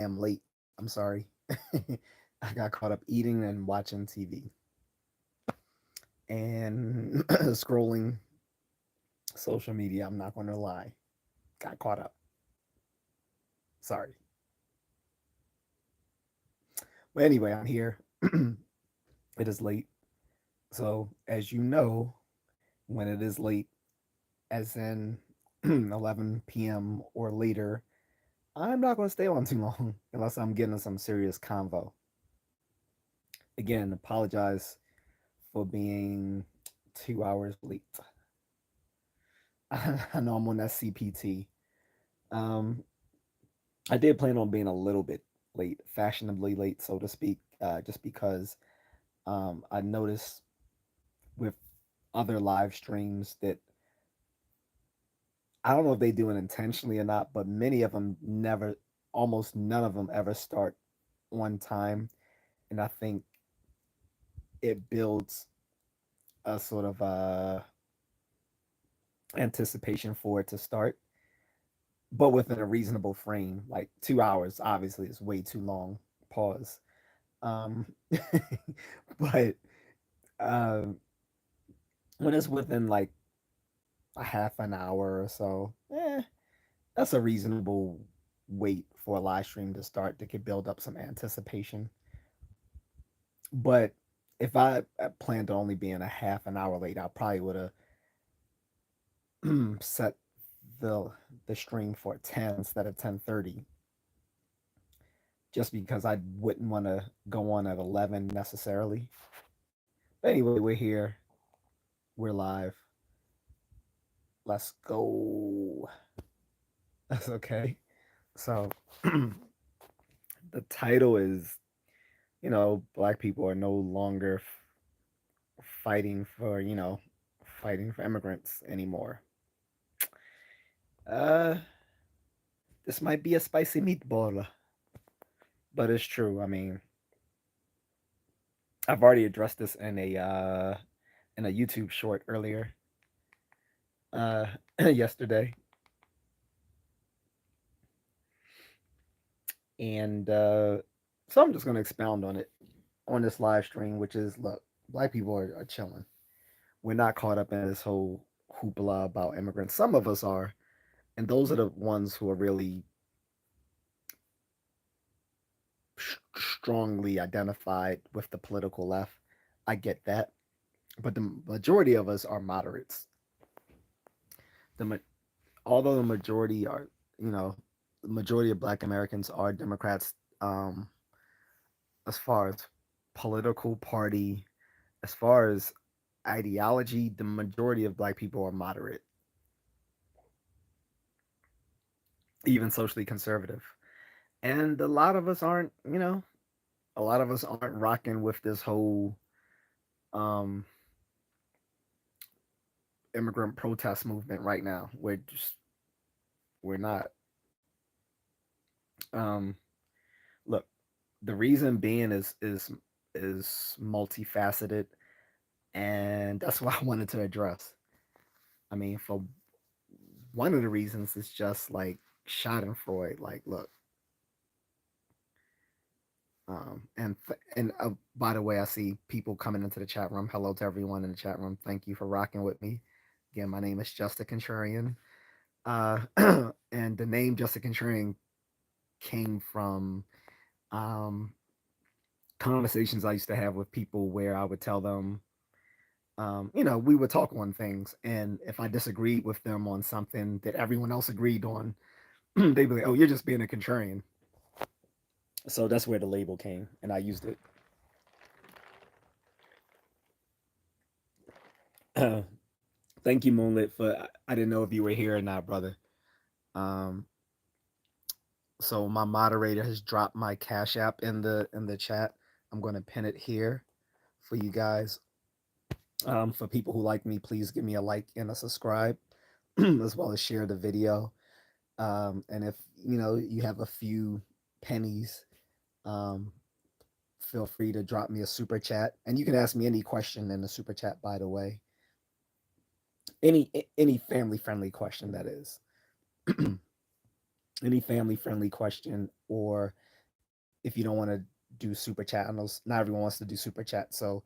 am late. I'm sorry. I got caught up eating and watching TV and scrolling social media. I'm not going to lie. Got caught up. Sorry. But anyway, I'm here. It is late. So, as you know, when it is late, as in 11 p.m. or later, I'm not going to stay on too long unless I'm getting some serious convo. Again, apologize for being 2 hours late. I know I'm on that CPT. Um, I did plan on being a little bit late, fashionably late, so to speak, just because I noticed with other live streams that I don't know if they do it intentionally or not, but many of them never, almost none of them ever start on time. And I think it builds a sort of anticipation for it to start, but within a reasonable frame. Like 2 hours, obviously, is way too long. Pause. Um, but um, when it's within like a half an hour or so, that's a reasonable wait for a live stream to start that could build up some anticipation. But if I planned on only being a half an hour late, I probably would have set the the stream for 10 instead of 10:30, just because I wouldn't want to go on at 11 necessarily. But anyway, we're here, we're live. Let's go. That's okay. So the title is, black people are no longer fighting for, fighting for immigrants anymore. Uh, this might be a spicy meatball, but it's true. I mean, I've already addressed this in a YouTube short earlier, uh, yesterday, and so I'm just gonna expound on it on this live stream, which is, look, black people are chilling. We're not caught up in this whole hoopla about immigrants. Some of us are, and those are the ones who are really strongly identified with the political left. I get that, but the majority of us are moderates. The Although the majority are, you know, the majority of Black Americans are Democrats. As far as political party, as far as ideology, the majority of Black people are moderate, even socially conservative, and a lot of us aren't. A lot of us aren't rocking with this whole um, immigrant protest movement right now. We're not. Um, Look, the reason being is multifaceted, and that's what I wanted to address. I mean, for one of the reasons is just like Schadenfreude. Like, look, and by the way, I see people coming into the chat room. Hello to everyone in the chat room. Thank you for rocking with me. Again, my name is Just A Contrarian. Uh, and the name Just A Contrarian came from um, conversations I used to have with people where I would tell them, we would talk on things, and if I disagreed with them on something that everyone else agreed on, they'd be like, "Oh, you're just being a contrarian." So that's where the label came, and I used it. Thank you, Moonlit, for I didn't know if you were here or not, brother. Um, so my moderator has dropped my Cash App in the chat. I'm going to pin it here for you guys. For people who like me, please give me a like and a subscribe, as well as share the video. And if you have a few pennies, um, feel free to drop me a super chat, and you can ask me any question in the super chat. By the way, any family friendly question, that is, any family friendly question, or if you don't want to do super chat. I know not everyone wants to do super chat, so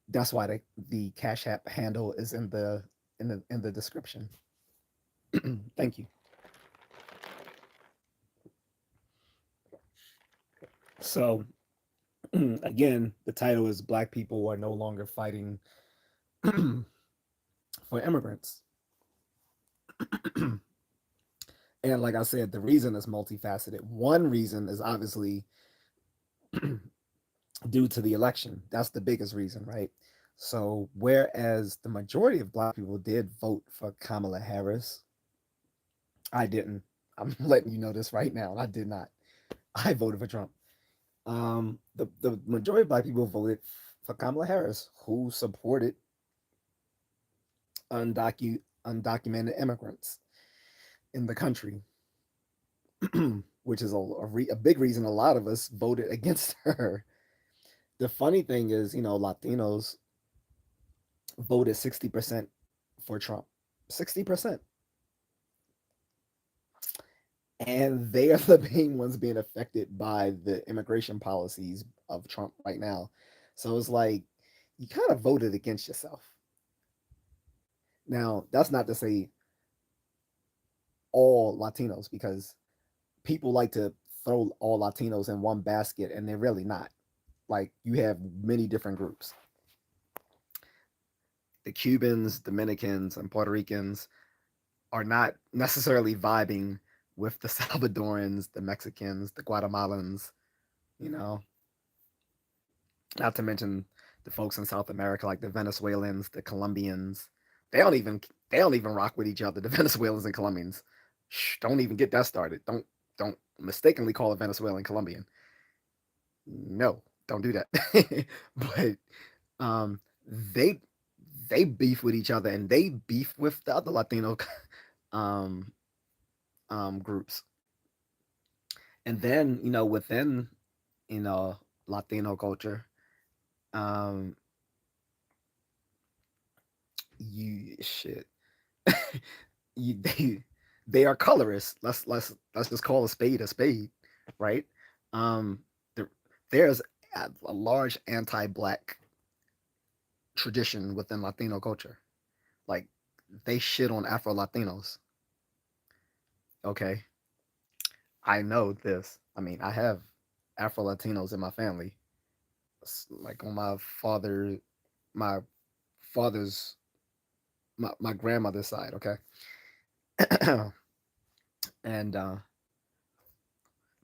that's why the Cash App handle is in the description. Thank you. So again, the title is Black People Are No Longer Fighting for Immigrants. And like I said, the reason is multifaceted. One reason is obviously due to the election. That's the biggest reason, right? So, whereas the majority of Black people did vote for Kamala Harris, I didn't. I'm letting you know this right now. I did not. I voted for Trump. The majority of Black people voted for Kamala Harris, who supported undocumented immigrants in the country, which is a big reason a lot of us voted against her. The funny thing is, Latinos voted 60% for Trump. 60%. And they are the main ones being affected by the immigration policies of Trump right now. So it's like you kind of voted against yourself. Now, that's not to say all Latinos, because people like to throw all Latinos in one basket, and they're really not. Like, you have many different groups. The Cubans, Dominicans, and Puerto Ricans are not necessarily vibing with the Salvadorans, the Mexicans, the Guatemalans, you know, not to mention the folks in South America like the Venezuelans, the Colombians. They don't even they don't even rock with each other. The Venezuelans and Colombians. Shh, don't even get that started. Don't mistakenly call a Venezuelan Colombian. No, don't do that. But um, they they beef with each other, and they beef with the other Latino um, groups. And then within you know Latino culture, um, you shit you, they are colorists. Let's just call a spade, right? Um, there, there's a large anti-black tradition within Latino culture. Like, they shit on Afro Latinos. Okay, I know this. I mean, I have Afro Latinos in my family. Like on my father's, my grandmother's side. Okay, and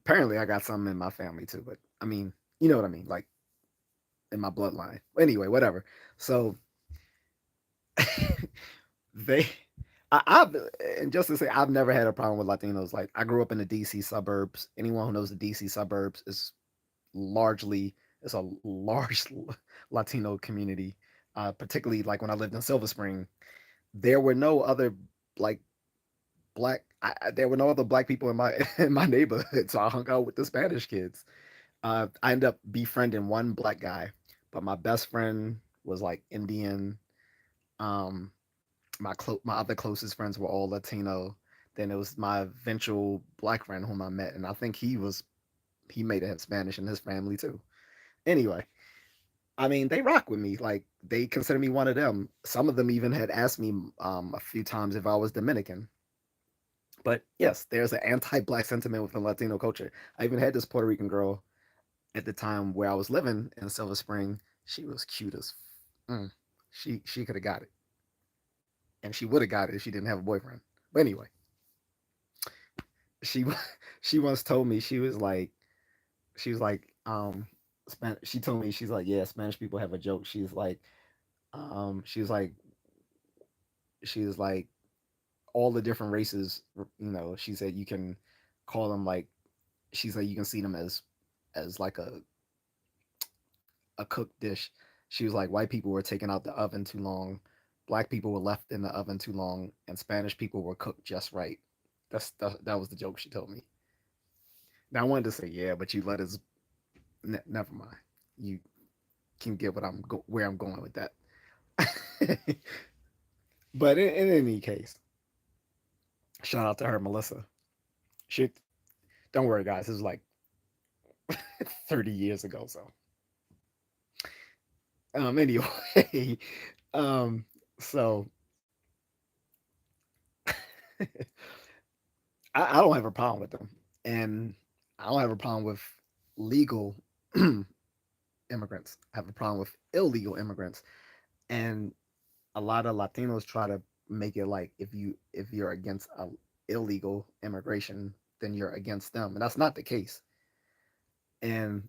apparently I got some in my family too. But I mean, you know what I mean, like in my bloodline. Anyway, whatever. So they, I've and just to say, I've never had a problem with Latinos. Like, I grew up in the DC suburbs. Anyone who knows the DC suburbs is largely it's a large Latino community. Particularly like when I lived in Silver Spring, there were no other like there were no other black people in my in my neighborhood, so I hung out with the Spanish kids. I ended up befriending one black guy, but my best friend was like Indian. Um, my other closest friends were all Latino. Then it was my eventual black friend whom I met, and I think he may have Spanish in his family too. Anyway, I mean, they rock with me. Like, they consider me one of them. Some of them even had asked me a few times if I was Dominican. But yes, there's an anti-black sentiment within Latino culture. I even had this Puerto Rican girl at the time where I was living in Silver Spring. She was cute as mm, she could have got it, and she would have got it if she didn't have a boyfriend. But anyway, she she once told me she was like she told me, she's like, yeah, Spanish people have a joke. Um she's like she's like all the different races, she said you can call them like, she said you can see them as like a cooked dish. She was like, white people were taken out the oven too long, black people were left in the oven too long, and Spanish people were cooked just right. That was the joke she told me. Now I wanted to say, yeah, but you let us. Never mind. You can get where I'm going with that. But in any case, shout out to her, Melissa. She, don't worry, guys. This is like 30 years ago. So anyway, um so I don't have a problem with them, and I don't have a problem with legal immigrants. I have a problem with illegal immigrants, and a lot of Latinos try to make it like if you're against illegal immigration, then you're against them, and that's not the case. And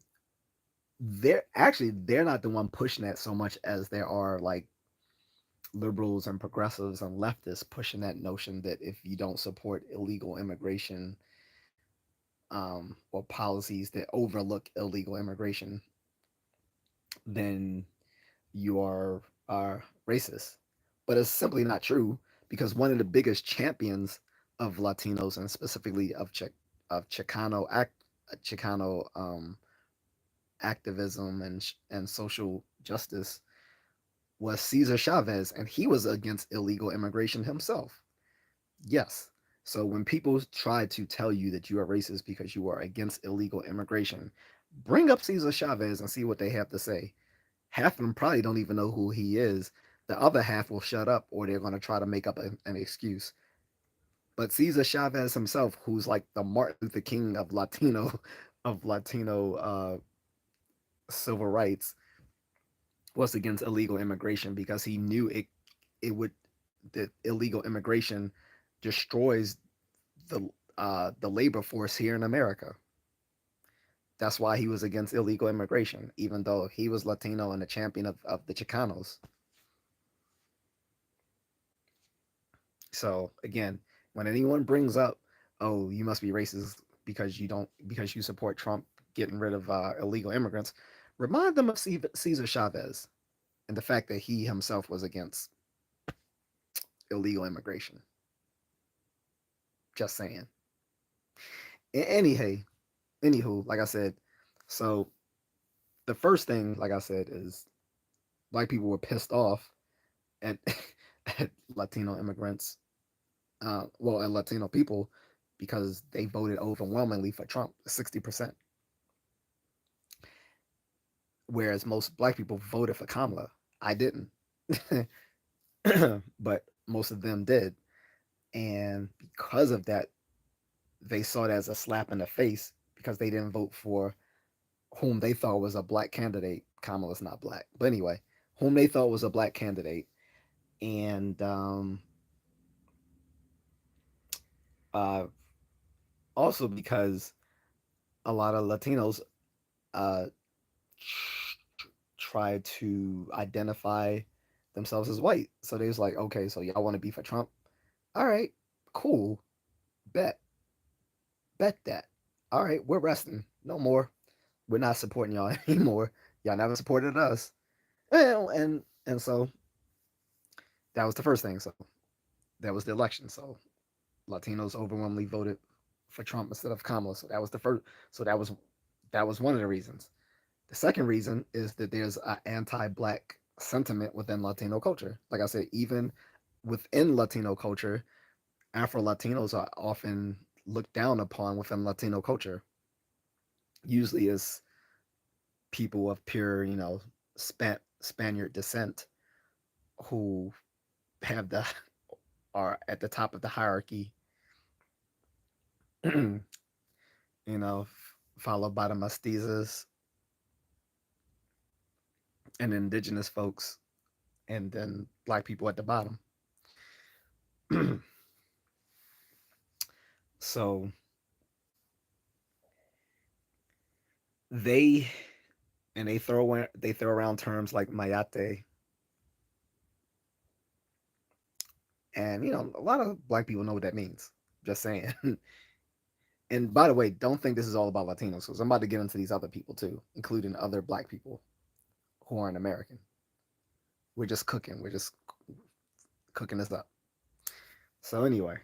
they're not the one pushing that so much as there are like liberals and progressives and leftists pushing that notion that if you don't support illegal immigration, or policies that overlook illegal immigration, then you are racist. But it's simply not true, because one of the biggest champions of Latinos, and specifically of Chicano activism and social justice, was Cesar Chavez, and he was against illegal immigration himself. Yes. So when people try to tell you that you are racist because you are against illegal immigration, bring up Cesar Chavez and see what they have to say. Half of them probably don't even know who he is. The other half will shut up, or they're going to try to make up an excuse. But Cesar Chavez himself, who's like the Martin Luther King of Latino of Latino civil rights, was against illegal immigration because he knew it would that illegal immigration destroys the labor force here in America. That's why he was against illegal immigration, even though he was Latino and a champion of the Chicanos. So again, when anyone brings up, "Oh, you must be racist because you support Trump getting rid of illegal immigrants," remind them of Cesar Chavez and the fact that he himself was against illegal immigration. Just saying. Anyhow, like I said, so the first thing, like I said, is black people were pissed off at at Latino immigrants, and Latino people, because they voted overwhelmingly for Trump, 60%, whereas most black people voted for Kamala. I didn't, but most of them did, and because of that, they saw it as a slap in the face because they didn't vote for whom they thought was a black candidate. Kamala's not black, but anyway, whom they thought was a black candidate, and uh, also because a lot of Latinos uh, try to identify themselves as white. So they was like, okay, so y'all want to be for Trump? All right, cool, bet, bet that. All right, we're resting. No more. We're not supporting y'all anymore. Y'all never supported us. And so that was the first thing. So that was the election. So Latinos overwhelmingly voted for Trump instead of Kamala. So that was the first. So that was one of the reasons. The second reason is that there's an anti-black sentiment within Latino culture. Like I said, even within Latino culture, Afro Latinos are often looked down upon within Latino culture. Usually, as people of pure, Spaniard descent who have the are at the top of the hierarchy, followed by the mestizos and indigenous folks, and then black people at the bottom. So they they throw around terms like mayate, and a lot of black people know what that means. Just saying. And by the way, don't think this is all about Latinos, because I'm about to get into these other people too, including other black people who aren't American. We're just cooking. We're just cooking this up. So anyway,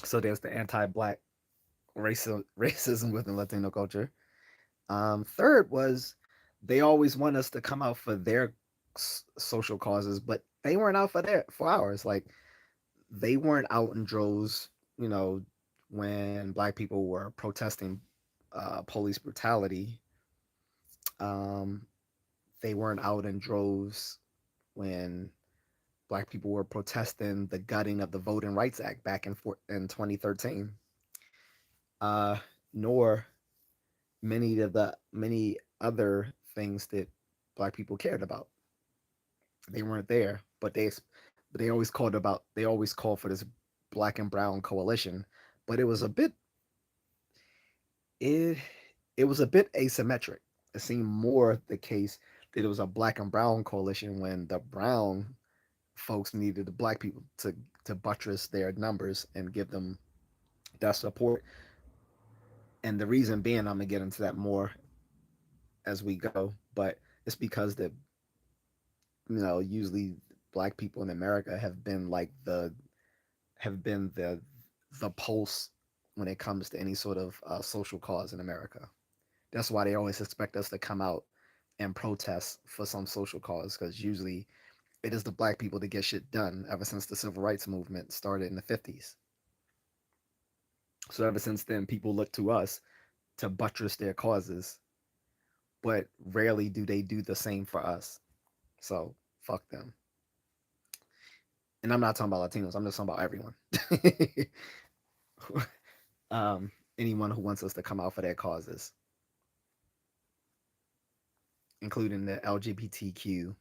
so there's the anti-black racism within Latino culture. Third was they always want us to come out for their social causes, but they weren't out for ours. Like, they weren't out in droves, when black people were protesting police brutality. Um, they weren't out in droves when black people were protesting the gutting of the Voting Rights Act back in 2013. Uh, Nor many other things that black people cared about. They weren't there, they always called for this black and brown coalition, but it it was a bit asymmetric. It seemed more the case that it was a black and brown coalition when the brown folks needed the black people to buttress their numbers and give them that support. And the reason being, I'm gonna get into that more as we go, but it's because that usually black people in America have been the pulse when it comes to any sort of social cause in America. That's why they always expect us to come out and protest for some social cause, because usually it is the black people that get shit done ever since the civil rights movement started in the 50s. So ever since then, people look to us to buttress their causes, but rarely do they do the same for us. So fuck them. And I'm not talking about Latinos. I'm just talking about everyone. Anyone who wants us to come out for their causes, including the LGBTQ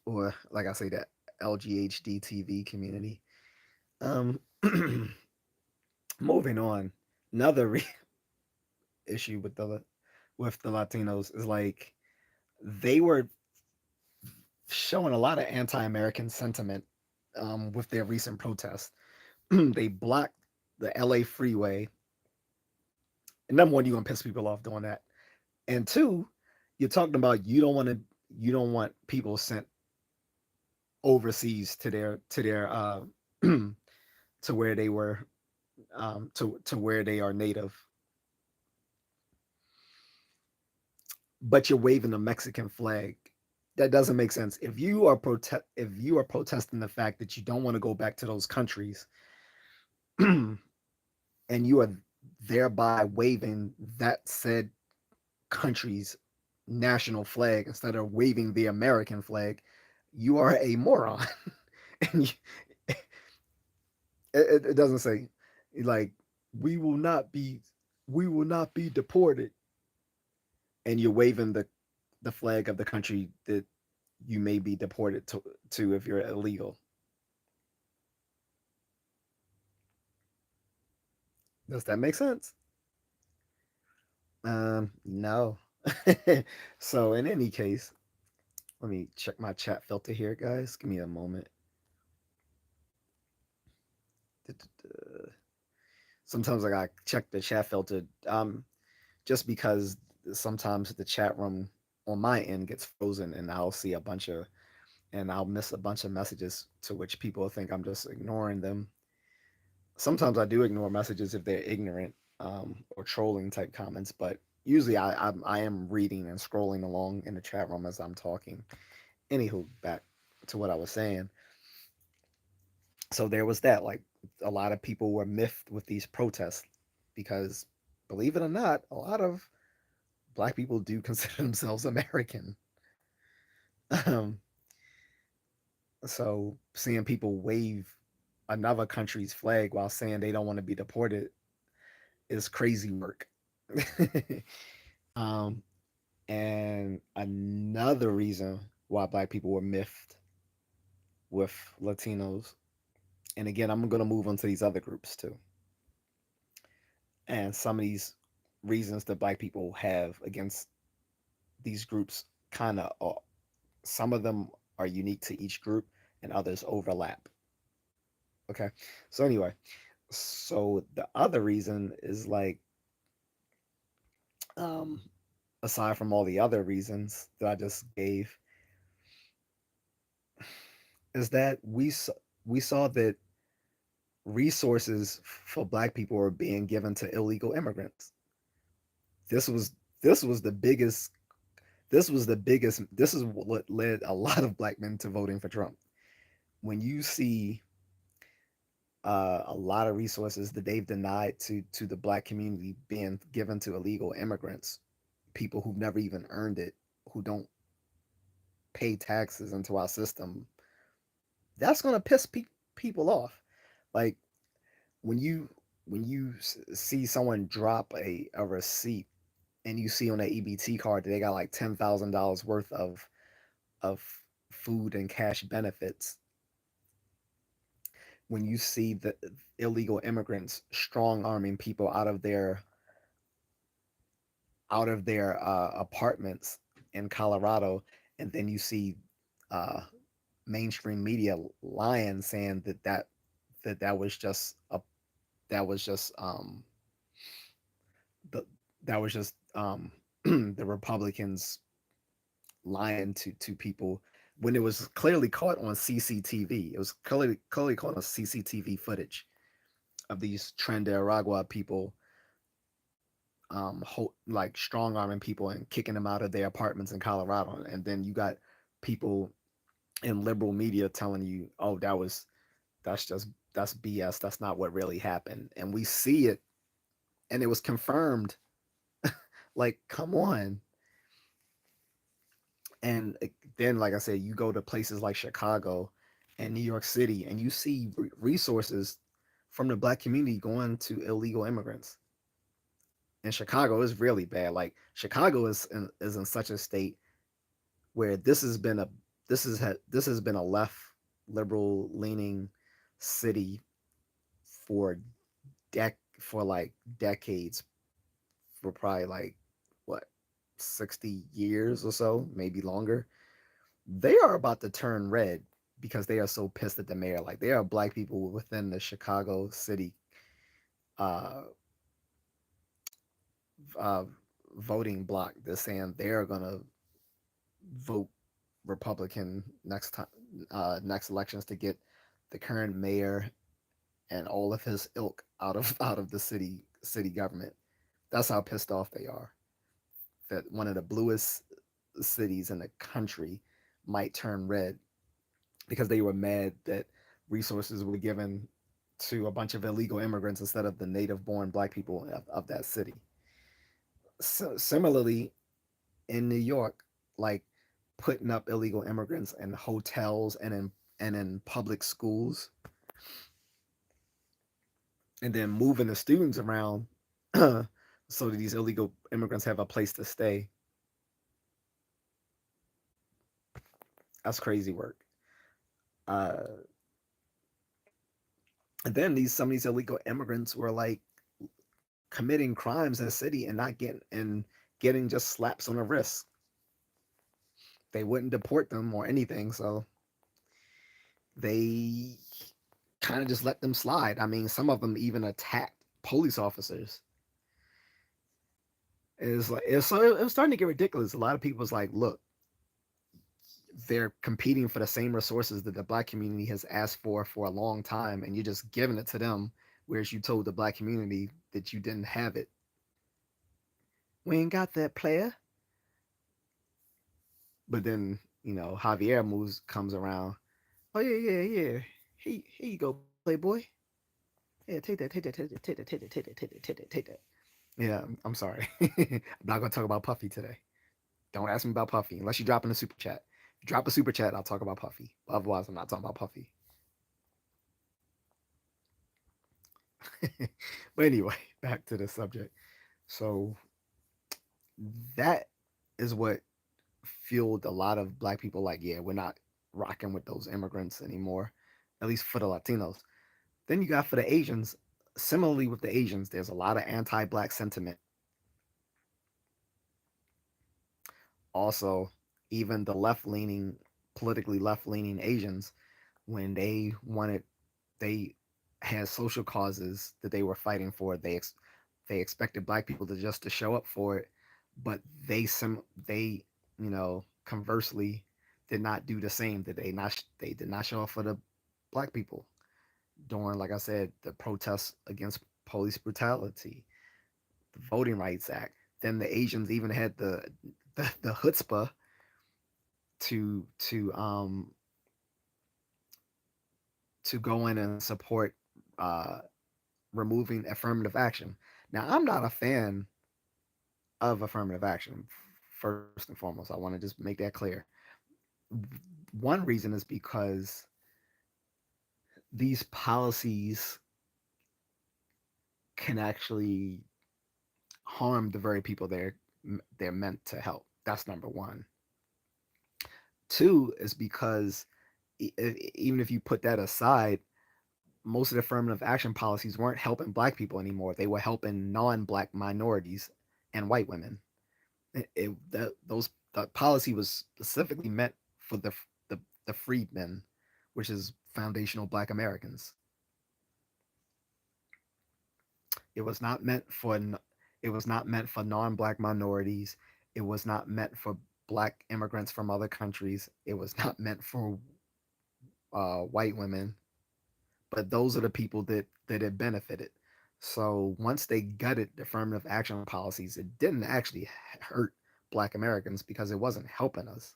or, like I say, the LGHDTV community. Um, Moving on, another issue with the Latinos is like they were showing a lot of anti-American sentiment with their recent protests. They blocked the LA freeway. And number one, you're gonna piss people off doing that. And two, you're talking about you don't want people sent overseas to their to where they were to where they are native, but you're waving a Mexican flag. That doesn't make sense. If you are protesting the fact that you don't want to go back to those countries, and you are thereby waving that said country's national flag instead of waving the American flag, you are a moron. And it doesn't say like we will not be we will not be deported, and you're waving the flag of the country that you may be deported to if you're illegal. Does that make sense? No. So in any case, let me check my chat filter here, guys. Give me a moment. Sometimes I gotta check the chat filter, just because sometimes the chat room on my end gets frozen, and I'll miss a bunch of messages to which people think I'm just ignoring them. Sometimes I do ignore messages if they're ignorant or trolling type comments, but usually I am reading and scrolling along in the chat room as I'm talking. Anywho, back to what I was saying. So there was that. Like a lot of people were miffed with these protests because, believe it or not, a lot of black people do consider themselves American. Um, so seeing people wave another country's flag while saying they don't want to be deported is crazy work. um, and another reason why black people were miffed with Latinos, and again, I'm going to move on to these other groups too. And some of these reasons that black people have against these groups kind of some of them are unique to each group and others overlap. Okay. So anyway, so the other reason is like um aside from all the other reasons that I just gave, is that we saw that resources for black people were being given to illegal immigrants. This was this was the biggest this is what led a lot of black men to voting for Trump. When you see a lot of resources that they've denied to the black community being given to illegal immigrants, people who've never even earned it, who don't pay taxes into our system. That's gonna piss people off. Like when you see someone drop a receipt and you see on that EBT card that they got like $10,000 worth of food and cash benefits, when you see the illegal immigrants strong arming people out of their apartments in Colorado, and then you see uh, mainstream media lying, saying that was just a that was just the that was just the Republicans lying to people when it was clearly caught on CCTV. It was clearly caught on CCTV footage of these Trinidad people like strong arming people and kicking them out of their apartments in Colorado. And then you got people in liberal media telling you, "Oh, that's BS. That's not what really happened." And we see it, and it was confirmed. Like, come on. And then, like I said, you go to places like Chicago and New York City, and you see resources from the black community going to illegal immigrants. In Chicago, it's really bad. Like Chicago is in such a state where this has been a left liberal leaning city for for like decades, for probably like what 60 years or so, maybe longer. They are about to turn red because they are so pissed at the mayor. Like there are black people within the Chicago city uh, uh, voting block that's saying they're gonna vote Republican next elections to get the current mayor and all of his ilk out of the city government. That's how pissed off they are that one of the bluest cities in the country might turn red because they were mad that resources were given to a bunch of illegal immigrants instead of the native born black people of that city. So similarly, in New York, like putting up illegal immigrants in hotels and in public schools, and then moving the students around so that these illegal immigrants have a place to stay. That's crazy work. Uh, and then these some of these illegal immigrants were like committing crimes in the city and not getting just slaps on the wrist. They wouldn't deport them or anything, so they kind of just let them slide. I mean, some of them even attacked police officers. It was starting to get ridiculous. A lot of people was like, "Look, they're competing for the same resources that the black community has asked for a long time, and you're just giving it to them, whereas you told the black community that you didn't have it. We ain't got that, player." But then Javier moves comes around. Oh yeah. Here you go, playboy. Yeah, take that. Yeah, I'm sorry. I'm not gonna talk about Puffy today. Don't ask me about Puffy unless you drop in a super chat. If you drop a super chat, I'll talk about Puffy. Otherwise, I'm not talking about Puffy. But anyway, back to the subject. So that is what fueled a lot of black people like, yeah, we're not rocking with those immigrants anymore, at least for the Latinos. Then you got for the Asians, similarly with the Asians, there's a lot of anti black sentiment. Also, even the politically left leaning Asians, when they had social causes that they were fighting for, they expected black people to show up for it, but they conversely did not do the same. That they did not show up for the black people during, like I said, the protests against police brutality, the Voting Rights Act. Then the Asians even had the chutzpah to to um to go in and support uh, removing affirmative action. Now, I'm not a fan of affirmative action. First and foremost, I want to just make that clear. One reason is because these policies can actually harm the very people they're meant to help. That's number one. Two is because even if you put that aside, most of the affirmative action policies weren't helping black people anymore. They were helping non-black minorities and white women. The policy was specifically meant for the the freedmen, which is foundational black Americans. It was not meant for it was not meant for non-black minorities. It was not meant for black immigrants from other countries. It was not meant for white women. But those are the people that it benefited. So once they gutted the affirmative action policies, it didn't actually hurt black Americans because it wasn't helping us.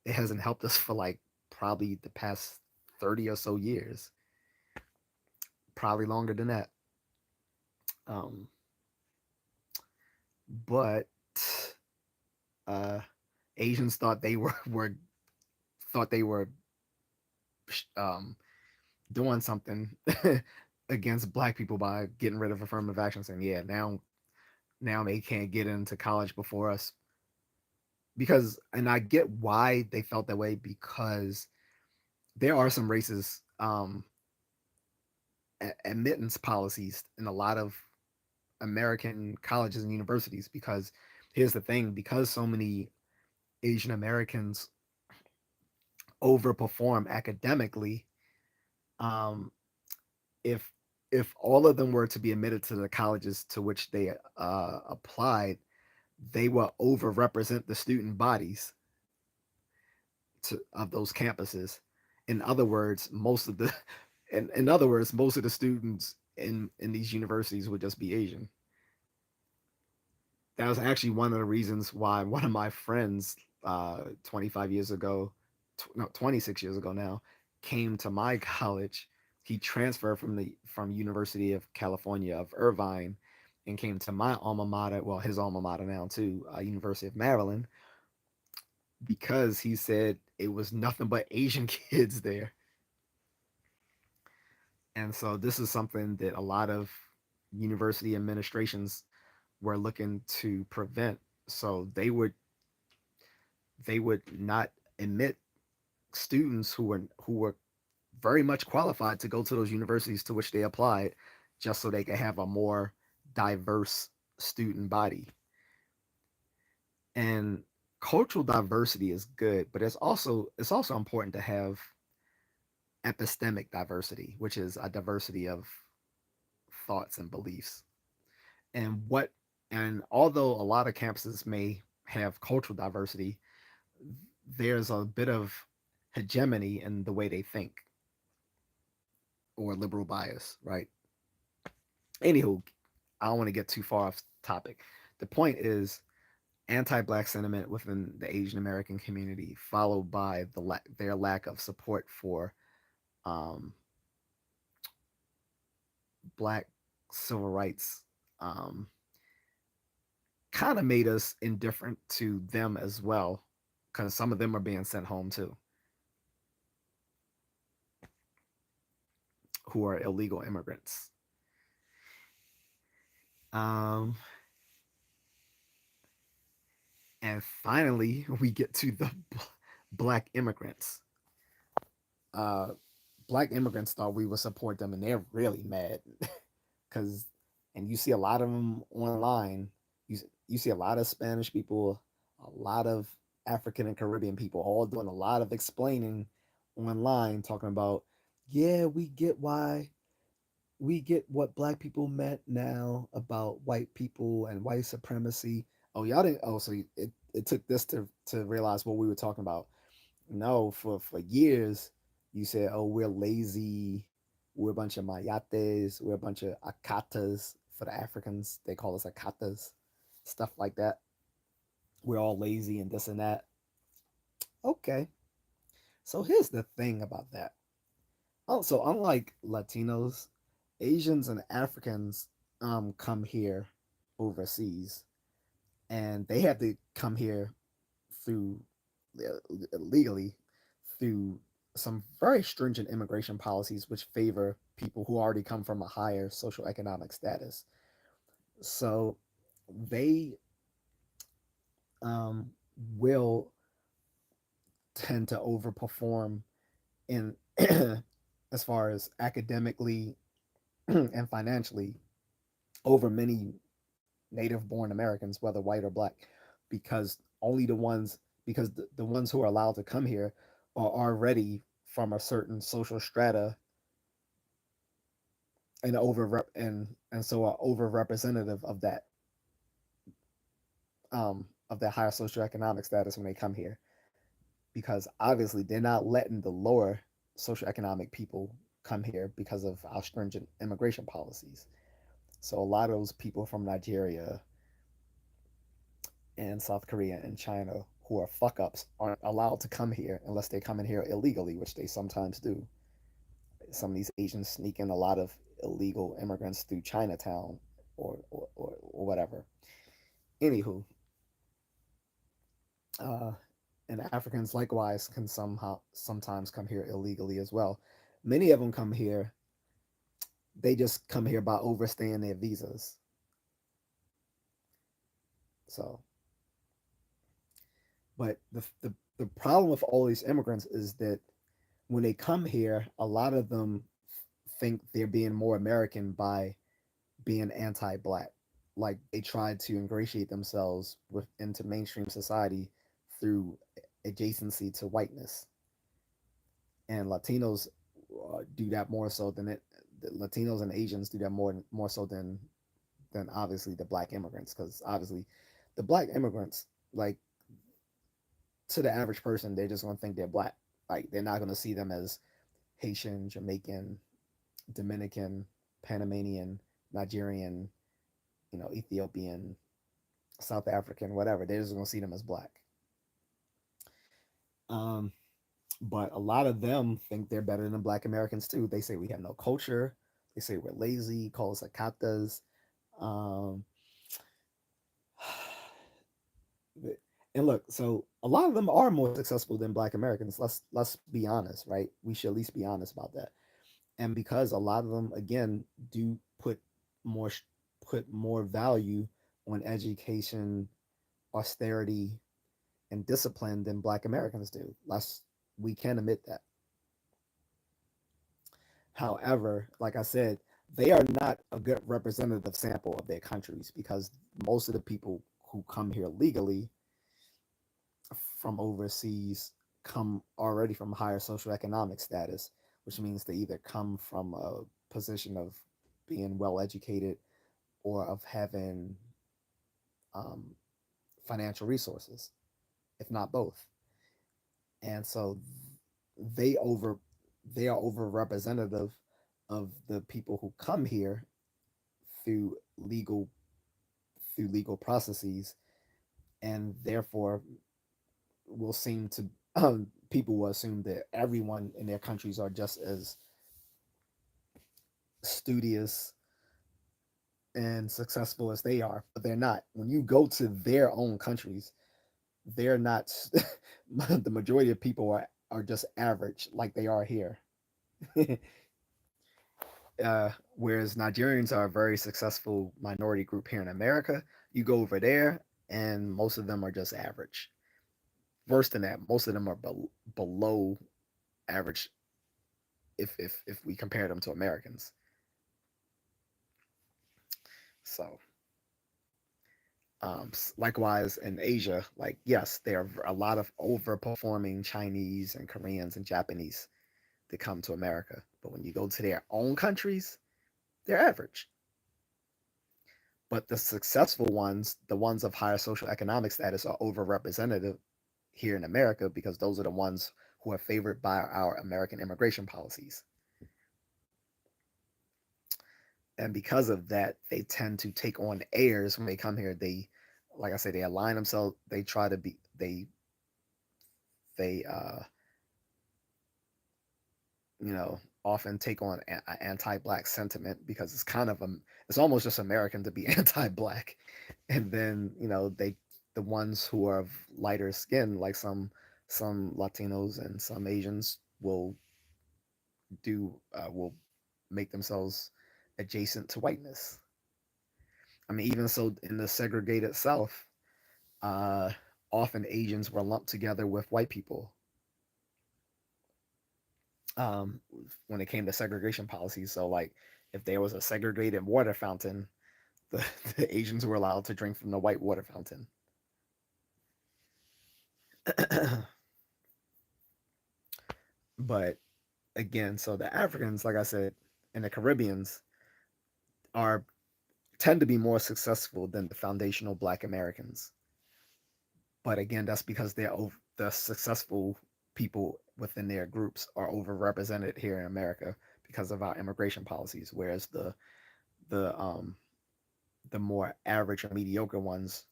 It hasn't helped us for like probably the past 30 or so years, probably longer than that. Um, but uh, Asians thought they were thought they were um, doing something against black people by getting rid of affirmative action, saying, "Yeah, now they can't get into college before us." Because, and I get why they felt that way, because there are some racist admittance policies in a lot of American colleges and universities. Because here's the thing: because so many Asian Americans overperform academically, um, if if all of them were to be admitted to the colleges to which they applied, they will overrepresent the student bodies of those campuses. In other words, in other words, most of the students in these universities would just be Asian. That was actually one of the reasons why one of my friends, 25 years ago, no, 26 years ago now, came to my college. He transferred from University of California of Irvine and came to my alma mater, well, his alma mater now too, University of Maryland, because he said it was nothing but Asian kids there. And so this is something that a lot of university administrations were looking to prevent. So they would not admit students who were very much qualified to go to those universities to which they applied, just so they could have a more diverse student body. And cultural diversity is good, but it's also important to have epistemic diversity, which is a diversity of thoughts and beliefs. And what and although a lot of campuses may have cultural diversity, there's a bit of hegemony in the way they think, or liberal bias, right? Anywho, I don't want to get too far off topic. The point is anti-black sentiment within the Asian American community, followed by their lack of support for um, black civil rights, um, kind of made us indifferent to them as well, because some of them are being sent home too, who are illegal immigrants. Um, and finally, we get to the black immigrants. Uh, Black immigrants thought we would support them, and they're really mad because, and you see a lot of them online. You see a lot of Spanish people, a lot of African and Caribbean people, all doing a lot of explaining online, talking about, yeah, we get what black people meant now about white people and white supremacy. Oh, y'all didn't. Oh, so it took this to realize what we were talking about. No, for years you said, "Oh, we're lazy. We're a bunch of mayates. We're a bunch of akatas for the Africans. They call us akatas, stuff like that. We're all lazy and this and that." Okay, so here's the thing about that. Also, unlike Latinos, Asians and Africans come here overseas, and they have to come here through legally through some very stringent immigration policies which favor people who already come from a higher social economic status. So they um, will tend to overperform in as far as academically and financially over many native born Americans, whether white or black, because only the ones because the ones who are allowed to come here are already from a certain social strata and and so are over representative of that higher socioeconomic status when they come here, because obviously they're not letting the lower socioeconomic people come here because of our stringent immigration policies. So a lot of those people from Nigeria and South Korea and China who are fuck ups aren't allowed to come here unless they come in here illegally, which they sometimes do. Some of these Asians sneak in a lot of illegal immigrants through Chinatown or whatever. Anywho, uh, and Africans likewise can sometimes come here illegally as well. Many of them come here. They just come here by overstaying their visas. So, but the problem with all these immigrants is that when they come here, a lot of them think they're being more American by being anti-black. Like they try to ingratiate themselves into mainstream society through adjacency to whiteness, and Latinos do that more so than it. Latinos and Asians do that more so than obviously the black immigrants, because obviously the black immigrants, like, to the average person, they're just gonna think they're black. Like they're not gonna see them as Haitian, Jamaican, Dominican, Panamanian, Nigerian, Ethiopian, South African, whatever. They're just gonna see them as black. Um, but a lot of them think they're better than black Americans too. They say we have no culture. They say we're lazy, call us acatas. Um, and look, so a lot of them are more successful than black Americans. Let's be honest, right? We should at least be honest about that. And because a lot of them, again, do more put more value on education, austerity, and discipline than black Americans do. We can admit that. However, like I said, they are not a good representative sample of their countries, because most of the people who come here legally from overseas come already from higher socioeconomic status, which means they either come from a position of being well educated or of having um, financial resources, if not both. And so they over they are over representative of the people who come here through legal legal processes, and therefore will seem to people will assume that everyone in their countries are just as studious and successful as they are, but they're not. When you go to their own countries, they're not. The majority of people are just average, like they are here. Whereas Nigerians are a very successful minority group here in America. You go over there, and most of them are just average. Worse than that, most of them are below average if we compare them to Americans. So, likewise in Asia, like yes, there are a lot of overperforming Chinese and Koreans and Japanese that come to America, but when you go to their own countries, they're average. But the successful ones, the ones of higher social economic status, are overrepresented here in America, because those are the ones who are favored by our American immigration policies. And because of that, they tend to take on airs when they come here. Like I said, they align themselves. They try to be. They you know often take on anti-black sentiment because it's kind of it's almost just American to be anti-black, and then the ones who are of lighter skin, like some Latinos and some Asians, will make themselves adjacent to whiteness. I mean, even so, in the segregated South, uh, often Asians were lumped together with white people um, when it came to segregation policies. So, like, if there was a segregated water fountain, the, the Asians were allowed to drink from the white water fountain. But again, so the Africans, like I said, and the Caribbeans are tend to be more successful than the foundational Black Americans. But again, that's because the successful people within their groups are overrepresented here in America because of our immigration policies, whereas the more average or mediocre ones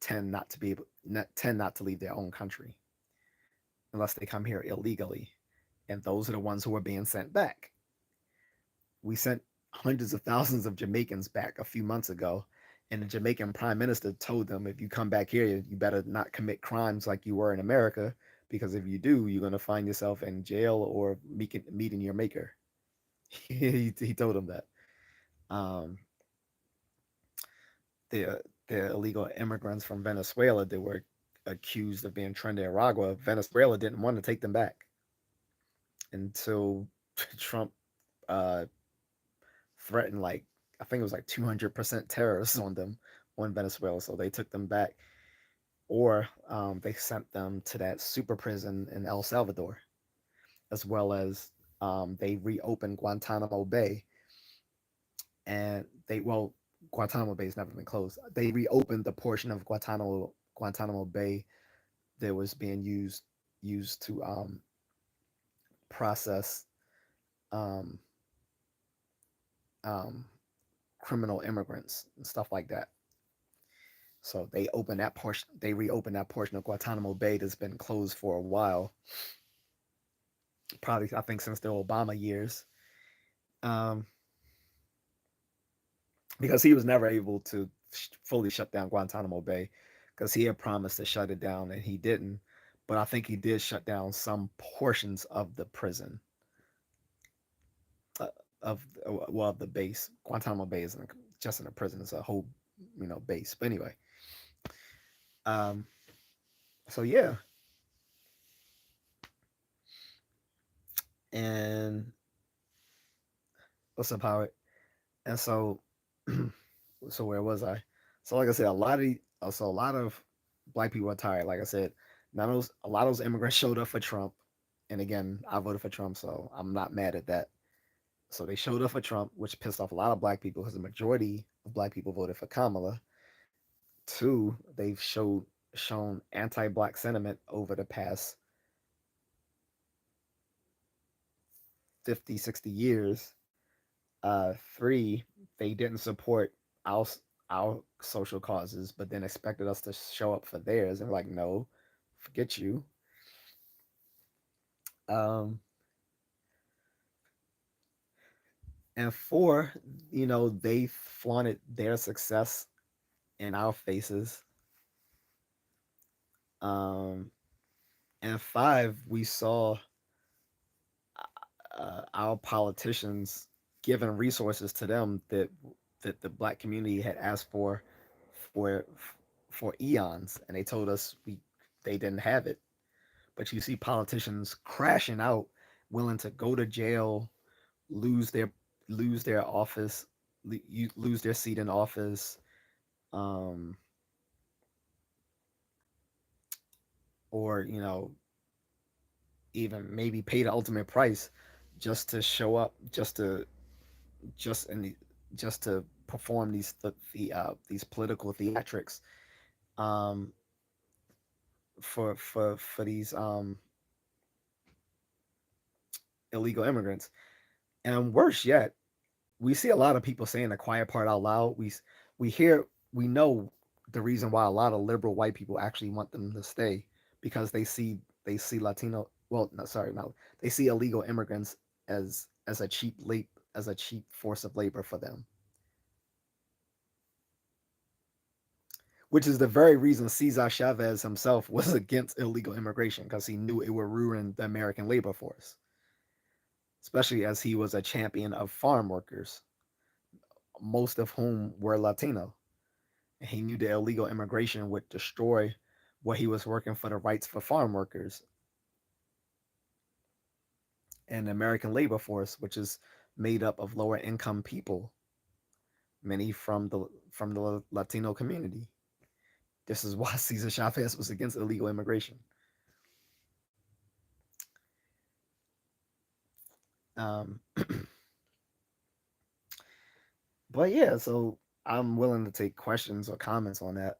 tend not to leave their own country unless they come here illegally, and those are the ones who are being sent back. We sent hundreds of thousands of Jamaicans back a few months ago, and the Jamaican prime minister told them, if you come back here, you better not commit crimes like you were in America, because if you do, you're going to find yourself in jail or meeting your maker. He told them that. Um, the illegal immigrants from Venezuela that were accused of being Trinidad, Venezuela didn't want to take them back until Trump uh, threatened, like, I think it was like 200% tariffs on them, on Venezuela. So they took them back, or they sent them to that super prison in El Salvador, as well as they reopened Guantanamo Bay, and Guantanamo Bay has never been closed. They reopened the portion of Guantanamo Bay that was being used to process um, um, criminal immigrants and stuff like that. So they reopened that portion of Guantanamo Bay that's been closed for a while, probably I think since the Obama years, um, because he was never able to fully shut down Guantanamo Bay, because he had promised to shut it down and he didn't. But I think he did shut down some portions of the prison, uh, of the base. Guantanamo Bay isn't just in a prison; it's a whole base. But anyway, um, so yeah, and what's up, Howard? And so, so where was I? So like I said, a lot of black people are tired. Like I said, a lot of those immigrants showed up for Trump, and again, I voted for Trump, so I'm not mad at that. So they showed up for Trump, which pissed off a lot of black people because the majority of black people voted for Kamala. Two, they've shown anti-black sentiment over the past 50, 60 years. Three, they didn't support our our social causes, but then expected us to show up for theirs. And we're like, no, forget you. Um, and four, they flaunted their success in our faces. Um, and five, we saw our politicians giving resources to them that the black community had asked for for eons, and they told us they didn't have it. But you see politicians crashing out, willing to go to jail, lose their lose their office, lose their seat in office, um, or even maybe pay the ultimate price just to show up, just in the, just to perform these political theatrics, um, for these illegal immigrants. And worse yet, we see a lot of people saying the quiet part out loud. We know the reason why a lot of liberal white people actually want them to stay, because they see Latino, well, no, sorry, no, they see illegal immigrants as as a cheap force of labor for them, which is the very reason Cesar Chavez himself was against illegal immigration because he knew it would ruin the American labor force, especially as he was a champion of farm workers, most of whom were Latino. And he knew the illegal immigration would destroy what he was working for, the rights for farm workers and the American labor force, which is made up of lower income people, many from the Latino community. This is why Cesar Chavez was against illegal immigration. Um, but yeah, so I'm willing to take questions or comments on that.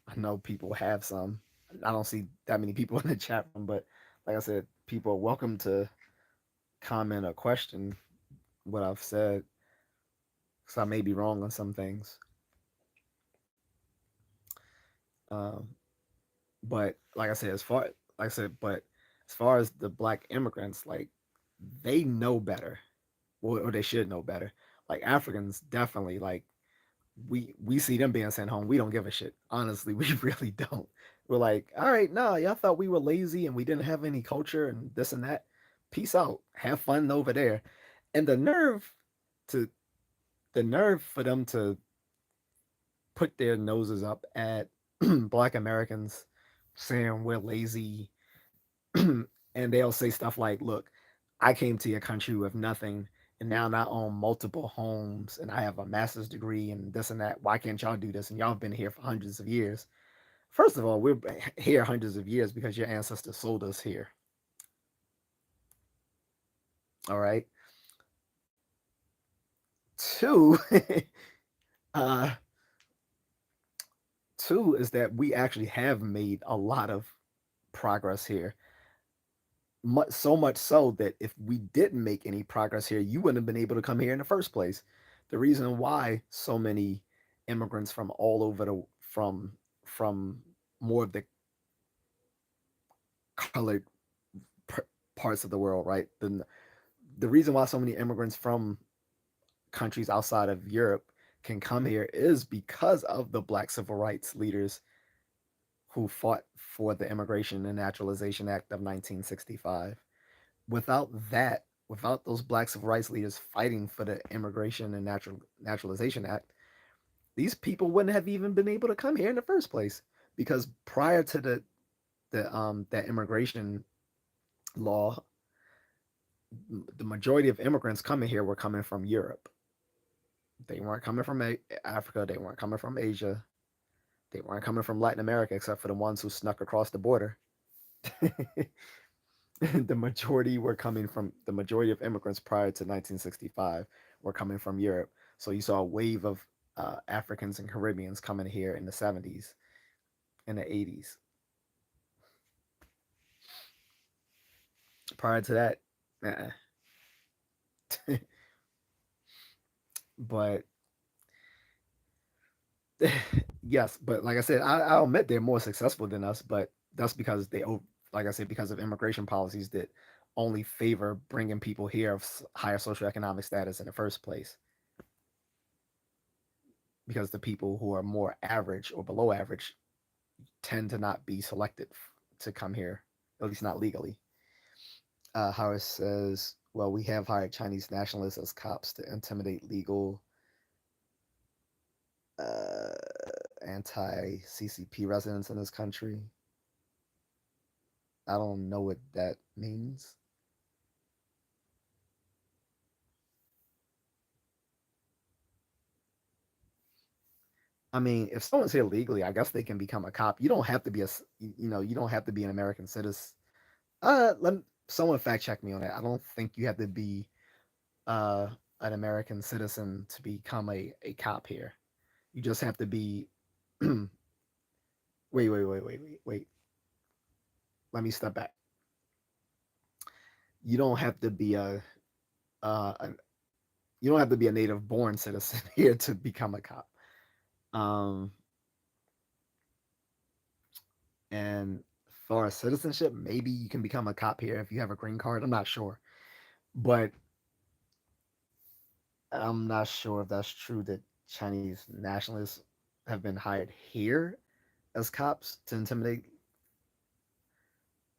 I know people have some. I don't see that many people in the chat room, but like I said, people are welcome to comment or question what I've said, because I may be wrong on some things. Um, but like I said, but as far as the black immigrants, like they know better, or they should know better. Like Africans, definitely, like we see them being sent home. We don't give a shit. Honestly, we really don't. We're like, all right, no, y'all thought we were lazy and we didn't have any culture and this and that. Peace out. Have fun over there. And to the nerve for them to put their noses up at black Americans saying we're lazy. And they'll say stuff like, look, I came to your country with nothing and now I own multiple homes and I have a master's degree and this and that. Why can't y'all do this? And y'all have been here for hundreds of years. First of all, we're here hundreds of years because your ancestors sold us here. All right. Two, uh, two is that we actually have made a lot of progress here. So much so that if we didn't make any progress here, you wouldn't have been able to come here in the first place. The reason why so many immigrants from all over from more of the colored parts of the world, right? The reason why so many immigrants from countries outside of Europe can come here is because of the black civil rights leaders who fought for the Immigration and Naturalization Act of 1965. Without that, without those black civil rights leaders fighting for the Immigration and Naturalization Act, these people wouldn't have even been able to come here in the first place. Because prior to that immigration law, the majority of immigrants coming here were coming from Europe. They weren't coming from Africa. They weren't coming from Asia. They weren't coming from Latin America, except for the ones who snuck across the border. The majority of immigrants prior to 1965 were coming from Europe. So you saw a wave of Africans and Caribbeans coming here in the 70s and the 80s. Prior to that, but yes, but like I said, I'll admit they're more successful than us, but that's because like I said, because of immigration policies that only favor bringing people here of higher socioeconomic status in the first place. Because the people who are more average or below average tend to not be selected to come here, at least not legally. Howard says, well, we have hired Chinese nationalists as cops to intimidate legal uh, anti CCP residents in this country. I don't know what that means. I mean, if someone's here legally, I guess they can become a cop. You don't have to be you don't have to be an American citizen. Let someone fact check me on that. I don't think you have to be uh an American citizen to become a cop here. You just have to be. Wait. Let me step back. You don't have to be uh, a you don't have to be a native born citizen here to become a cop. Um, and for citizenship, maybe you can become a cop here if you have a green card. I'm not sure, but I'm not sure if that's true that Chinese nationalists have been hired here as cops to intimidate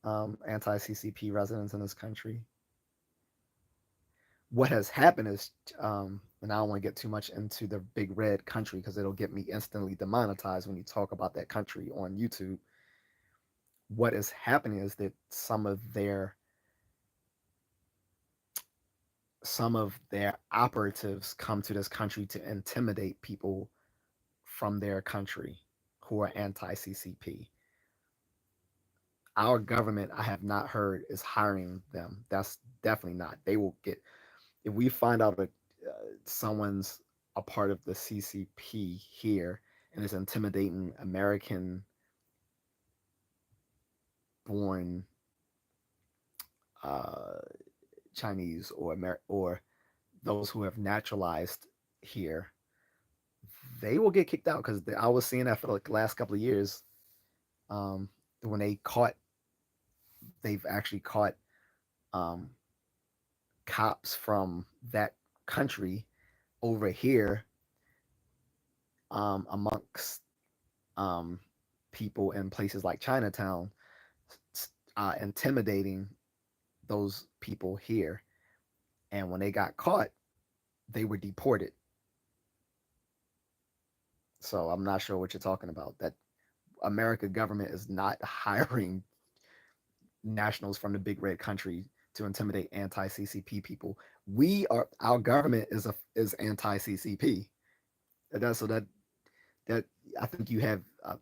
anti CCP residents in this country. What has happened is, and I don't want to get too much into the big red country because it'll get me instantly demonetized when you talk about that country on YouTube. What is happening is that some of their operatives come to this country to intimidate people from their country who are anti CCP. Our government, I have not heard, is hiring them. That's definitely not. They will get, if we find out that someone's a part of the CCP here and is intimidating American born uh, Chinese or those who have naturalized here, they will get kicked out because I was seeing that for the last couple of years. When they've actually caught um, cops from that country over here amongst um, people in places like Chinatown, intimidating those people here. And when they got caught, they were deported. So I'm not sure what you're talking about. That America government is not hiring nationals from the big red country to intimidate anti CCP people. Our government is anti CCP. So that I think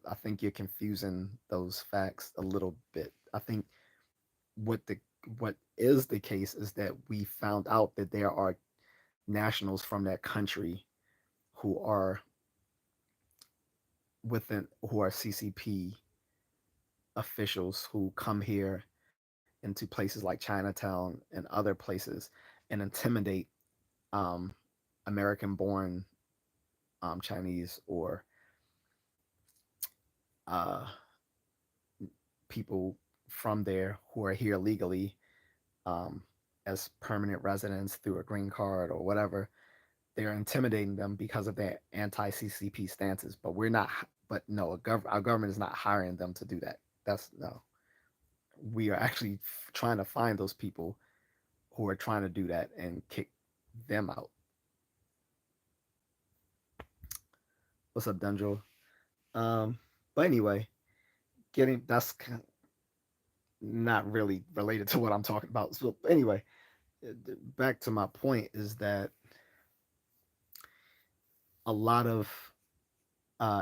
I think you're confusing those facts a little bit. I think what the what is the case is that we found out that there are nationals from that country who are who are CCP officials who come here into places like Chinatown and other places and intimidate um, American born Chinese or uh, people from there who are here legally um, as permanent residents through a green card or whatever. They're intimidating them because of their anti CCP stances. But we're not. But no, our government is not hiring them to do that. That's no. We are actually trying to find those people who are trying to do that and kick them out. What's up, Dundro? Um, but anyway, getting that's not really related to what I'm talking about. So anyway, back to my point is that a lot of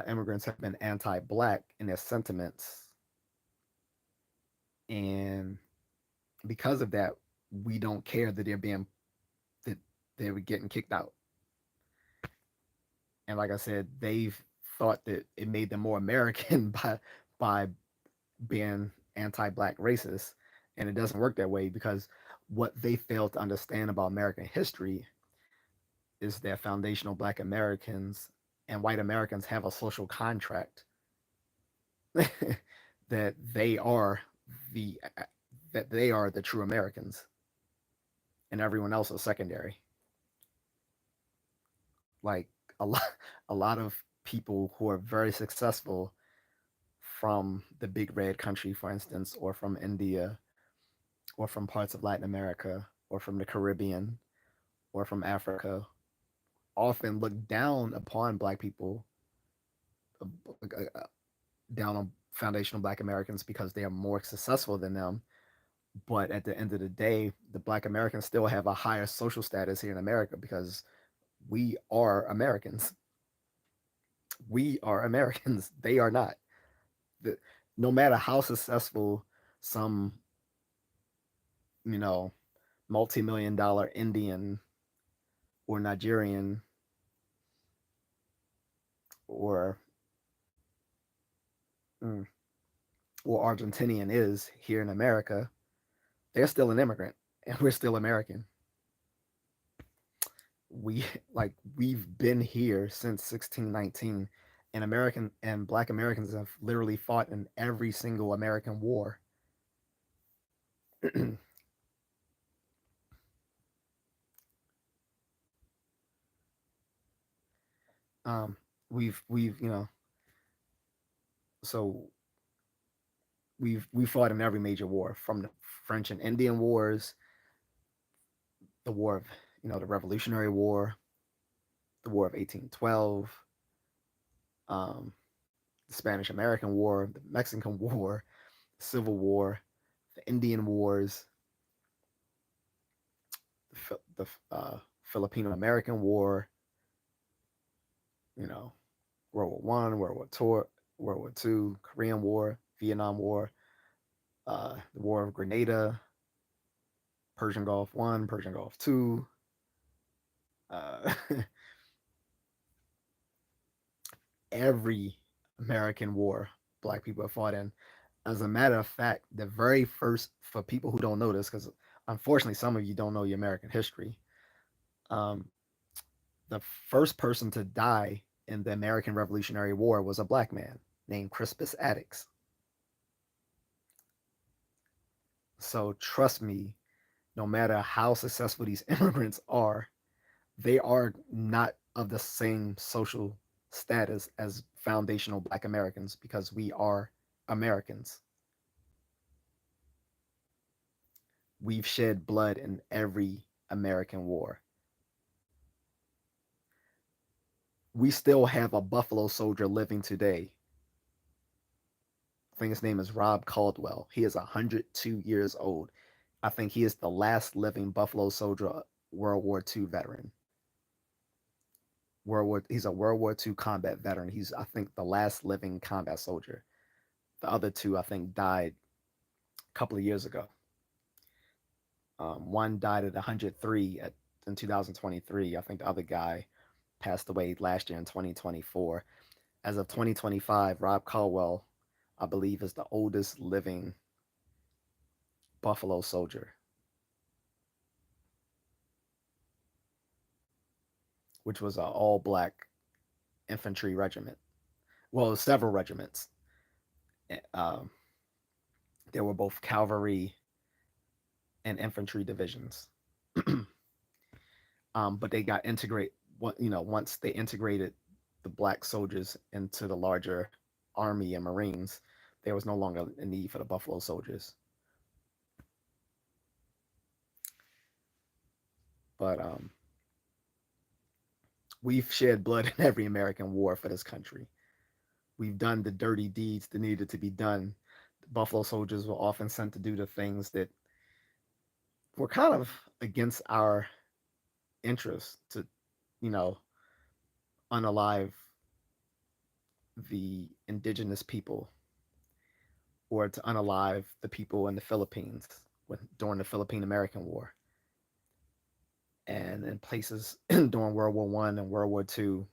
immigrants have been anti-black in their sentiments, and because of that, we don't care that they were getting kicked out. And like I said, they've thought that it made them more American by being anti-black racist, and it doesn't work that way because what they fail to understand about American history is that foundational black Americans and white Americans have a social contract that the they are the true Americans and everyone else is secondary. Like a lot a lot of people who are very successful from the big red country, for instance, or from India, or from parts of Latin America, or from the Caribbean, or from Africa, often look down upon black people, down on foundational black Americans because they are more successful than them. But at the end of the day, the black Americans still have a higher social status here in America because we are Americans. We are Americans. They are not. The, no matter how successful some, you know, multi-million dollar Indian or Nigerian or mm, or Argentinian is here in America, they're still an immigrant and we're still American. We we've been here since 1619 and American and black Americans have literally fought in every single American war. We've so we fought in every major war, from the French and Indian Wars, the war of the Revolutionary War, the War of 1812, um, the Spanish American War, the Mexican War, the Civil War, the Indian Wars, the Filipino American War, you know, World War One, World War Two, Korean War, Vietnam War, the War of Grenada, Persian Gulf One, Persian Gulf Two, uh, every American war Black people have fought in. As a matter of fact, the very first, for people who don't know this, because unfortunately some of you don't know your American history, um, the first person to die in the American Revolutionary War was a Black man named Crispus Attucks. So trust me, no matter how successful these immigrants are, they are not of the same social status as foundational Black Americans, because we are Americans. We've shed blood in every American war. We still have a Buffalo Soldier living today. I think his name is Rob Caldwell. He is 102 years old. I think he is the last living Buffalo Soldier, World War II veteran. He's a World War II combat veteran. He's, I think, the last living combat soldier. The other two, I think, died a couple of years ago. One died at 103 in 2023. I think the other guy passed away last year in 2024. As of 2025, Rob Caldwell, I believe, is the oldest living Buffalo Soldier, which was an all black infantry regiment. Well, several regiments. Um, there were both cavalry and infantry divisions. But they got integrated. Once they integrated the black soldiers into the larger army and Marines, there was no longer a need for the Buffalo Soldiers. But we've shed blood in every American war for this country. We've done the dirty deeds that needed to be done. The Buffalo Soldiers were often sent to do the things that were kind of against our interests, to, you know, unalive the indigenous people, or to unalive the people in the Philippines during the Philippine American War, and in places during World War One and World War Two.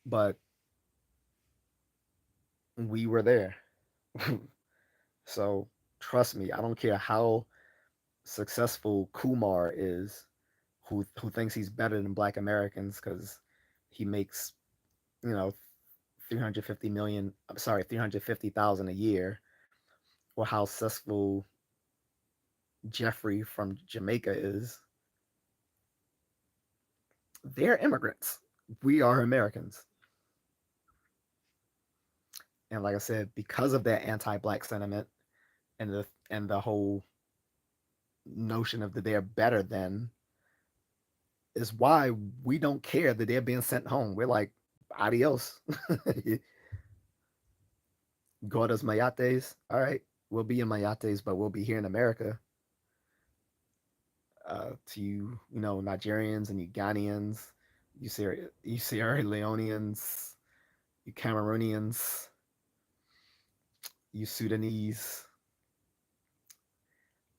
But we were there. So trust me, I don't care how successful Kumar is, who thinks he's better than Black Americans because he makes, you know 350 million. I'm sorry, 350,000 a year, or how successful Jeffrey from Jamaica is. They're immigrants. We are Americans. And like I said, because of that anti-black sentiment, and the whole notion of that they're better than, is why we don't care that they're being sent home. We're like, adios. Gordas Mayates. All right. We'll be in Mayates, but we'll be here in America. To Nigerians and Ugandans, you Sierra Leoneans, you Cameroonians, you Sudanese,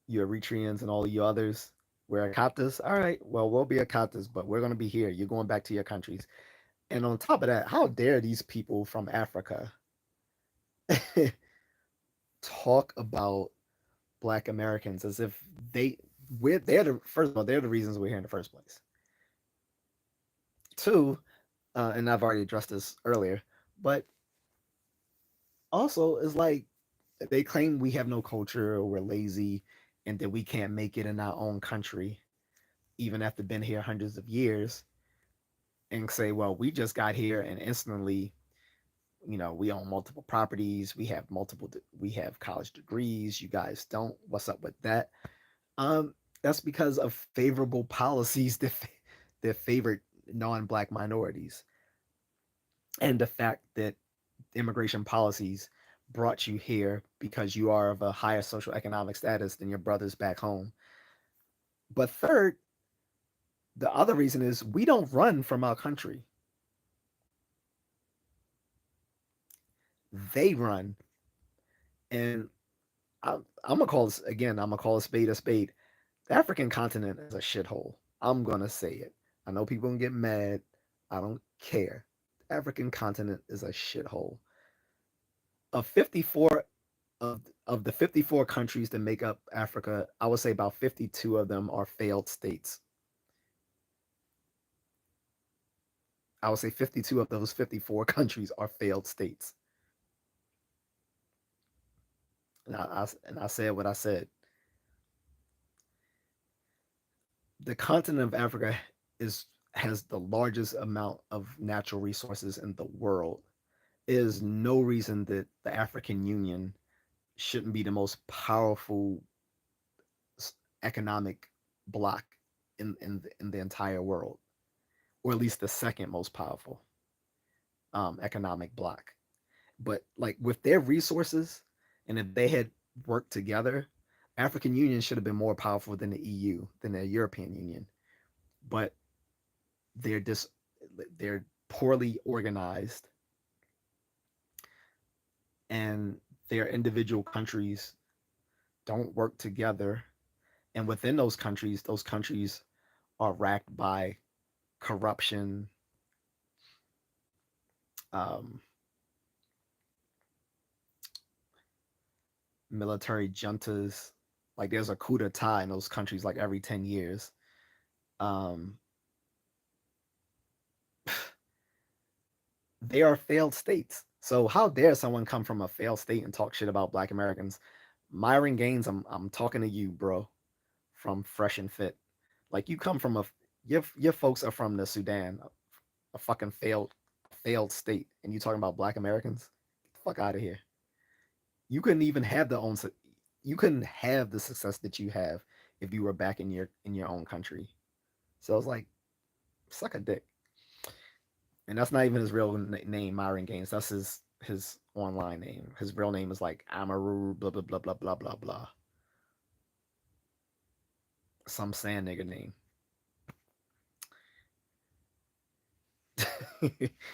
you Eritreans, and all of you others. We're Akatas. All right. Well, we'll be Akatas, but we're going to be here. You're going back to your countries. And on top of that, how dare these people from Africa talk about Black Americans as if they're the first of all, they're the reasons we're here in the first place. Two, and I've already addressed this earlier, but also is like, they claim we have no culture, or we're lazy, and that we can't make it in our own country, even after been here hundreds of years. and say, well, we just got here and instantly, we own multiple properties, we have college degrees, you guys don't. What's up with that? That's because of favorable policies that favored non-black minorities, and the fact that immigration policies brought you here because you are of a higher social economic status than your brothers back home. But third, the other reason is we don't run from our country. They run. And I'm gonna call this again, I'm gonna call a spade a spade. The African continent is a shithole. I'm gonna say it. I know people can get mad. I don't care. The African continent is a shithole. Of 54 of the 54 countries that make up Africa, I would say about 52 of them are failed states. I would say 52 of those 54 countries are failed states. And I said what I said. The continent of Africa is has the largest amount of natural resources in the world. There is no reason that the African Union shouldn't be the most powerful economic bloc in the entire world, or at least the second most powerful economic bloc. But like with their resources, and if they had worked together, African Union should have been more powerful than the EU, than the European Union. But they're just they're poorly organized, and their individual countries don't work together. And within those countries are racked by corruption, um, military juntas. Like there's a coup d'etat in those countries like every 10 years. Um, they are failed states. So how dare someone come from a failed state and talk shit about Black Americans? Myron Gaines, I'm talking to you, bro, from Fresh and Fit. Like you come from your folks are from the Sudan, a fucking failed state, and you talking about Black Americans? Get the fuck out of here. You couldn't even have you couldn't have the success that you have if you were back in your own country. So it's like suck a dick. And that's not even his real name, Myron Gaines. That's his online name. His real name is like Amaru blah blah blah blah blah blah blah. Some sand nigga name.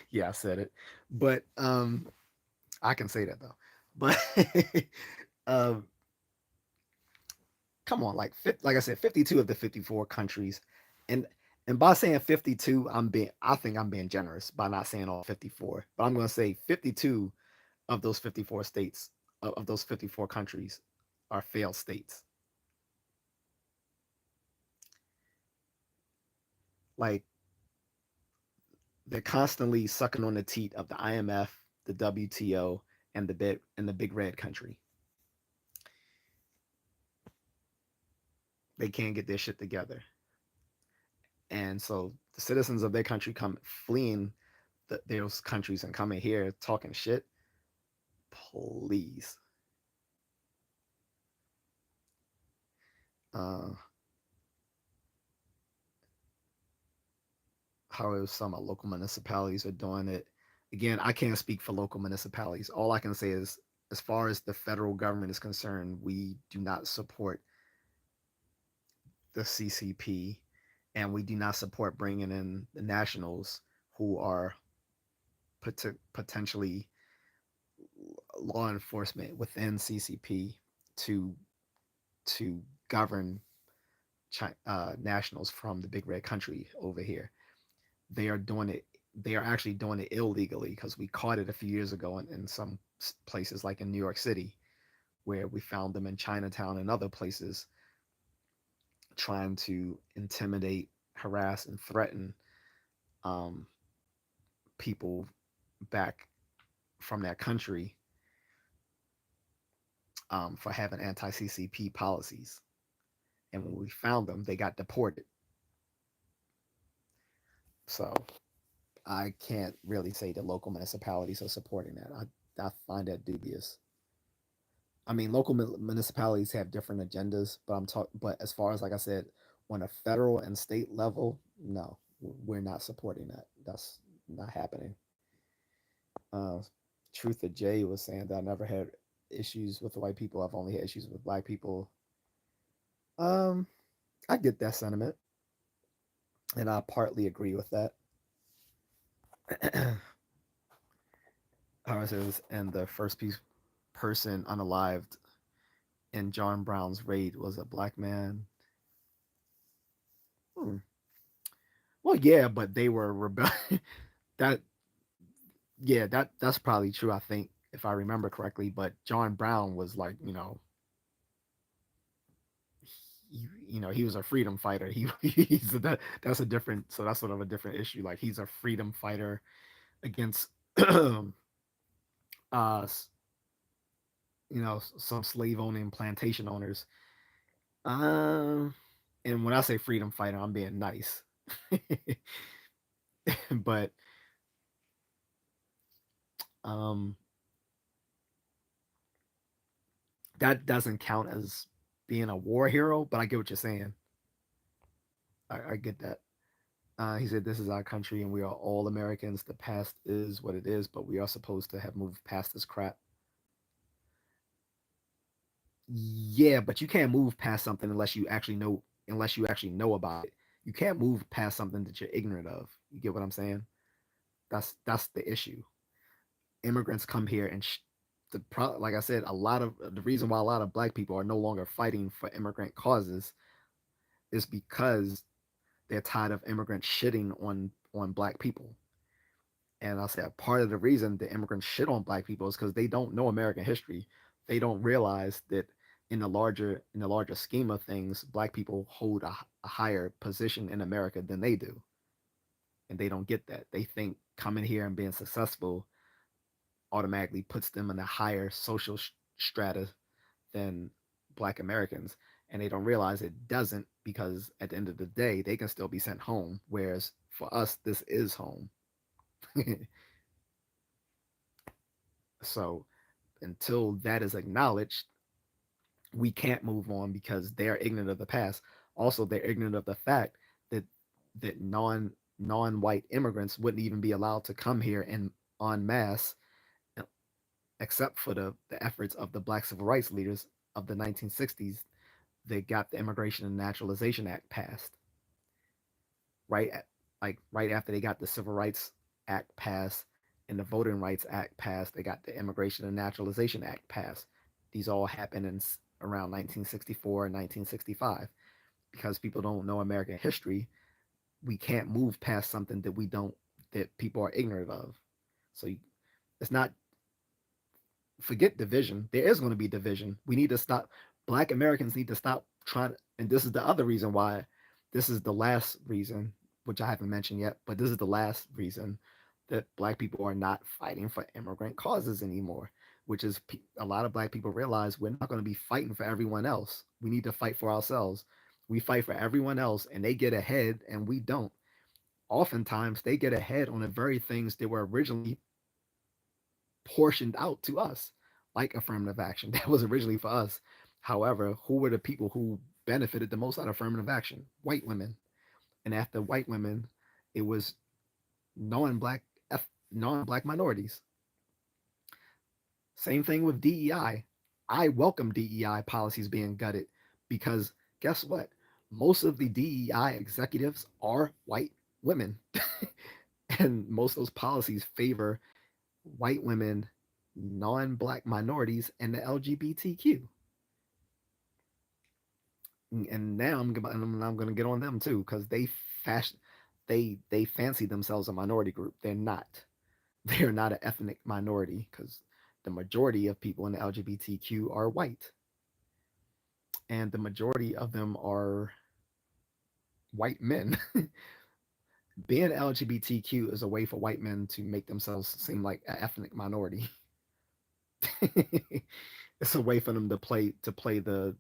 Yeah, I said it. But I can say that though. But um come on, like I said, 52 of the 54 countries, and by saying 52, I think I'm being generous by not saying all 54, but I'm going to say 52 of those 54 states of those 54 countries are failed states. Like they're constantly sucking on the teat of the IMF, the WTO, and the big red country. They can't get their shit together, and so the citizens of their country come fleeing those countries and coming here talking shit. Please, uh, how some local municipalities are doing it. Again, I can't speak for local municipalities. All I can say is, as far as the federal government is concerned, we do not support the CCP, and we do not support bringing in the nationals who are potentially law enforcement within CCP to to govern nationals from the big red country over here. They are doing it. They are actually doing it illegally because we caught it a few years ago in some places like in New York City, where we found them in Chinatown and other places trying to intimidate, harass, and threaten um, people back from that country for having anti-CCP policies. And when we found them, they got deported. So I can't really say the local municipalities are supporting that. I find that dubious. I mean, local municipalities have different agendas, but I'm talking. But as far as like I said, on a federal and state level, no, we're not supporting that. That's not happening. Uh, Truth of Jay was saying that I never had issues with white people. I've only had issues with black people. Um, I get that sentiment, and I partly agree with that. Ours is, and the first person unalived in John Brown's raid was a black man. Hmm. Well, yeah, but they were rebel. that yeah, that's probably true. I think if I remember correctly, but John Brown was like, he was a freedom fighter. That's a different. So that's sort of a different issue. Like he's a freedom fighter against uh some slave owning plantation owners. Um, and when I say freedom fighter, I'm being nice. But um, that doesn't count as being a war hero. But I get what you're saying. I get that. He said, "This is our country, and we are all Americans. The past is what it is, but we are supposed to have moved past this crap." Yeah, but you can't move past something unless you actually know about it. You can't move past something that you're ignorant of. You get what I'm saying? That's the issue. Immigrants come here and like I said, a lot of the reason why a lot of black people are no longer fighting for immigrant causes is because they're tired of immigrants shitting on black people. And I'll say a part of the reason the immigrants shit on black people is because they don't know American history. They don't realize that in the larger scheme of things, black people hold a higher position in America than they do, and they don't get that. They think coming here and being successful automatically puts them in a higher social strata than black Americans, and they don't realize it doesn't, because at the end of the day they can still be sent home, whereas for us this is home. So until that is acknowledged, we can't move on because they're ignorant of the past. Also, they're ignorant of the fact that non-white immigrants wouldn't even be allowed to come here in en masse, except for the efforts of the black civil rights leaders of the 1960s. They got the Immigration and Naturalization Act passed right at, like right after they got the Civil Rights Act passed and the Voting Rights Act passed. They got the Immigration and Naturalization Act passed. These all happened in around 1964 and 1965. Because people don't know American history, we can't move past something that people are ignorant of. So it's not, forget division. There is going to be division. We need to stop. Black Americans need to stop trying. And this is the other reason why. This is the last reason, which I haven't mentioned yet, but this is the last reason that black people are not fighting for immigrant causes anymore. Which is, a lot of black people realize we're not going to be fighting for everyone else. We need to fight for ourselves. We fight for everyone else, and they get ahead, and we don't. Oftentimes, they get ahead on the very things that were originally portioned out to us, like affirmative action. That was originally for us. However, who were the people who benefited the most out of affirmative action? White women. And after white women, it was non-black non-black minorities. Same thing with DEI. I welcome DEI policies being gutted because guess what? Most of the DEI executives are white women. And most of those policies favor white women, non-black minorities, and the LGBTQ. And now I'm going to get on them too because fashion they fancy themselves a minority group. They're not. They're not an ethnic minority because the majority of people in the LGBTQ are white, and the majority of them are white men. Being LGBTQ is a way for white men to make themselves seem like an ethnic minority. It's a way for them to play the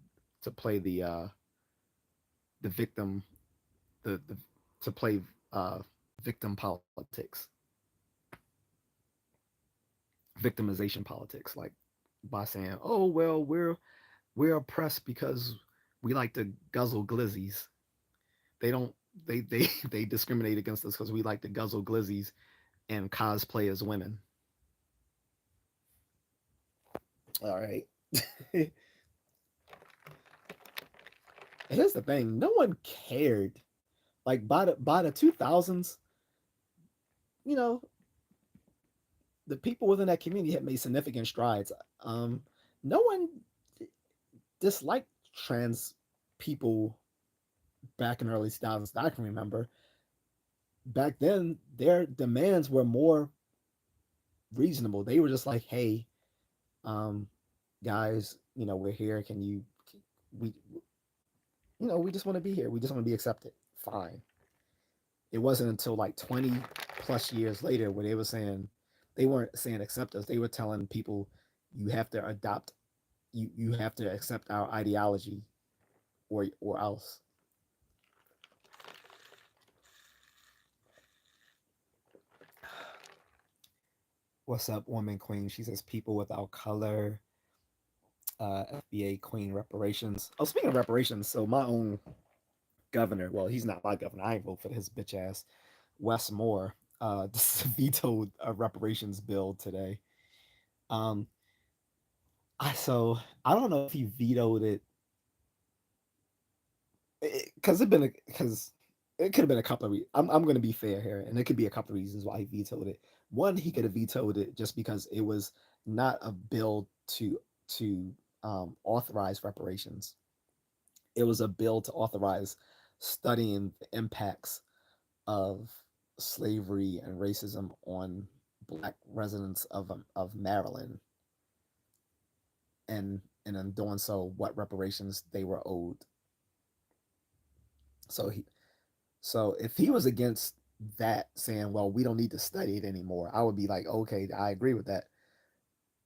victim, the to play uh victim politics. victimization politics, like by saying, "Oh well, we're oppressed because we like to guzzle glizzies." They don't they they discriminate against us because we like to guzzle glizzies and cosplay as women. All right. Here's the thing: no one cared. Like by the 2000s, you know, the people within that community had made significant strides. Um, no one disliked trans people back in the early 2000s that I can remember. Back then, their demands were more reasonable. They were just like, "Hey, um, guys, we're here. Can you, we, we just want to be here. We just want to be accepted. Fine." It wasn't until like 20 plus years later where they weren't saying accept us. They were telling people, you have to adopt, you have to accept our ideology, or else. What's up, woman queen? She says people without color, FBA queen reparations. Oh, speaking of reparations, so my own governor, well, he's not my governor. I ain't vote for his bitch ass, Wes Moore, vetoed a reparations bill today. Um, I don't know if he vetoed it because it could have been a couple of reasons. I'm going to be fair here, and it could be a couple of reasons why he vetoed it. One, he could have vetoed it just because it was not a bill to authorize reparations. It was a bill to authorize studying the impacts of slavery and racism on black residents of Maryland, and in doing so, what reparations they were owed. So if he was against that, saying, "Well, we don't need to study it anymore," I would be like, "Okay, I agree with that."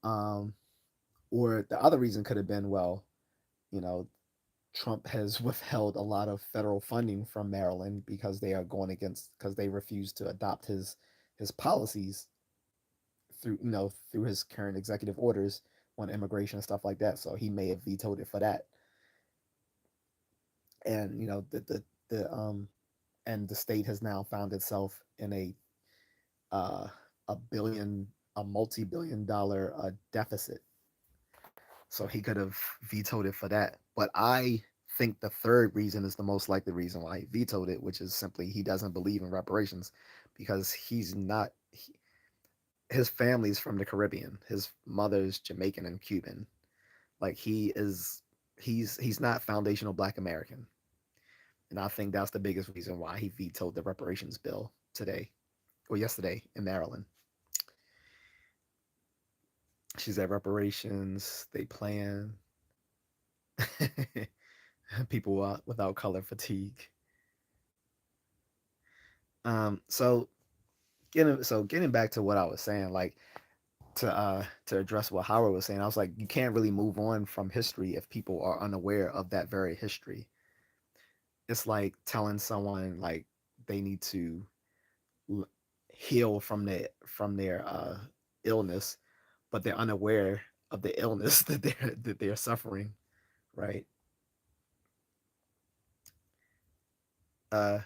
Um, or the other reason could have been, well, you know, Trump has withheld a lot of federal funding from Maryland because they refuse to adopt his policies through his current executive orders on immigration and stuff like that. So he may have vetoed it for that. And the and the state has now found itself in uh, a multi-billion-dollar deficit. So he could have vetoed it for that. But I think the third reason is the most likely reason why he vetoed it, which is simply he doesn't believe in reparations because he's not. His family's from the Caribbean. His mother's Jamaican and Cuban. Like he's not foundational Black American, and I think that's the biggest reason why he vetoed the reparations bill today or yesterday in Maryland. She said reparations they plan people without color fatigue. So getting back to what I was saying, like to address what Howard was saying, I was like, you can't really move on from history if people are unaware of that very history. It's like telling someone like they need to heal from their illness, but they're unaware of the illness that they're suffering, right? Uh,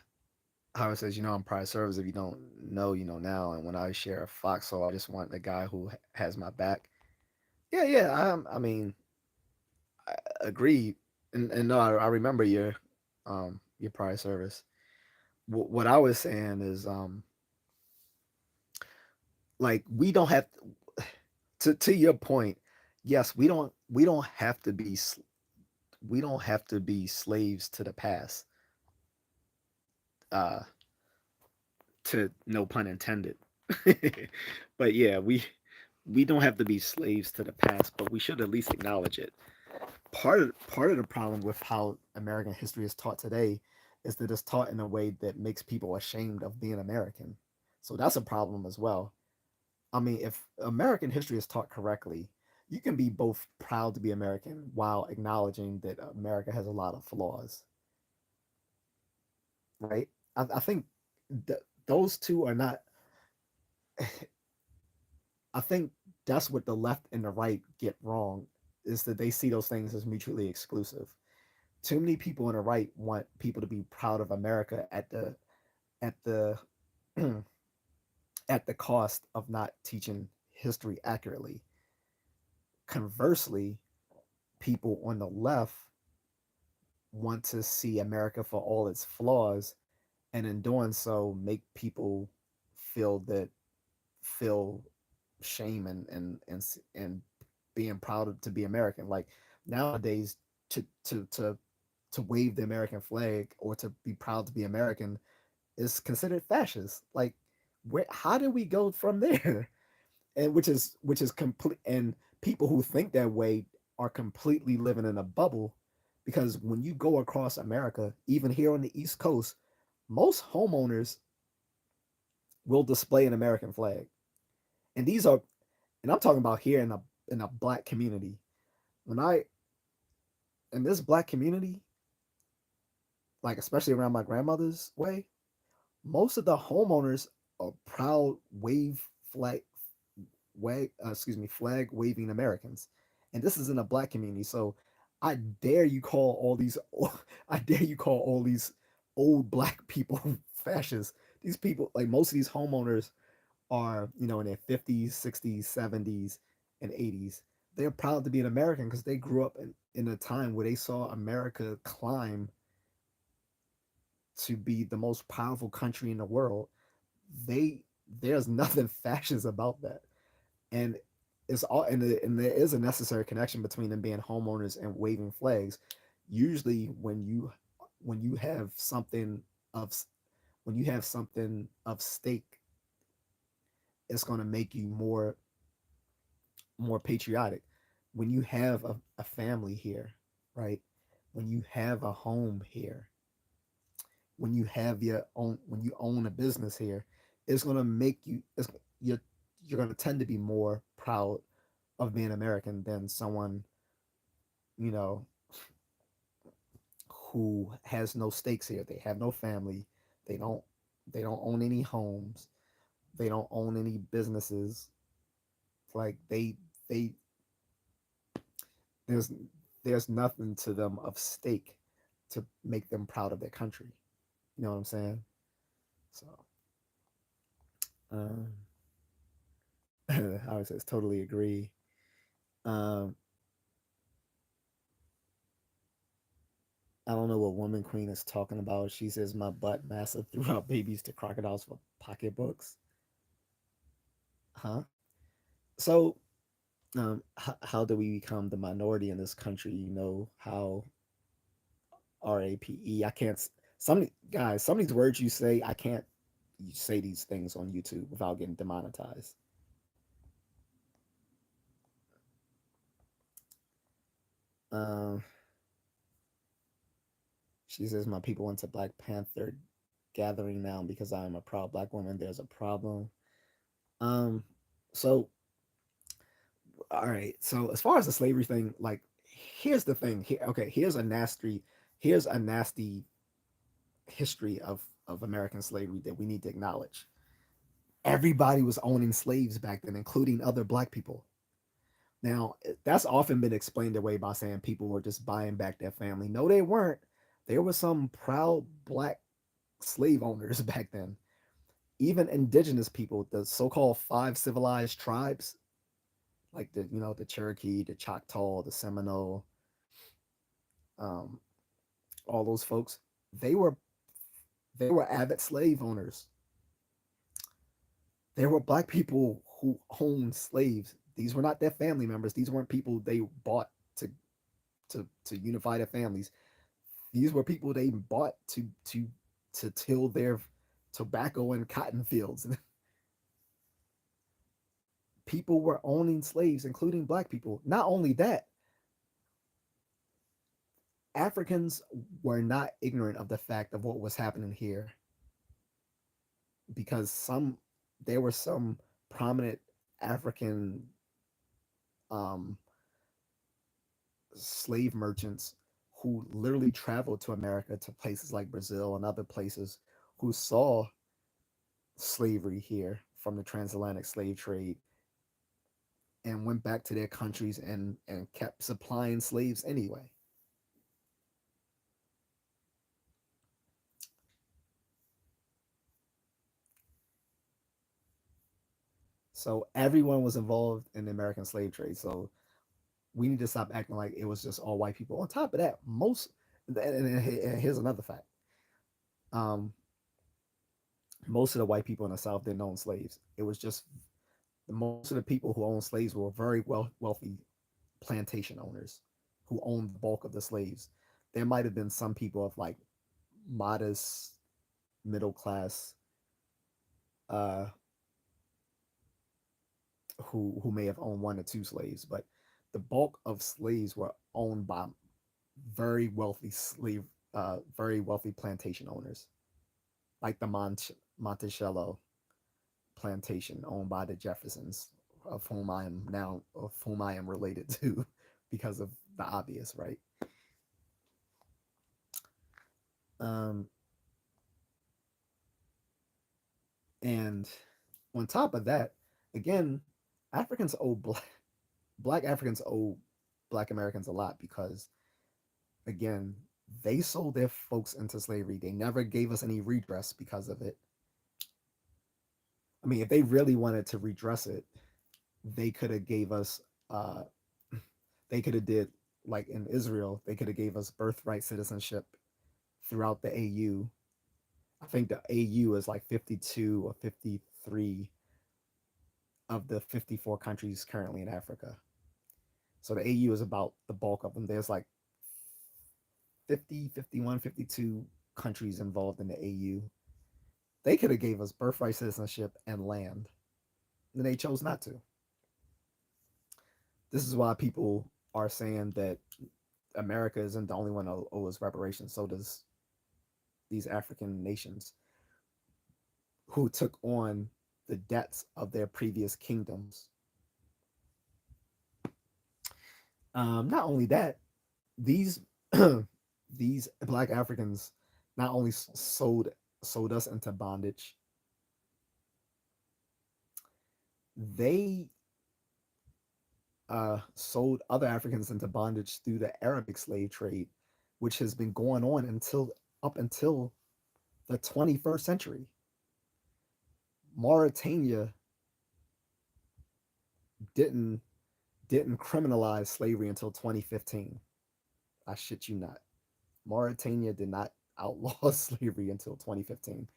Howard says, I'm prior service. If you don't know, you know now. And when I share a foxhole, I just want the guy who has my back. Yeah, yeah. I mean, I agreed. And no, I remember your prior service. What I was saying is, like we don't have to your point. Yes, we don't have to be slaves to the past. Uh, to no pun intended. But yeah, we don't have to be slaves to the past, but we should at least acknowledge it. Part of the problem with how American history is taught today is that it's taught in a way that makes people ashamed of being American. So that's a problem as well. I mean, if American history is taught correctly, you can be both proud to be American while acknowledging that America has a lot of flaws, right? I think those two are not. I think that's what the left and the right get wrong, is that they see those things as mutually exclusive. Too many people on the right want people to be proud of America at the at the cost of not teaching history accurately. Conversely, people on the left want to see America for all its flaws, and in doing so, make people feel that feel shame and being proud to be American. Like nowadays, to wave the American flag or to be proud to be American is considered fascist. Like, where? How do we go from there? And which is complete. And people who think that way are completely living in a bubble, because when you go across America, even here on the East Coast, most homeowners will display an American flag, and these are, and I'm talking about here in a black community. When I in this black community, like especially around my grandmother's way, most of the homeowners are proud flag waving Americans, and this is in a black community. So I dare you call all these I dare you call all these old black people fascists. These people, like most of these homeowners, are in their 50s, 60s, 70s, and 80s. They're proud to be an American because they grew up in a time where they saw America climb to be the most powerful country in the world. They There's nothing fascist about that, and it's all and there is a necessary connection between them being homeowners and waving flags. Usually, when you have something of when you have something of stake, it's going to make you more patriotic. When you have a family here, right? When you have a home here, when you own a business here, it's going to make you're you're going to tend to be more proud of being American than someone, you know, who has no stakes here. They have no family. They don't they don't own any homes. They don't own any businesses. Like they there's there's nothing to them of stake to make them proud of their country. You know what I'm saying? So um I would say totally agree. Um I don't know what Woman Queen is talking about. She says my butt massive threw out babies to crocodiles for pocketbooks. Huh? So how do we become the minority in this country? How RAPE. I can't. Some guys, some of these words you say, I can't say these things on YouTube without getting demonetized. Um, she says my people went to Black Panther gathering now because I am a proud black woman. There's a problem. Um, so all right. So as far as the slavery thing, like here's the thing. Here, okay, here's a nasty history of American slavery that we need to acknowledge. Everybody was owning slaves back then, including other black people. Now, that's often been explained away by saying people were just buying back their family. No, they weren't. There were some proud black slave owners back then. Even indigenous people, the so-called five civilized tribes, like the Cherokee, the Choctaw, the Seminole, um, all those folks, they were they were avid slave owners. There were black people who owned slaves. These were not their family members. These weren't people they bought to to unify their families. These were people they bought to till their tobacco and cotton fields. People were owning slaves, including black people. Not only that, Africans were not ignorant of the fact of what was happening here, because there were some prominent African um, slave merchants who literally traveled to America, to places like Brazil and other places, who saw slavery here from the transatlantic slave trade, and went back to their countries and kept supplying slaves anyway. So everyone was involved in the American slave trade. So we need to stop acting like it was just all white people. On top of that, and here's another fact. Um, most of the white people in the South didn't own slaves. It was just most of the people who owned slaves were very wealthy plantation owners who owned the bulk of the slaves. There might have been some people of like modest middle class uh, who may have owned one or two slaves, but the bulk of slaves were owned by very wealthy plantation owners, like the Monticello plantation owned by the Jeffersons, of whom I am related to, because of the obvious, right? Um, and on top of that, again, Africans owe black Africans owe black Americans a lot because again, they sold their folks into slavery. They never gave us any redress because of it. I mean, if they really wanted to redress it, they could have gave us uh they could have did like in Israel, they could have gave us birthright citizenship throughout the AU. I think the AU is like 52 or 53 of the 54 countries currently in Africa. So the AU is about the bulk of them. There's like 50, 51, 52 countries involved in the AU. They could have gave us birthright citizenship and land, and they chose not to. This is why people are saying that America isn't the only one who owes reparations. So does these African nations who took on the debts of their previous kingdoms. Not only that, these these Black Africans not only sold us into bondage, they sold other Africans into bondage through the Arabic slave trade, which has been going on until the 21st century. Mauritania didn't didn't criminalize slavery until 2015. I shit you not. Mauritania did not outlaw slavery until 2015.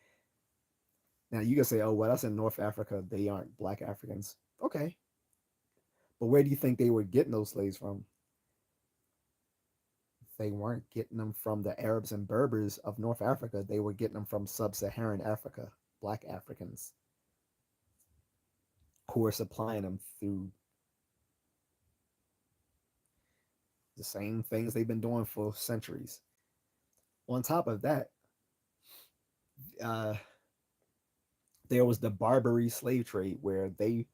Now you can say, "Oh, well, that's in North Africa. They aren't Black Africans." Okay, but where do you think they were getting those slaves from? They weren't getting them from the Arabs and Berbers of North Africa. They were getting them from sub-Saharan Africa, Black Africans, who were supplying them through the same things they've been doing for centuries. On top of that, uh, there was the Barbary slave trade where they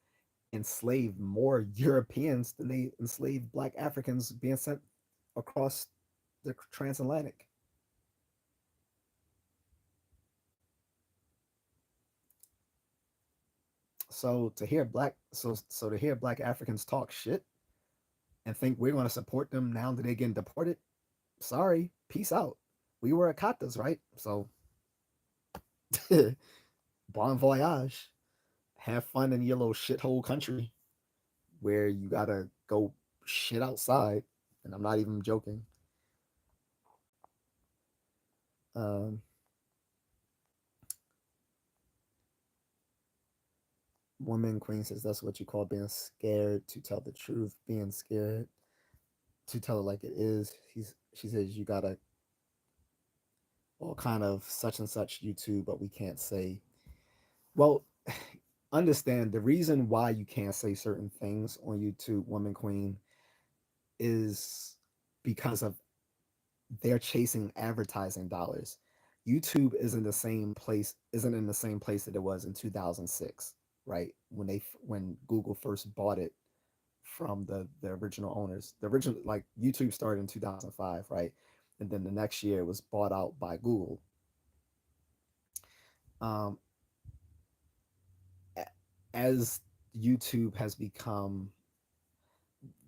enslaved more Europeans than they enslaved Black Africans being sent across the transatlantic. So to hear Black Africans talk shit and think we're going to support them now that they're getting deported, sorry, peace out. We were Akatas, right? So bon voyage. Have fun in your little shithole country where you gotta go shit outside. And I'm not even joking. Um, Woman Queen says that's what you call being scared to tell the truth, being scared to tell it like it is. She says you gotta all kind of such and such YouTube, but we can't say. Well, understand the reason why you can't say certain things on YouTube, Woman Queen, is because of they're chasing advertising dollars. YouTube isn't in the same place that it was in 2006, right? When Google first bought it from the original owners. The original like YouTube started in 2005, right? And then the next year it was bought out by Google. Um, as YouTube has become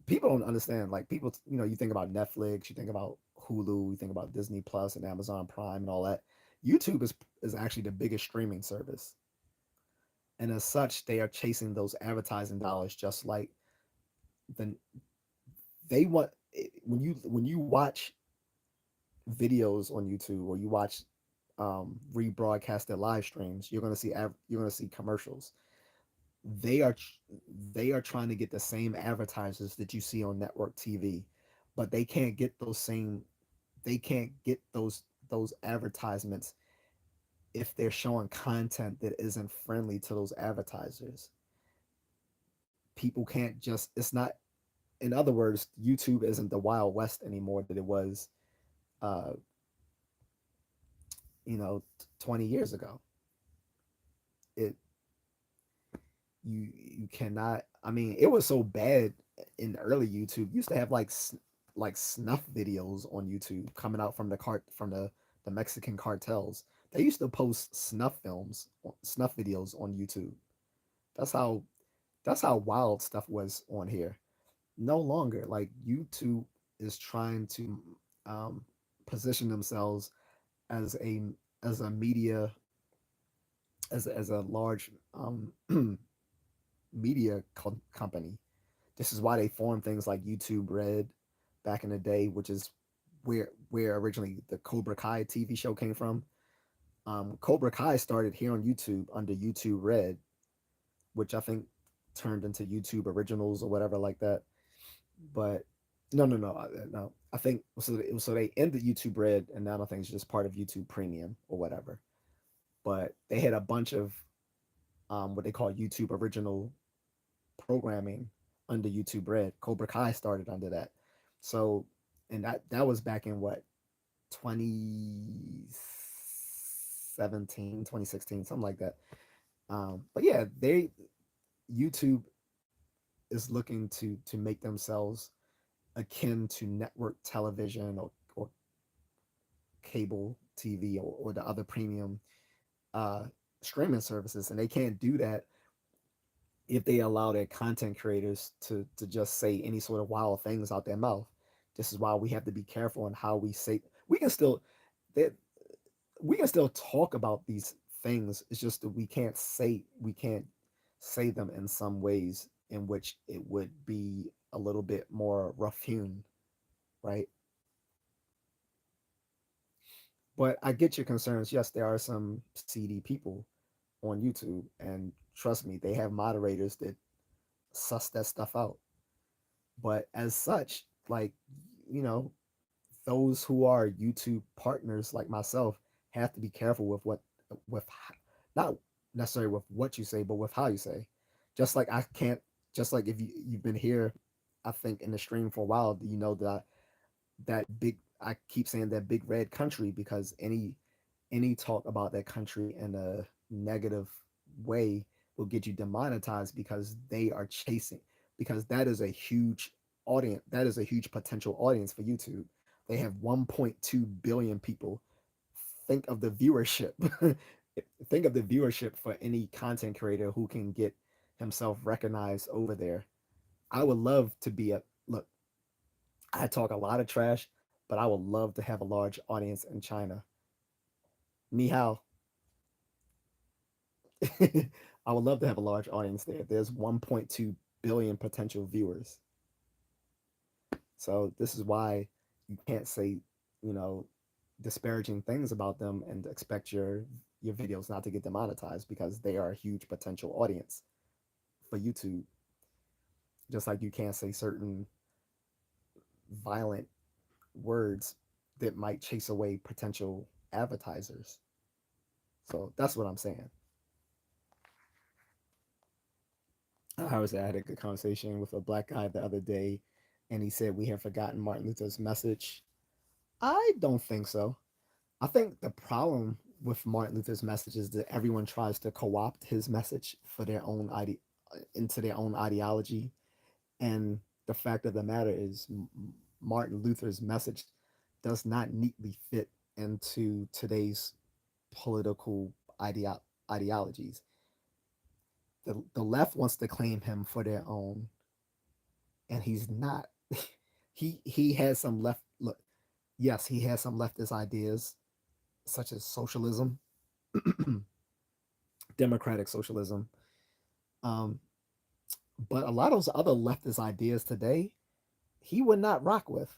people don't understand. Like people, you think about Netflix, you think about Hulu, you think about Disney Plus and Amazon Prime and all that. YouTube is actually the biggest streaming service, and as such, they are chasing those advertising dollars just like the they want. When you watch videos on YouTube or you watch rebroadcasted live streams, you're gonna see commercials. They are they are trying to get the same advertisers that you see on network TV, but they can't get those advertisements if they're showing content that isn't friendly to those advertisers. People can't just it's not in other words, YouTube isn't the Wild West anymore that it was uh 20 years ago. It you cannot. I mean, it was so bad in early YouTube. You used to have like snuff videos on YouTube coming out from the Mexican cartels. They used to post snuff videos on YouTube. That's how that's how wild stuff was on here. No longer, like YouTube is trying to um, position themselves as a media as a large company. This is why they formed things like YouTube Red back in the day, which is where originally the Cobra Kai TV show came from. Cobra Kai started here on YouTube under YouTube Red, which I think turned into YouTube Originals or whatever like that. But no. I think so. They ended YouTube Red, and now I think it's just part of YouTube Premium or whatever. But they had a bunch of what they call YouTube Original programming under YouTube Red. Cobra Kai started under that. So, and that was back in what 2017, 2016, something like that. But yeah, they YouTube is looking to make themselves akin to network television or cable TV or the other premium uh, streaming services, and they can't do that if they allow their content creators to just say any sort of wild things out their mouth. This is why we have to be careful on how we say. That we can still talk about these things. It's just that we can't say them in some ways in which it would be a little bit more rough hewn, right? But I get your concerns. Yes, there are some seedy people on YouTube, and trust me, they have moderators that suss that stuff out. But as such, like, you know, those who are YouTube partners like myself have to be careful with not necessarily with what you say, but with how you say. Just like I can't, just like if you've been here, I think in the stream for a while, you know that big. I keep saying that big red country because any talk about that country in a negative way will get you demonetized because they are chasing because that is a huge audience that is a huge potential audience for YouTube. They have 1.2 billion people. Think of the viewership. Think of the viewership for any content creator who can get himself recognized over there. I would love to be a look, I talk a lot of trash, but I would love to have a large audience in China. Ni hao. I would love to have a large audience there. There's 1.2 billion potential viewers. So this is why you can't say, you know, disparaging things about them and expect your videos not to get demonetized because they are a huge potential audience for YouTube. Just like you can't say certain violent words that might chase away potential advertisers. So that's what I'm saying. I had a good conversation with a black guy the other day, and he said we have forgotten Martin Luther's message. I don't think so. I think the problem with Martin Luther's message is that everyone tries to co-opt his message for their own into their own ideology, and the fact of the matter is Martin Luther's message does not neatly fit into today's political ideologies. The left wants to claim him for their own, and he's not. He has some left. Look, yes, he has some leftist ideas such as socialism, democratic socialism. Um, but a lot of those other leftist ideas today, he would not rock with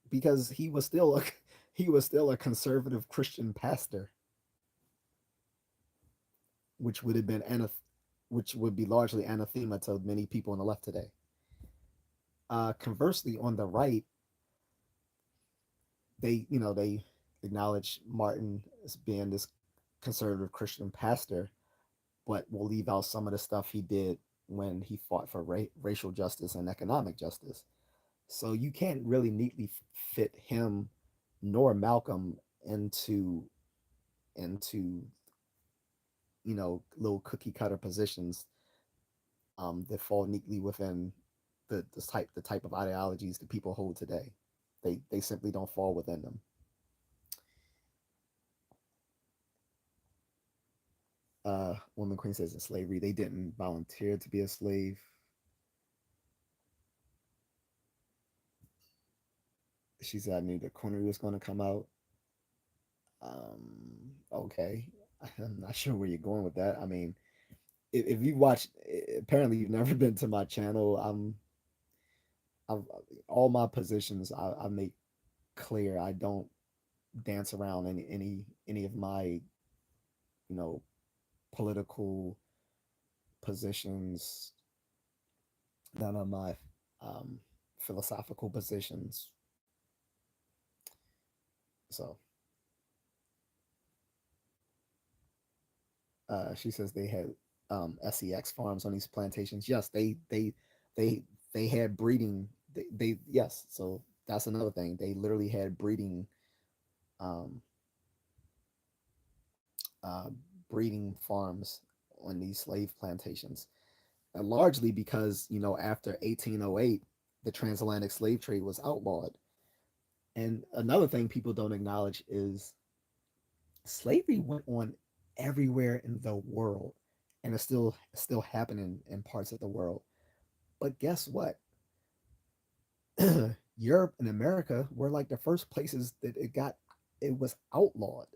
because he was still a conservative Christian pastor, which would have been which would be largely anathema to many people on the left today. Conversely, on the right, they acknowledge Martin as being this conservative Christian pastor, but will leave out some of the stuff he did when he fought for racial justice and economic justice. So you can't really neatly fit him nor Malcolm into little cookie cutter positions that fall neatly within the type of ideologies that people hold today. They simply don't fall within them. Woman Queen says in slavery they didn't volunteer to be a slave. She said I knew the corner was going to come out. Okay, I'm not sure where you're going with that. I mean, if you watch, apparently you've never been to my channel. I've, all my positions I make clear. I don't dance around any of my you know political positions, none of my um, philosophical positions. So she says they had sex farms on these plantations. Yes, they they had breeding. They yes. So that's another thing. They literally had um, uh, breeding farms on these slave plantations, largely because after 1808 the transatlantic slave trade was outlawed. And another thing people don't acknowledge is slavery went on everywhere in the world, and it's still happening in parts of the world. But guess what? Europe and America were like the first places that it was outlawed.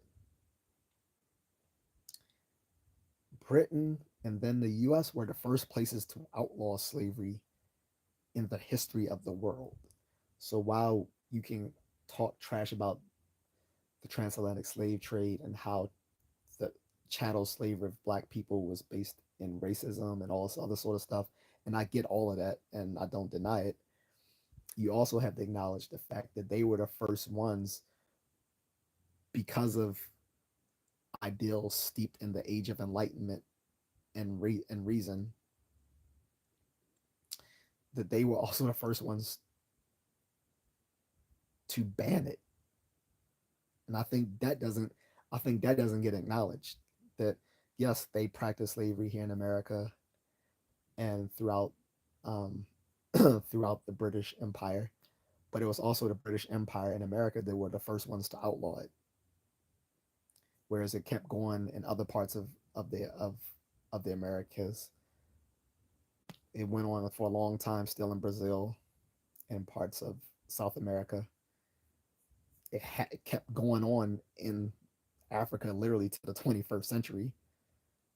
Britain and then the US were the first places to outlaw slavery in the history of the world. So while you can talk trash about the transatlantic slave trade and how the chattel slavery of black people was based in racism and all this other sort of stuff, and I get all of that and I don't deny it, you also have to acknowledge the fact that they were the first ones, because of ideals steeped in the age of enlightenment and reason, that they were also the first ones to ban it. And I think that doesn't get acknowledged, that yes, they practiced slavery here in America and um, throughout the British Empire, but it was also the British Empire and America that were the first ones to outlaw it, whereas it kept going in other parts of the Americas. It went on for a long time, still in Brazil and parts of South America. It kept going on in Africa literally to the 21st century.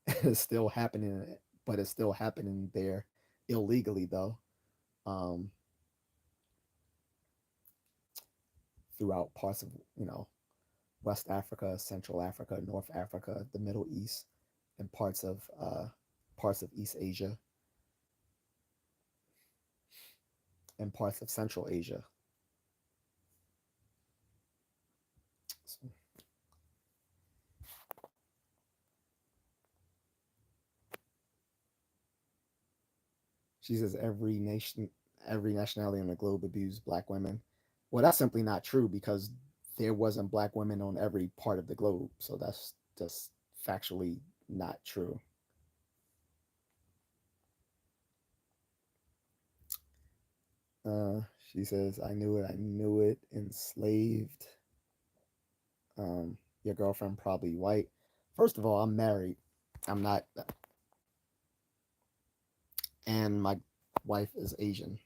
It's still happening, but it's still happening there illegally though. Um, Throughout parts of West Africa, Central Africa, North Africa, the Middle East, and parts of East Asia and parts of Central Asia. So she says every nationality on the globe abused black women. Well, that's simply not true because there wasn't black women on every part of the globe. So that's just factually not true. She says, I knew it, enslaved. Your girlfriend probably white. First of all, I'm married. I'm not, and wife is Asian.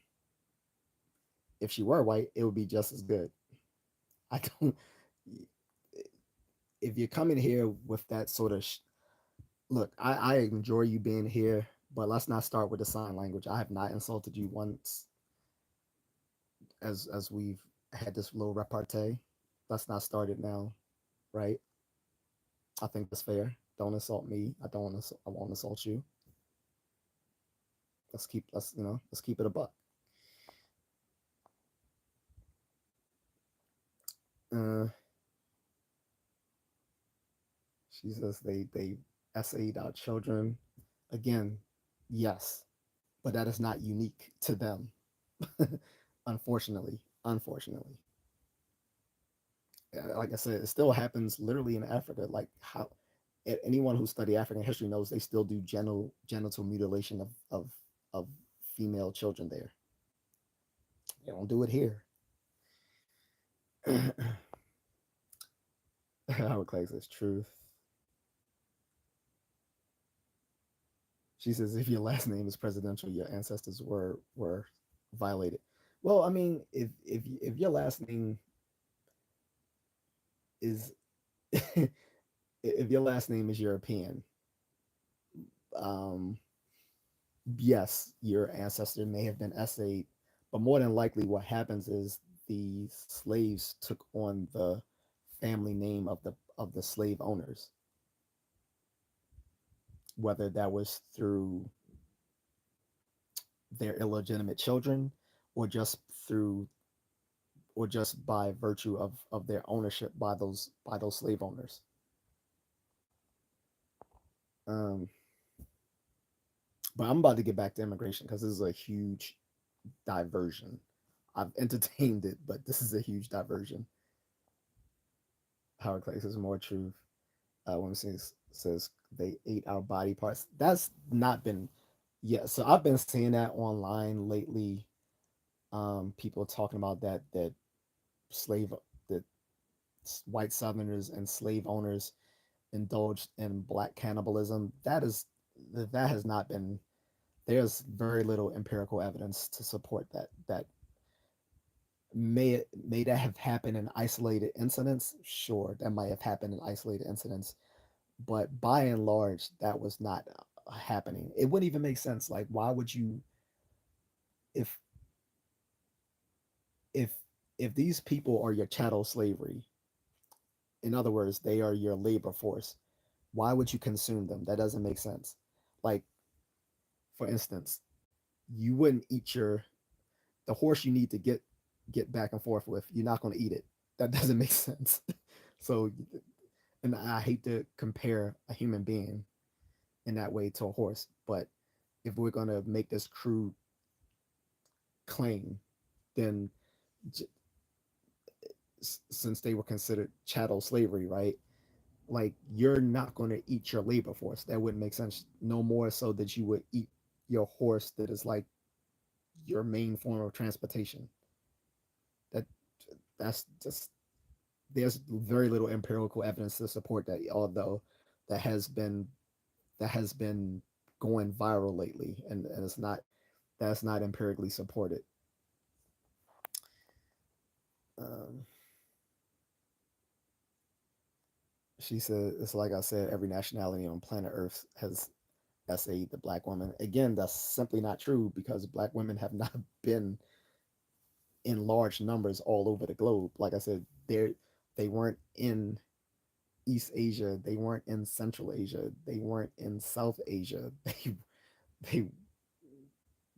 If she were white, it would be just as good. I don't. If you're coming here with that sort of look, I enjoy you being here, but let's not start with the sign language. I have not insulted you once as we've had this little repartee. Let's not start it now, right? I think that's fair. Don't insult me. I don't. I won't insult you. Let's keep it a buck. Uh, she says they essayed our children again. Yes, but that is not unique to them. Unfortunately, like I said, it still happens literally in Africa. Like how anyone who study African history knows they still do genital mutilation of female children there. They don't do it here. Howard Clay says truth. She says if your last name is presidential, your ancestors were violated. Well, I mean, if your last name is if your last name is European, um, yes, your ancestor may have been essayed, but more than likely, what happens is the slaves took on the family name of the slave owners, whether that was through their illegitimate children or just through or just by virtue of their ownership by those slave owners. Um, but I'm about to get back to immigration because this is a huge diversion. I've entertained it, but this is a huge diversion. Howard Clay says more truth. Women says they ate our body parts. That's not been yeah. So I've been seeing that online lately. People talking about that slave that white Southerners and slave owners indulged in black cannibalism. That has not been. There's very little empirical evidence to support that. That may that have happened in isolated incidents? Sure, that might have happened in isolated incidents, but by and large, that was not happening. It wouldn't even make sense. Like, why would you, if if if these people are your chattel slavery, in other words, they are your labor force, why would you consume them? That doesn't make sense. Like, for instance, you wouldn't eat your the horse you need to get back and forth with. You're not going to eat it. That doesn't make sense. So, and I hate to compare a human being in that way to a horse, but if we're going to make this crude claim, then since they were considered chattel slavery, right? Like you're not going to eat your labor force. That wouldn't make sense. No more so that you would eat your horse that is like your main form of transportation. That that's just there's very little empirical evidence to support that. Although that has been that has been going viral lately, and it's not that's not empirically supported. Um, she said it's like I said, every nationality on planet Earth has essayed the black woman. Again, that's simply not true because black women have not been in large numbers all over the globe. Like I said, they weren't in East Asia, they weren't in Central Asia, they weren't in South Asia, they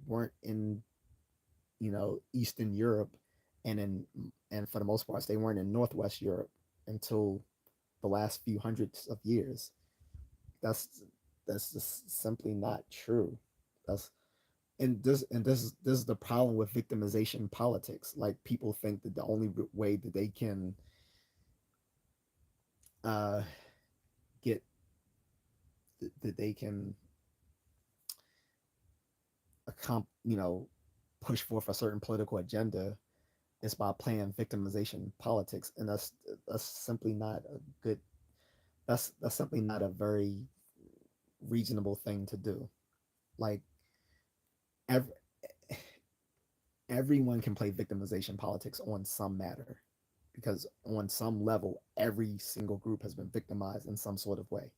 weren't in Eastern Europe, and for the most part, they weren't in Northwest Europe until the last few hundreds of years. That's that's just simply not true. That's this is the problem with victimization politics. Like people think that the only way that they can uh, get that they can push forth a certain political agenda is by playing victimization politics, and that's simply not a good. That's simply not a very reasonable thing to do. Like every, everyone can play victimization politics on some matter, because on some level every single group has been victimized in some sort of way.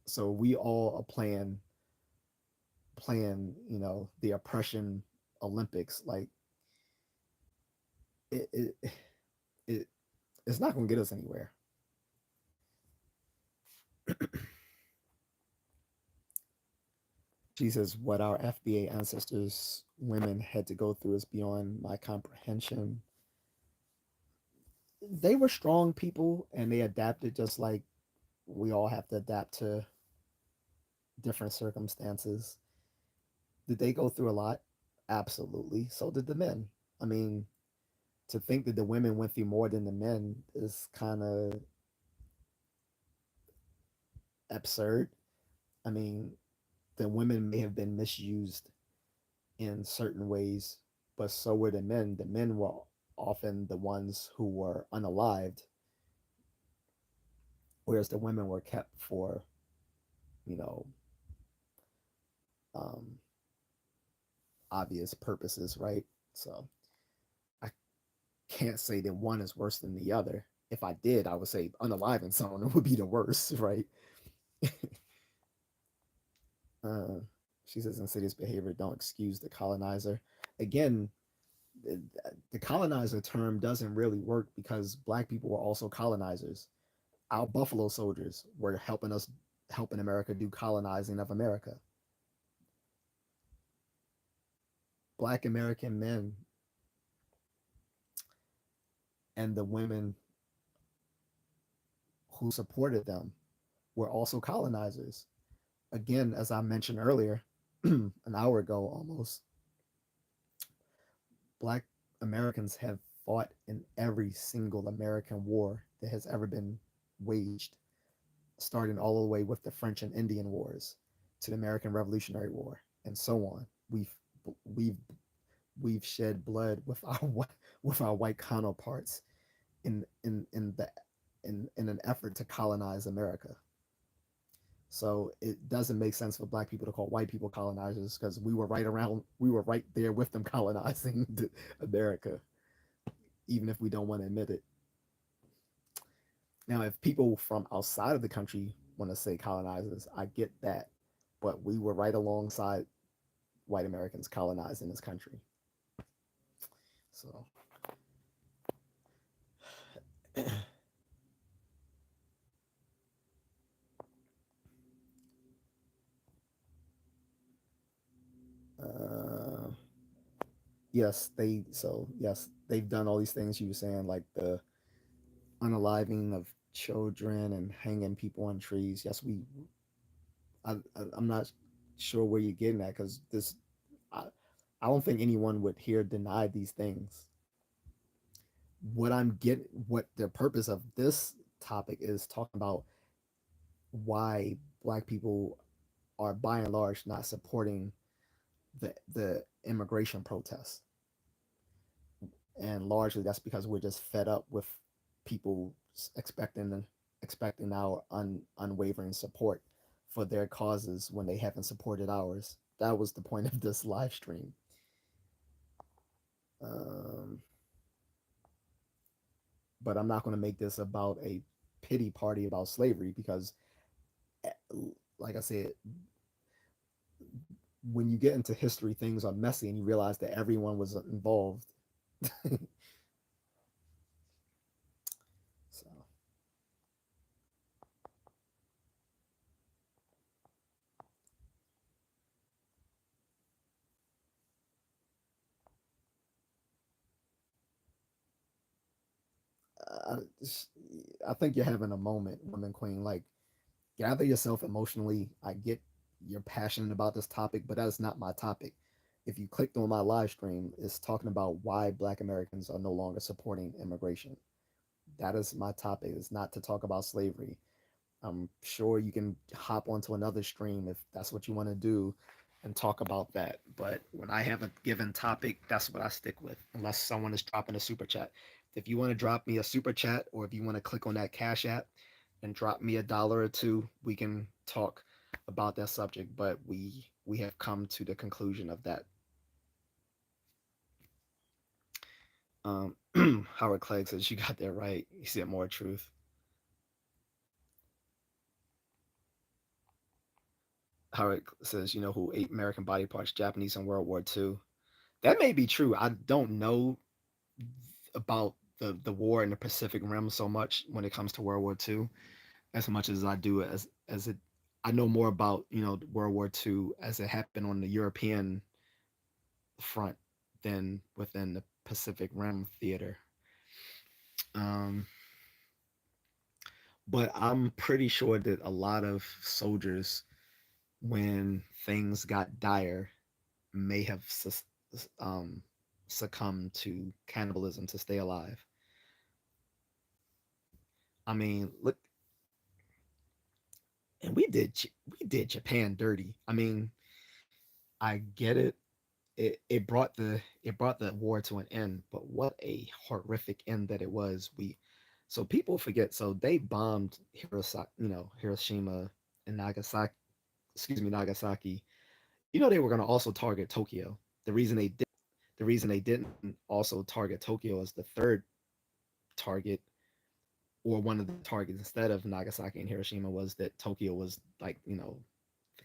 So we all are playing, the oppression Olympics. Like it it, it it's not going to get us anywhere. She says, what our FBA ancestors, women, had to go through is beyond my comprehension. They were strong people and they adapted just like we all have to adapt to different circumstances. Did they go through a lot? Absolutely. So did the men. I mean, to think that the women went through more than the men is kind of absurd. I mean, the women may have been misused in certain ways, but so were the men. The men were often the ones who were unalived, whereas the women were kept for, you know, um, obvious purposes, right? So I can't say that one is worse than the other. If I did, I would say unaliving someone would be the worst, right? uh, she says insidious behavior don't excuse the colonizer. Again, the colonizer term doesn't really work because black people were also colonizers. Our Buffalo Soldiers were helping America do colonizing of America. Black American men and the women who supported them were also colonizers. Again, as I mentioned earlier, an hour ago almost, black Americans have fought in every single American war that has ever been waged, starting all the way with the French and Indian Wars to the American Revolutionary War and so on. We've we've shed blood with our white counterparts in the in an effort to colonize America. So it doesn't make sense for black people to call white people colonizers because we were right there with them colonizing America, even if we don't want to admit it. Now, if people from outside of the country want to say colonizers, I get that, but we were right alongside white Americans colonizing this country. So, uh, yes, they've done all these things you were saying, like the unaliving of children and hanging people on trees. Yes, I'm not sure where you're getting at because I, I don't think anyone would here deny these things. What the purpose of this topic is talking about why black people are by and large not supporting the immigration protests, and largely that's because we're just fed up with people expecting our unwavering support for their causes when they haven't supported ours. That was the point of this live stream. Um, but I'm not going to make this about a pity party about slavery because, eh, like I said, when you get into history, things are messy and you realize that everyone was involved. So I, I think you're having a moment, Woman Queen. Like, gather yourself emotionally. I get you're passionate about this topic, but that is not my topic. If you clicked on my live stream, it's talking about why Black Americans are no longer supporting immigration. That is my topic. It's not to talk about slavery. I'm sure you can hop onto another stream if that's what you want to do and talk about that. But when I have a given topic, that's what I stick with, unless someone is dropping a super chat. If you want to drop me a super chat or if you want to click on that Cash App and drop me $1 or two, we can talk about that subject. But we have come to the conclusion of that Um, Howard Clegg says you got that right. You said more truth. Howard says, you know who ate American body parts? Japanese in World War II. That may be true. I don't know about the war in the Pacific Rim so much when it comes to World War II as much as I do as it. I know more about World War II as it happened on the European front than within the Pacific Rim theater. Um, but I'm pretty sure that a lot of soldiers, when things got dire, may have um, succumbed to cannibalism to stay alive. I mean, look, and we did Japan dirty. I mean, I get it. It brought the war to an end, but what a horrific end that it was. So people forget. So they bombed Hiroshima and Nagasaki. Excuse me, Nagasaki. They were going to also target Tokyo. The reason they did the reason they didn't also target Tokyo as the third target, or one of the targets instead of Nagasaki and Hiroshima, was that Tokyo was like the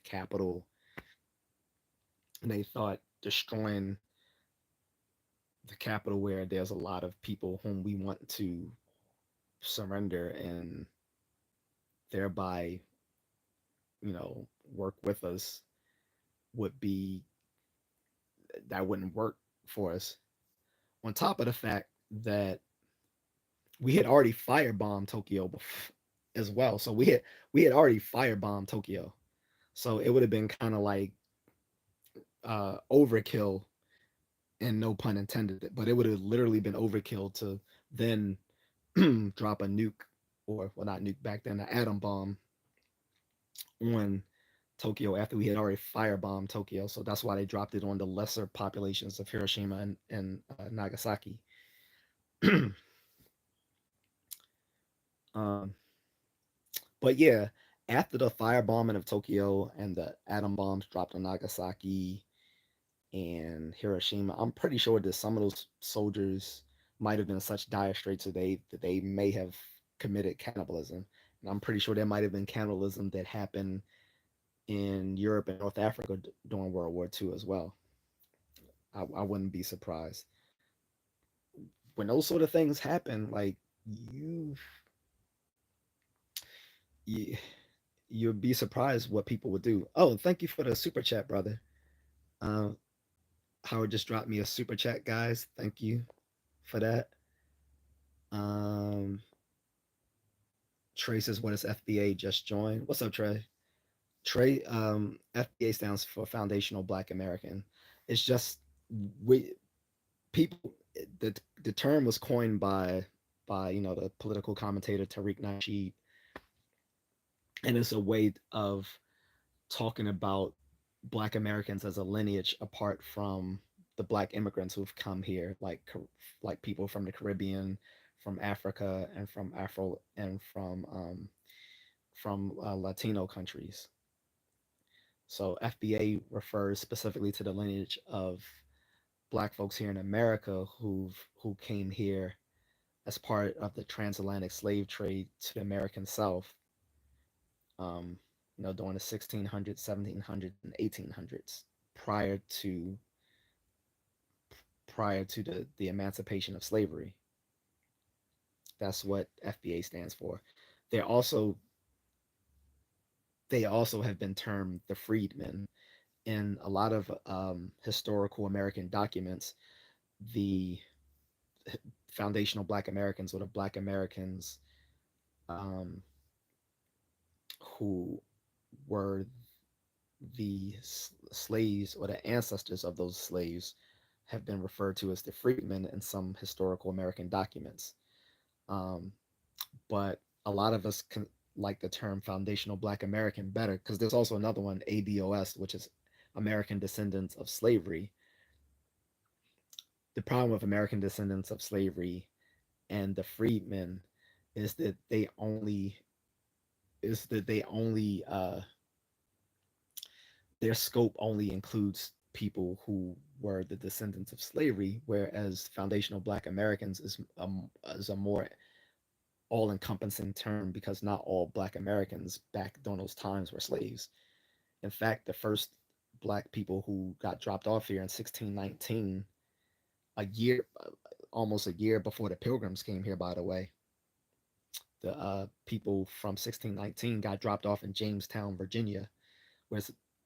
capital, and they thought destroying the capital where there's a lot of people whom we want to surrender and thereby work with us would be that wouldn't work for us. On top of the fact that we had already firebombed Tokyo as well. So we had already firebombed Tokyo. So it would have been kind of like overkill, and no pun intended, but it would have literally been overkill to then drop a nuke, or well, not nuke back then, an atom bomb on Tokyo after we had already firebombed Tokyo. So that's why they dropped it on the lesser populations of Hiroshima and Nagasaki. um, but yeah, after the firebombing of Tokyo and the atom bombs dropped on Nagasaki and Hiroshima, I'm pretty sure that some of those soldiers might have been in such dire straits that they may have committed cannibalism. And I'm pretty sure there might have been cannibalism that happened in Europe and North Africa during World War II as well. I wouldn't be surprised when those sort of things happen. Like you, you you'd be surprised what people would do. Oh, thank you for the super chat, brother. Uh, Howard just dropped me a super chat, guys. Thank you for that. Um, Trey says, "What is FBA? Just join." What's up, Trey? Trey, FBA stands for Foundational Black American. It's just we people. The term was coined by the political commentator Tariq Nasheed, and it's a way of talking about Black Americans as a lineage apart from the Black immigrants who've come here, like people from the Caribbean, from Africa, and from Latino countries. So FBA refers specifically to the lineage of Black folks here in America who came here as part of the transatlantic slave trade to the American South, um, during the 1600s, 1700s, and 1800s, prior to the emancipation of slavery. That's what FBA stands for. They also they also have been termed the freedmen in a lot of historical American documents. The foundational Black Americans, or the Black Americans um, who were the slaves or the ancestors of those slaves, have been referred to as the freedmen in some historical American documents. Um, but a lot of us can like the term foundational Black American better, because there's also another one, ADOS, which is American Descendants of Slavery. The problem with American Descendants of Slavery and the freedmen is that they only their scope only includes people who were the descendants of slavery, whereas foundational Black Americans is a more all-encompassing term because not all Black Americans back during those times were slaves. In fact, the first Black people who got dropped off here in 1619, a year, almost a year before the Pilgrims came here, by the way, the people from 1619 got dropped off in Jamestown, Virginia, where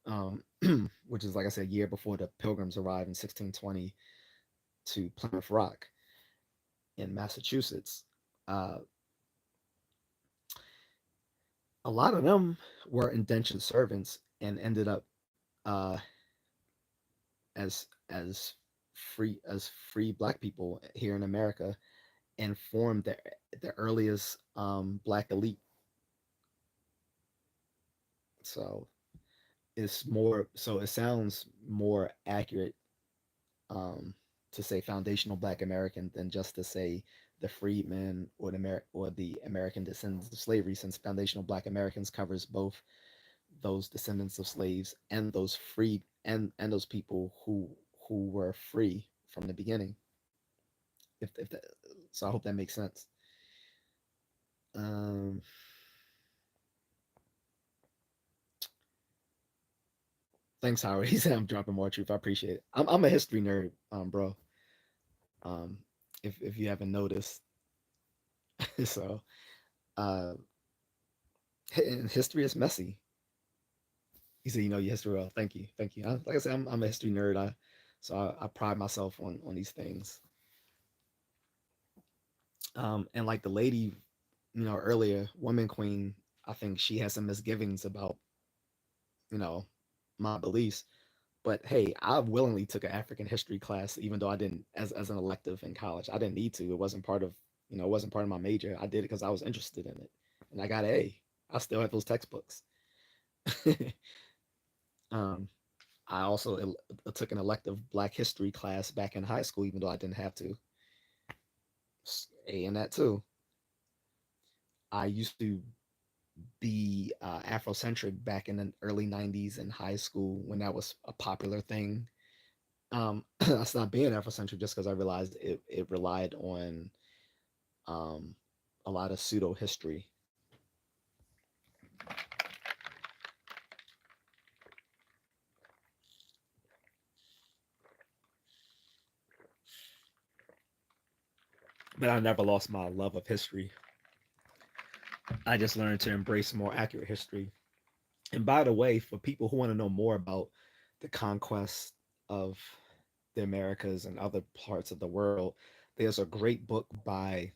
um, which is like I said, a year before the Pilgrims arrived in 1620 to Plymouth Rock in Massachusetts. Uh, a lot of them were indentured servants and ended up uh, as free Black people here in America and formed the earliest Black elite. So it sounds more accurate um, to say foundational Black American than just to say the freedmen or the American descendants of slavery, since foundational Black Americans covers both those descendants of slaves and those free and those people who were free from the beginning. If that, so I hope that makes sense. Um, Thanks, Howard. He said I'm dropping more truth. I appreciate it. I'm a history nerd, bro. Um, if you haven't noticed, so uh, history is messy. He said, you know, your history well. Thank you, thank you. Like I said, I'm a history nerd. I pride myself on these things. And like the lady, earlier, woman queen, I think she has some misgivings about you know my beliefs. But hey, I willingly took an African history class, even though I didn't as an elective in college. I didn't need to. It wasn't part of it wasn't part of my major. I did it because I was interested in it, and I got an A. I still have those textbooks. um, I also took an elective Black history class back in high school, even though I didn't have to. A in that too. I used to be Afrocentric back in the early '90s in high school when that was a popular thing. I stopped being Afrocentric just because I realized it relied on um, a lot of pseudo history. But I never lost my love of history. I just learned to embrace more accurate history. And by the way, for people who want to know more about the conquest of the Americas and other parts of the world, there's a great book by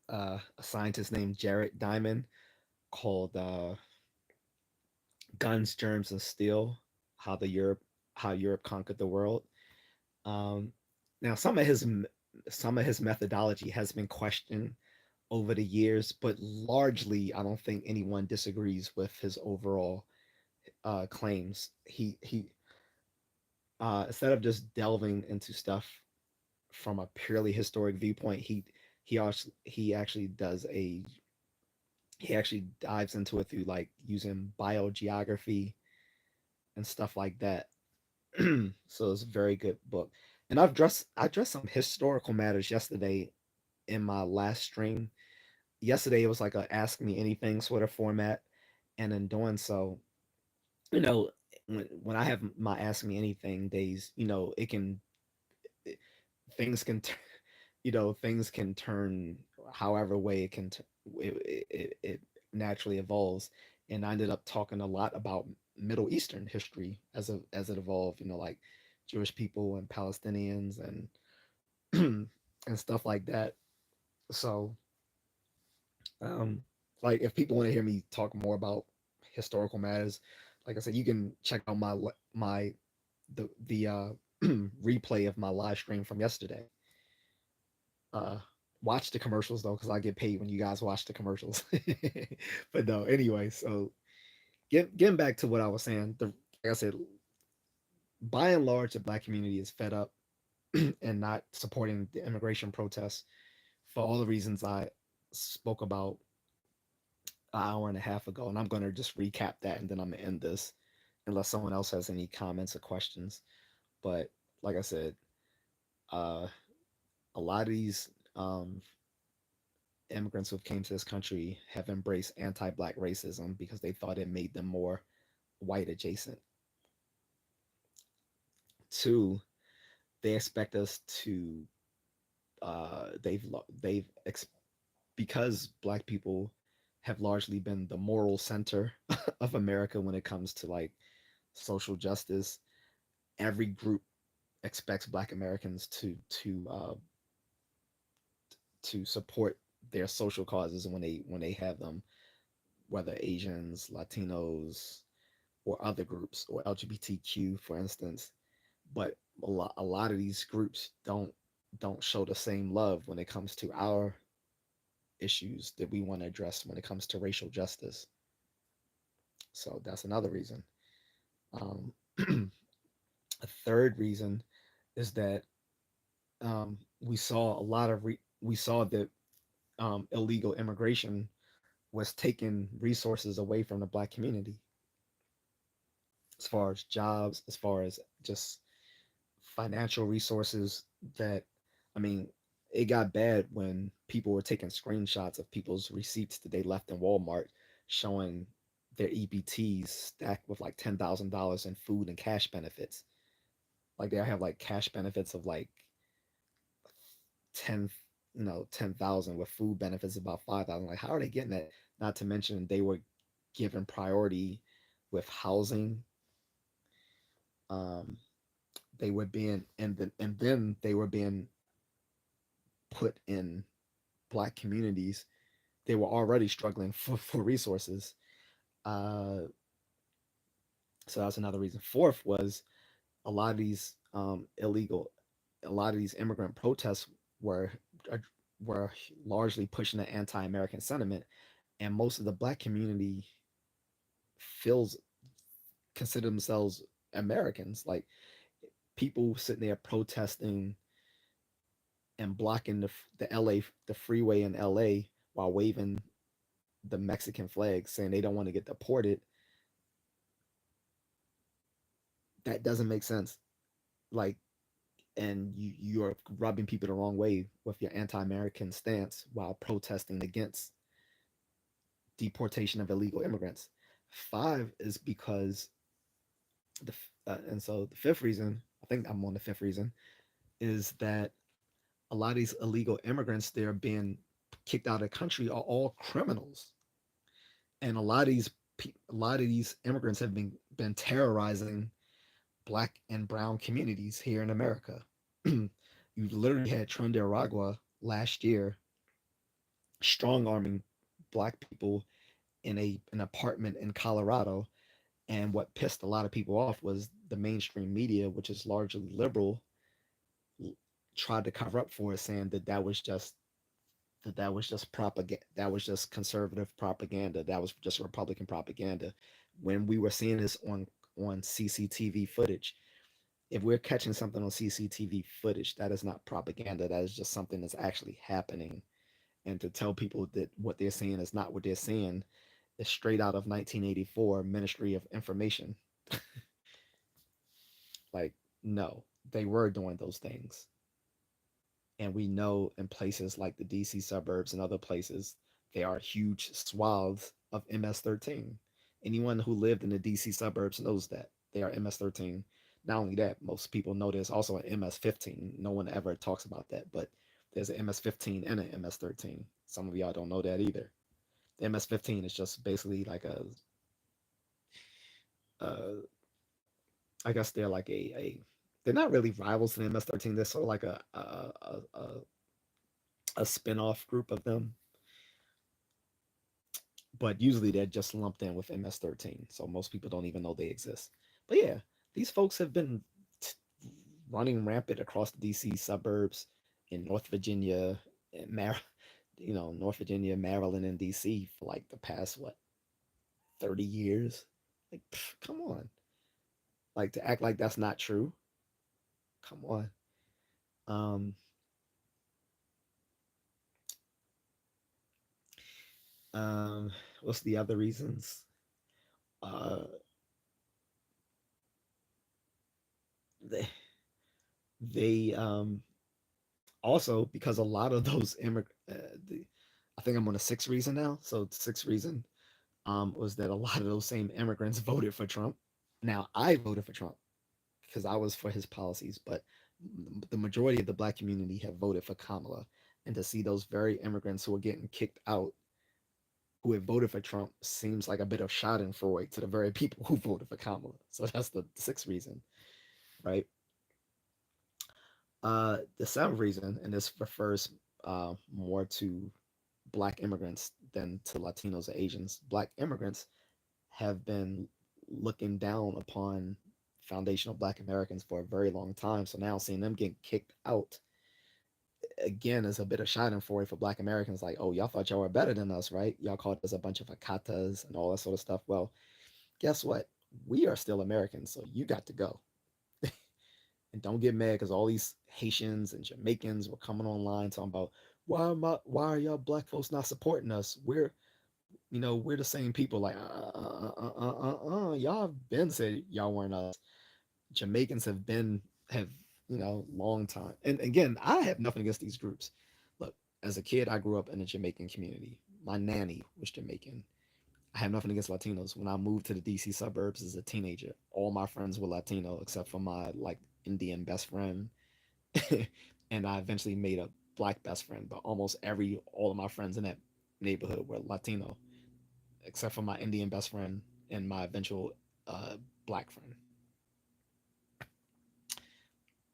a scientist named Jared Diamond called "Guns, Germs, and Steel: How Europe Conquered the World." Um, Now, some of his methodology has been questioned over the years, but largely, I don't think anyone disagrees with his overall claims. He instead of just delving into stuff from a purely historic viewpoint, he actually does a he actually dives into it through like using biogeography and stuff like that. So it's a very good book. And I addressed some historical matters yesterday in my last stream. Yesterday it was like a ask me anything sort of format, and in doing so, you know, when I have my ask me anything days, it can things can things can turn however way it naturally evolves. And I ended up talking a lot about Middle Eastern history as it evolved, like Jewish people and Palestinians and and stuff like that. So um like if people want to hear me talk more about historical matters, like I said, you can check out my the replay of my live stream from yesterday. uh Watch the commercials though, because I get paid when you guys watch the commercials. But no, anyway, so getting back to what I was saying, like I said, by and large the Black community is fed up and not supporting the immigration protests for all the reasons I spoke about an hour and a half ago, and I'm going to just recap that and then I'm going to end this. unless someone else has any comments or questions. But like I said, uh, a lot of these immigrants who came to this country have embraced anti-black racism because they thought it made them more white adjacent. Two, they expect us to they've because black people have largely been the moral center of America when it comes to like social justice. Every group expects black Americans to support their social causes when they have them, whether Asians, Latinos, or other groups, or LGBTQ, for instance. But a lot of these groups don't show the same love when it comes to our issues that we want to address when it comes to racial justice. So that's another reason. Um, a third reason is that we saw a lot of we saw that illegal immigration was taking resources away from the black community, as far as jobs, as far as just financial resources. That I mean, it got bad when people were taking screenshots of people's receipts that they left in Walmart, showing their EBTs stacked with like $10,000 in food and cash benefits. Like they have like cash benefits of like 10, 10,000, with food benefits about 5,000. Like how are they getting that? Not to mention they were given priority with housing. Um, they were being and then they were being put in black communities. They were already struggling for resources. Uh, so that's another reason. Fourth was a lot of these a lot of these immigrant protests were uh, were largely pushing the anti-American sentiment, and most of the black community feels consider themselves Americans. Like people sitting there protesting and blocking the LA the freeway in LA while waving the Mexican flag, saying they don't want to get deported. That doesn't make sense. Like, and you're rubbing people the wrong way with your anti-American stance while protesting against deportation of illegal immigrants. Five is because and so the fifth reason, I think I'm on the fifth reason, is that a lot of these illegal immigrants they're being kicked out of the country are all criminals, and a lot of these immigrants have been terrorizing black and brown communities here in America. You literally had Trinidad last year strong arming black people in an apartment in Colorado. And what pissed a lot of people off was the mainstream media, which is largely liberal, tried to cover up for it, saying that was just propaganda, that was just conservative propaganda, that was just Republican propaganda. When we were seeing this on CCTV footage, if we're catching something on CCTV footage, that is not propaganda. That is just something that's actually happening. And to tell people that what they're seeing is not what they're seeing is straight out of 1984 Ministry of Information. Like, no, they were doing those things. And we know in places like the DC suburbs and other places, there are huge swaths of MS-13. Anyone who lived in the DC suburbs knows that they are MS-13. Not only that, most people know there's also an MS-15. No one ever talks about that, but there's an MS-15 and an MS-13. Some of y'all don't know that either. The MS-15 is just basically like uh, I guess they're like they're not really rivals to the MS-13. They're sort of like a spin-off group of them, but usually they're just lumped in with MS-13. So most people don't even know they exist. But yeah, these folks have been t- running rampant across the DC suburbs in North Virginia, and North Virginia, Maryland, and DC for like the past 30 years. Like, come on. Like to act like that's not true. Come on. Um, what's the other reasons? Uh, they, they also because a lot of those I think I'm on a sixth reason now. So sixth reason was that a lot of those same immigrants voted for Trump. Now I voted for Trump because I was for his policies, but the majority of the black community have voted for Kamala. And to see those very immigrants who are getting kicked out, who have voted for Trump, seems like a bit of Schadenfreude to the very people who voted for Kamala. So that's the sixth reason, right? The seventh reason, and this refers more to black immigrants than to Latinos or Asians. Black immigrants have been looking down upon foundational black Americans for a very long time. So now seeing them get kicked out again is a bit of schadenfreude for black Americans. Like, oh, y'all thought y'all were better than us, right? Y'all called us a bunch of akatas and all that sort of stuff. Well, guess what? We are still Americans, so you got to go. And don't get mad because all these Haitians and Jamaicans were coming online talking about why are y'all black folks not supporting us? We're the same people. Like y'all have been said y'all weren't us. Jamaicans have long time. And again, I have nothing against these groups. Look, as a kid, I grew up in a Jamaican community. My nanny was Jamaican. I have nothing against Latinos. When I moved to the DC suburbs as a teenager, all my friends were Latino except for my like Indian best friend. And I eventually made a black best friend, but all of my friends in that neighborhood were Latino, except for my Indian best friend and my eventual black friend.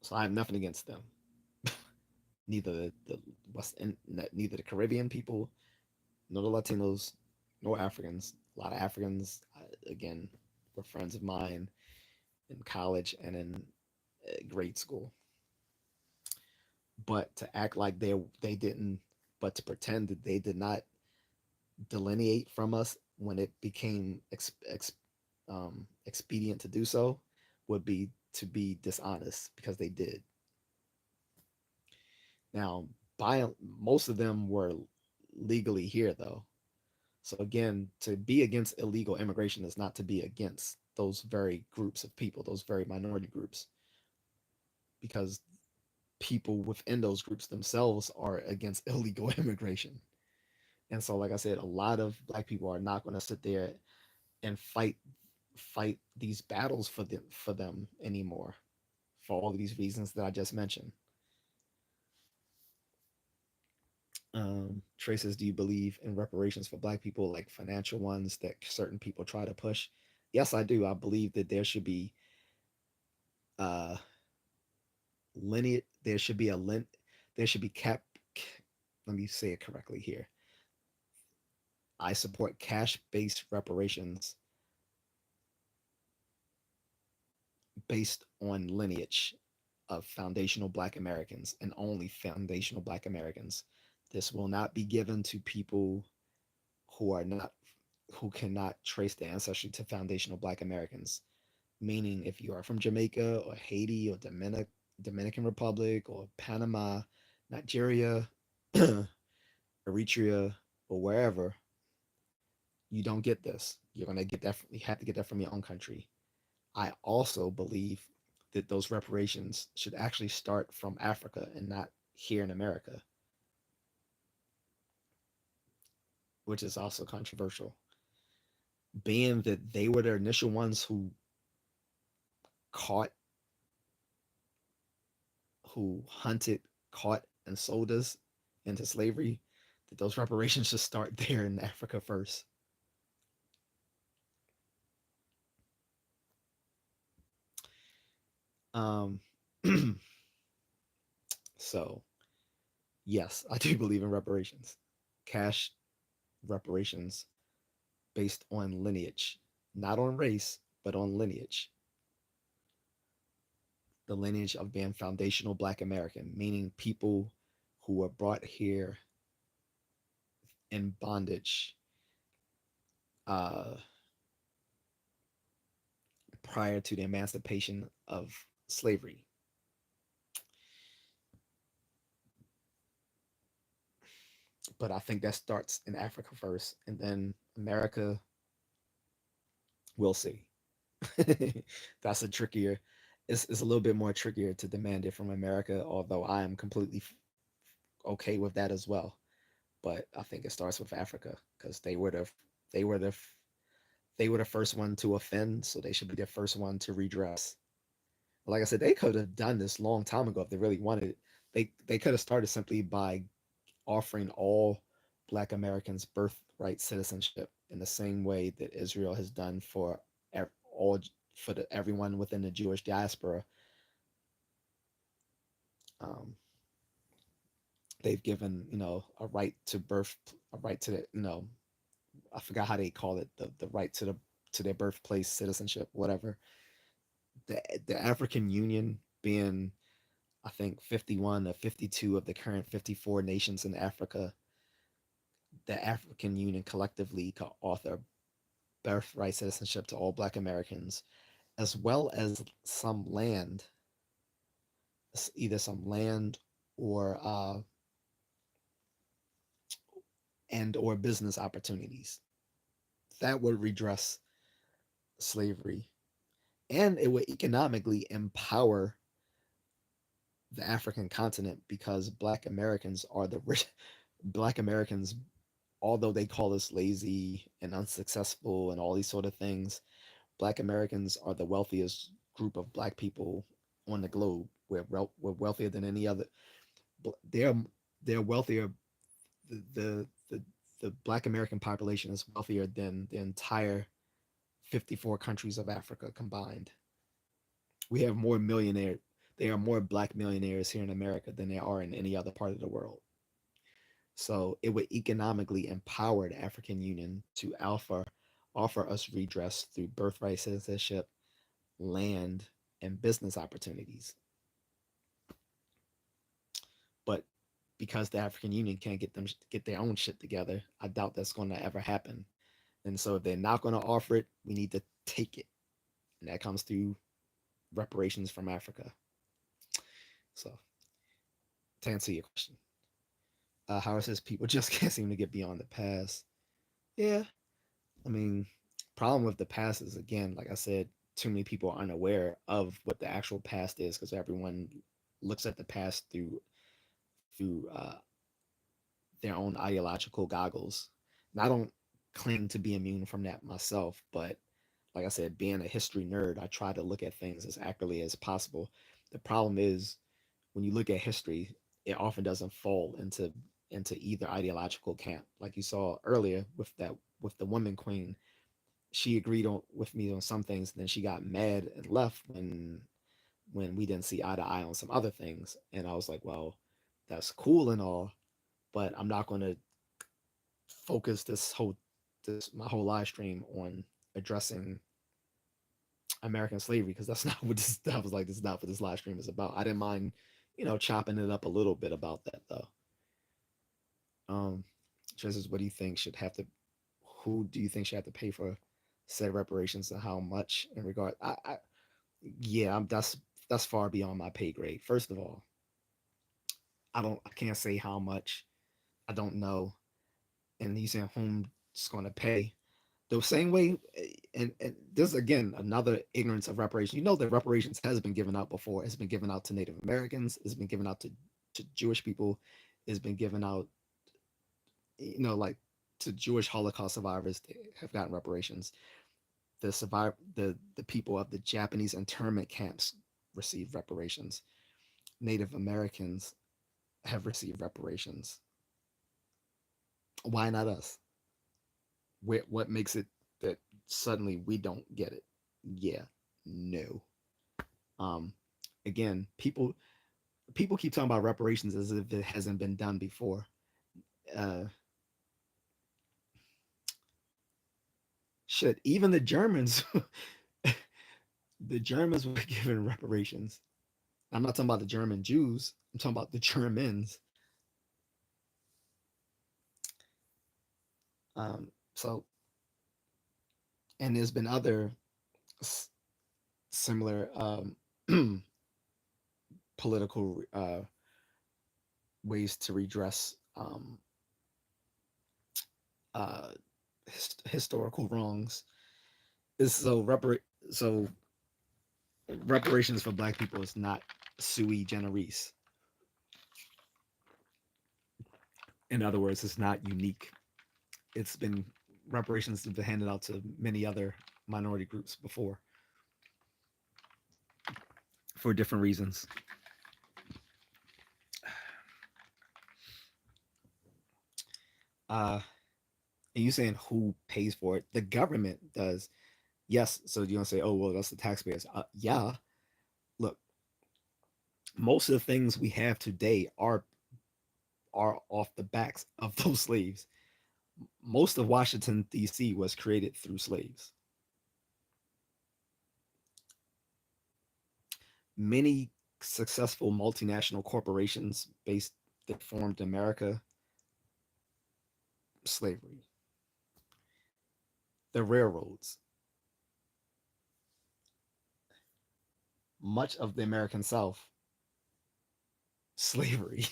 So I have nothing against them. Neither the neither the Caribbean people, nor the Latinos, nor Africans. A lot of Africans, again, were friends of mine in college and in grade school. But to act like they didn't, but to pretend that they did not delineate from us when it became expedient to do so would be to be dishonest because they did. Now, most of them were legally here though. So again, to be against illegal immigration is not to be against those very groups of people, those very minority groups, because people within those groups themselves are against illegal immigration. And so, like I said, a lot of black people are not going to sit there and fight these battles for them anymore for all of these reasons that I just mentioned. Traces, do you believe in reparations for black people, like financial ones that certain people try to push? Yes, I do. I believe that uh there should be there should be let me say it correctly here. I support cash-based reparations based on lineage of foundational black Americans and only foundational black Americans. This will not be given to people who are not who cannot trace their ancestry to foundational black Americans. Meaning if you are from Jamaica or Haiti or Dominican Republic or Panama, Nigeria, Eritrea, or wherever, you don't get this. You're gonna get that. You have to get that from your own country. I also believe that those reparations should actually start from Africa and not here in America, which is also controversial. Being that they were the initial ones caught, who hunted, caught, and sold us into slavery, that those reparations should start there in Africa first. Um, so yes, I do believe in reparations, cash reparations based on lineage, not on race, but on lineage. The lineage of being foundational Black American, meaning people who were brought here in bondage uh, prior to the emancipation of slavery. But I think that starts in Africa first, and then America, we'll see. That's a trickier. it's a little bit more trickier to demand it from America, although I am completely okay with that as well. But I think it starts with Africa because they were the they were the first one to offend, so they should be the first one to redress. Like I said, they could have done this long time ago if they really wanted it. They could have started simply by offering all Black Americans birthright citizenship in the same way that Israel has done for all everyone within the Jewish diaspora. Um, they've given a right to birth, a right to I forgot how they call it, the right to their birthplace citizenship, whatever. The African Union being, I think, 51 or 52 of the current 54 nations in Africa, the African Union collectively could author birthright citizenship to all Black Americans, as well as some land, either some land or and or business opportunities. That would redress slavery, and it would economically empower the African continent because Black Americans are the rich. Black Americans, although they call us lazy and unsuccessful and all these sort of things, Black Americans are the wealthiest group of Black people on the globe. We're wealthier than any other. They're they're wealthier. The, the the the Black American population is wealthier than the entire 54 countries of Africa combined. We have more millionaire. There are more Black millionaires here in America than there are in any other part of the world. So it would economically empower the African Union to offer us redress through birthright citizenship, land, and business opportunities. But because the African Union can't get their own shit together, I doubt that's going to ever happen. And so if they're not going to offer it, we need to take it, and that comes through reparations from Africa. So to answer your question, Howard says people just can't seem to get beyond the past. Yeah, I mean, problem with the past is, again, like I said, too many people are unaware of what the actual past is because everyone looks at the past through their own ideological goggles. And I don't claim to be immune from that myself, but like I said, being a history nerd, I try to look at things as accurately as possible. The problem is when you look at history, it often doesn't fall into either ideological camp. Like you saw earlier with the woman queen, she agreed on with me on some things, and then she got mad and left when we didn't see eye to eye on some other things. And I was like, well, that's cool and all, but I'm not going to focus this my whole live stream on addressing American slavery because that's not what this I was like. This is not what this live stream is about. I didn't mind, chopping it up a little bit about that though. Um, just what do you think should have to? Who do you think should have to pay for said reparations and how much in regard? Yeah, that's far beyond my pay grade. First of all, I can't say how much. I don't know, and you saying whom's going to pay the same way. And this again another ignorance of reparations. You know that reparations has been given out before. It's been given out to Native Americans. It's been given out to Jewish people. It's been given out, like to Jewish Holocaust survivors. They have gotten reparations. The people of the Japanese internment camps received reparations. Native Americans have received reparations. Why not us? What makes it that suddenly we don't get it? Yeah, no. Um, Again, people keep talking about reparations as if it hasn't been done before. Uh, Shit, even the Germans, the Germans were given reparations. I'm not talking about the German Jews. I'm talking about the Germans. So, and there's been other similar political ways to redress uh, historical wrongs. Is so repar- so reparations for black people is not sui generis. In other words, it's not unique. It's been reparations have been handed out to many other minority groups before for different reasons. Uh, and you saying who pays for it? The government does. Yes. So you're gonna say, oh well, that's the taxpayers. Yeah. Look, most of the things we have today are off the backs of those slaves. Most of Washington D.C. was created through slaves. Many successful multinational corporations based that formed America, slavery. The railroads, much of the American South, slavery.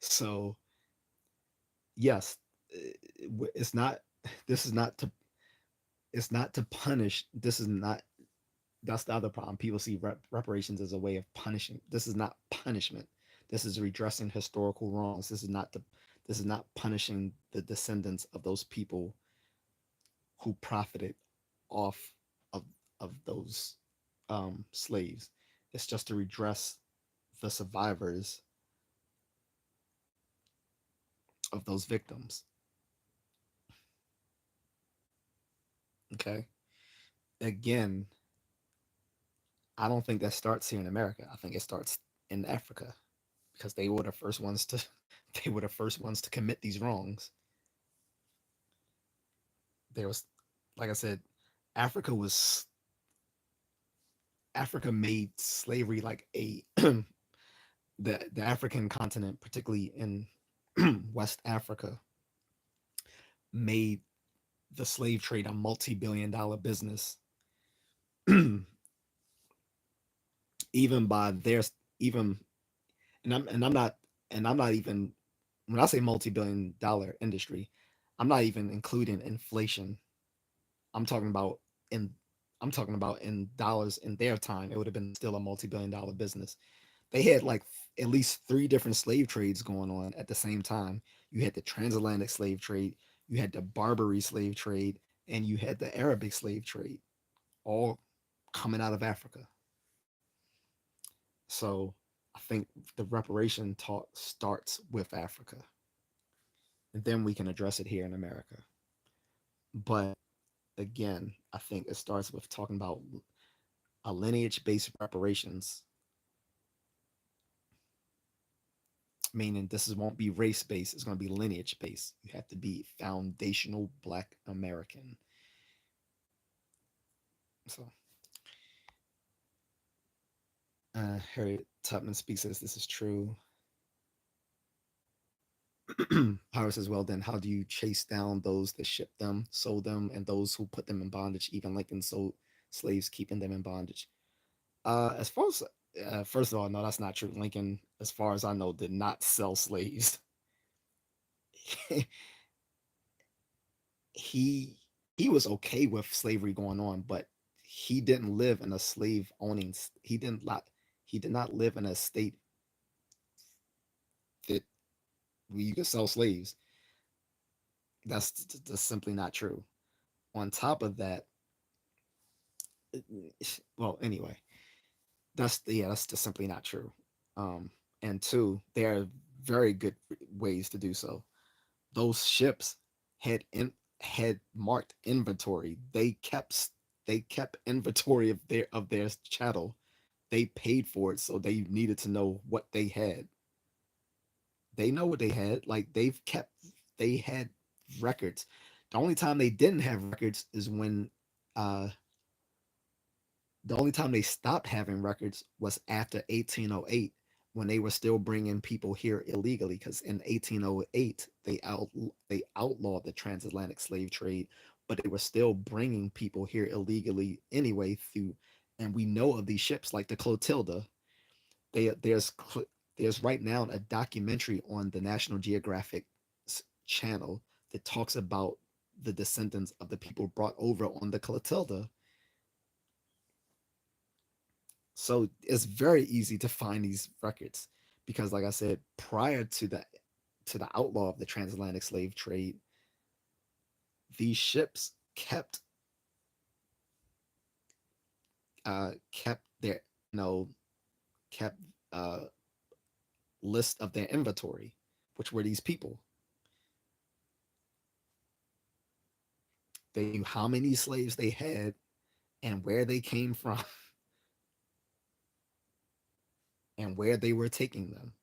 So yes, it's not. This is not to. It's not to punish. This is not. That's the other problem. People see reparations as a way of punishing. This is not punishment. This is redressing historical wrongs. This is not the. This is not punishing the descendants of those people who profited off of those slaves. It's just to redress the survivors of those victims. Okay. Again, I don't think that starts here in America. I think it starts in Africa because they were the first ones to they were the first ones to commit these wrongs. There was, like I said, Africa was Africa made slavery like a the African continent, particularly in West Africa, made the slave trade a multi-billion-dollar business. Even by their even and I'm not and I'm not even when I say multi-billion-dollar industry, I'm not even including inflation. I'm talking about in I'm talking about in dollars in their time, it would have been still a multi-billion-dollar business. They had like at least three different slave trades going on at the same time. You had the transatlantic slave trade, you had the Barbary slave trade, and you had the Arabic slave trade, all coming out of Africa. So I think the reparation talk starts with Africa, and then we can address it here in America. But again, I think it starts with talking about a lineage based reparations, meaning won't be race based, it's going to be lineage based. You have to be foundational Black American. So, Harriet Tubman speaks says this is true. Howard says, well, then how do you chase down those that ship them, sold them, and those who put them in bondage? Even Lincoln sold slaves, keeping them in bondage. As far as first of all, no, that's not true. Lincoln, as far as I know, did not sell slaves. he he was okay with slavery going on, but he didn't live in a slave owning. He did not live in a state that where you could sell slaves. That's simply not true. On top of that, well, anyway, that's just simply not true. Um, and two, there are very good ways to do so. Those ships had had marked inventory. They kept inventory of their chattel. They paid for it, so they needed to know what they had. They know what they had. Like they had records. The only time they didn't have records is when uh the only time they stopped having records was after 1808 when they were still bringing people here illegally because in 1808 they outlawed the transatlantic slave trade, but they were still bringing people here illegally anyway through, and we know of these ships like the Clotilda. they there's there's right now a documentary on the National Geographic channel that talks about the descendants of the people brought over on the Clotilda. So it's very easy to find these records because, like I said, prior to the outlaw of the transatlantic slave trade, these ships kept their kept uh list of their inventory, which were these people. They knew how many slaves they had and where they came from and where they were taking them.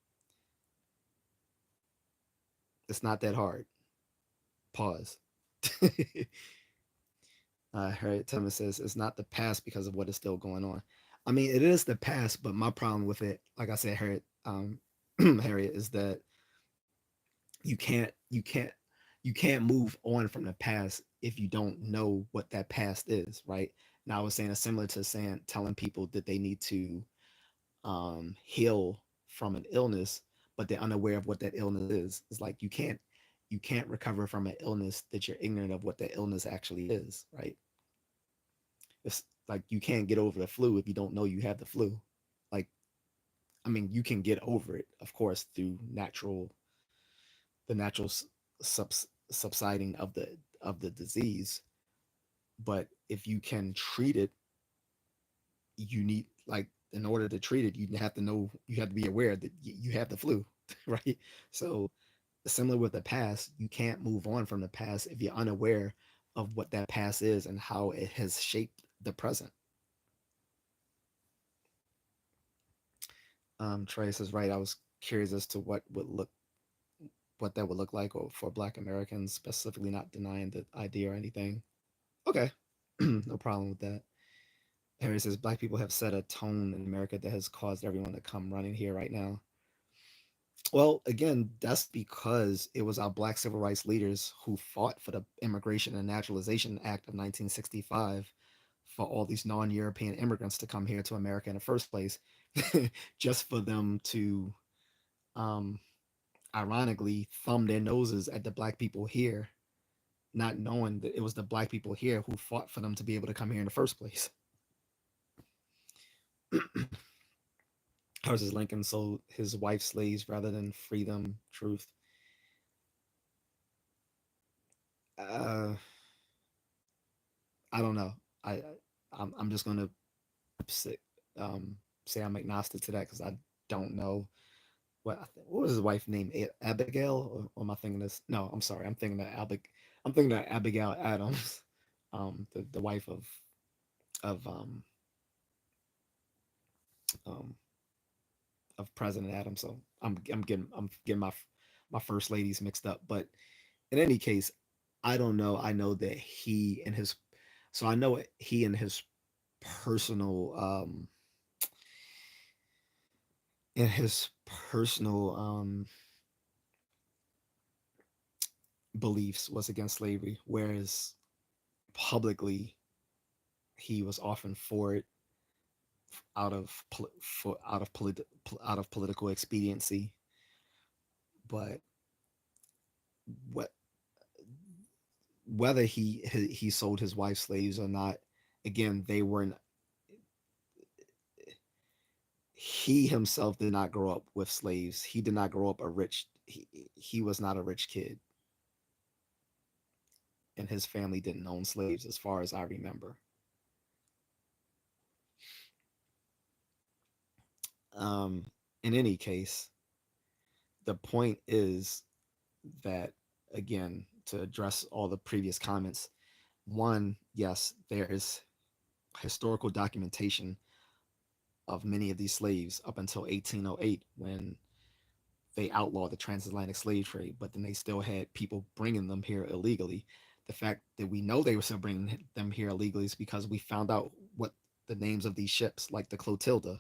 It's not that hard. Pause. Harriet Tubman says it's not the past because of what is still going on. I mean, it is the past, but my problem with it, like I said, Harriet, is that you can't, you can't, you can't move on from the past if you don't know what that past is, right? Now, I was saying it's similar to saying telling people that they need to heal from an illness, but they're unaware of what that illness is. It's like you can't recover from an illness that you're ignorant of what that illness actually is, right? It's like you can't get over the flu if you don't know you have the flu. Like, I mean, you can get over it, of course, through the natural subsiding of the disease. But if you can treat it, you need like in order to treat it, you have to know you have to be aware that you have the flu, right? So similar with the past, you can't move on from the past if you're unaware of what that past is and how it has shaped the present. Trey says right. I was curious as to what that would look like or for Black Americans, specifically not denying the idea or anything. Okay, no problem with that. Harry says Black people have set a tone in America that has caused everyone to come running here right now. Well, again, that's because it was our Black civil rights leaders who fought for the Immigration and Naturalization Act of 1965 for all these non-European immigrants to come here to America in the first place, just for them to um, ironically thumb their noses at the Black people here, not knowing that it was the Black people here who fought for them to be able to come here in the first place. Ours is Lincoln sold his wife slaves rather than free them. Truth. Uh, I don't know. I'm just gonna say, say I'm agnostic to that because I don't know what was his wife name? Abigail, or am I thinking this? No, I'm sorry. I'm thinking of Abigail Adams, the wife of um of President Adams. So I'm getting my first ladies mixed up. But in any case, I don't know. I know that he and his so I know he and his personal in his personal beliefs was against slavery, whereas publicly he was often for it out of out of political expediency. But what whether he sold his wife slaves or not, again, they weren't. He himself did not grow up with slaves. He did not grow up a rich. He was not a rich kid, and his family didn't own slaves, as far as I remember. Um, in any case, the point is that again, to address all the previous comments, one, yes, there is historical documentation of many of these slaves up until 1808 when they outlawed the transatlantic slave trade, but then they still had people bringing them here illegally. The fact that we know they were still bringing them here illegally is because we found out what the names of these ships, like the Clotilda,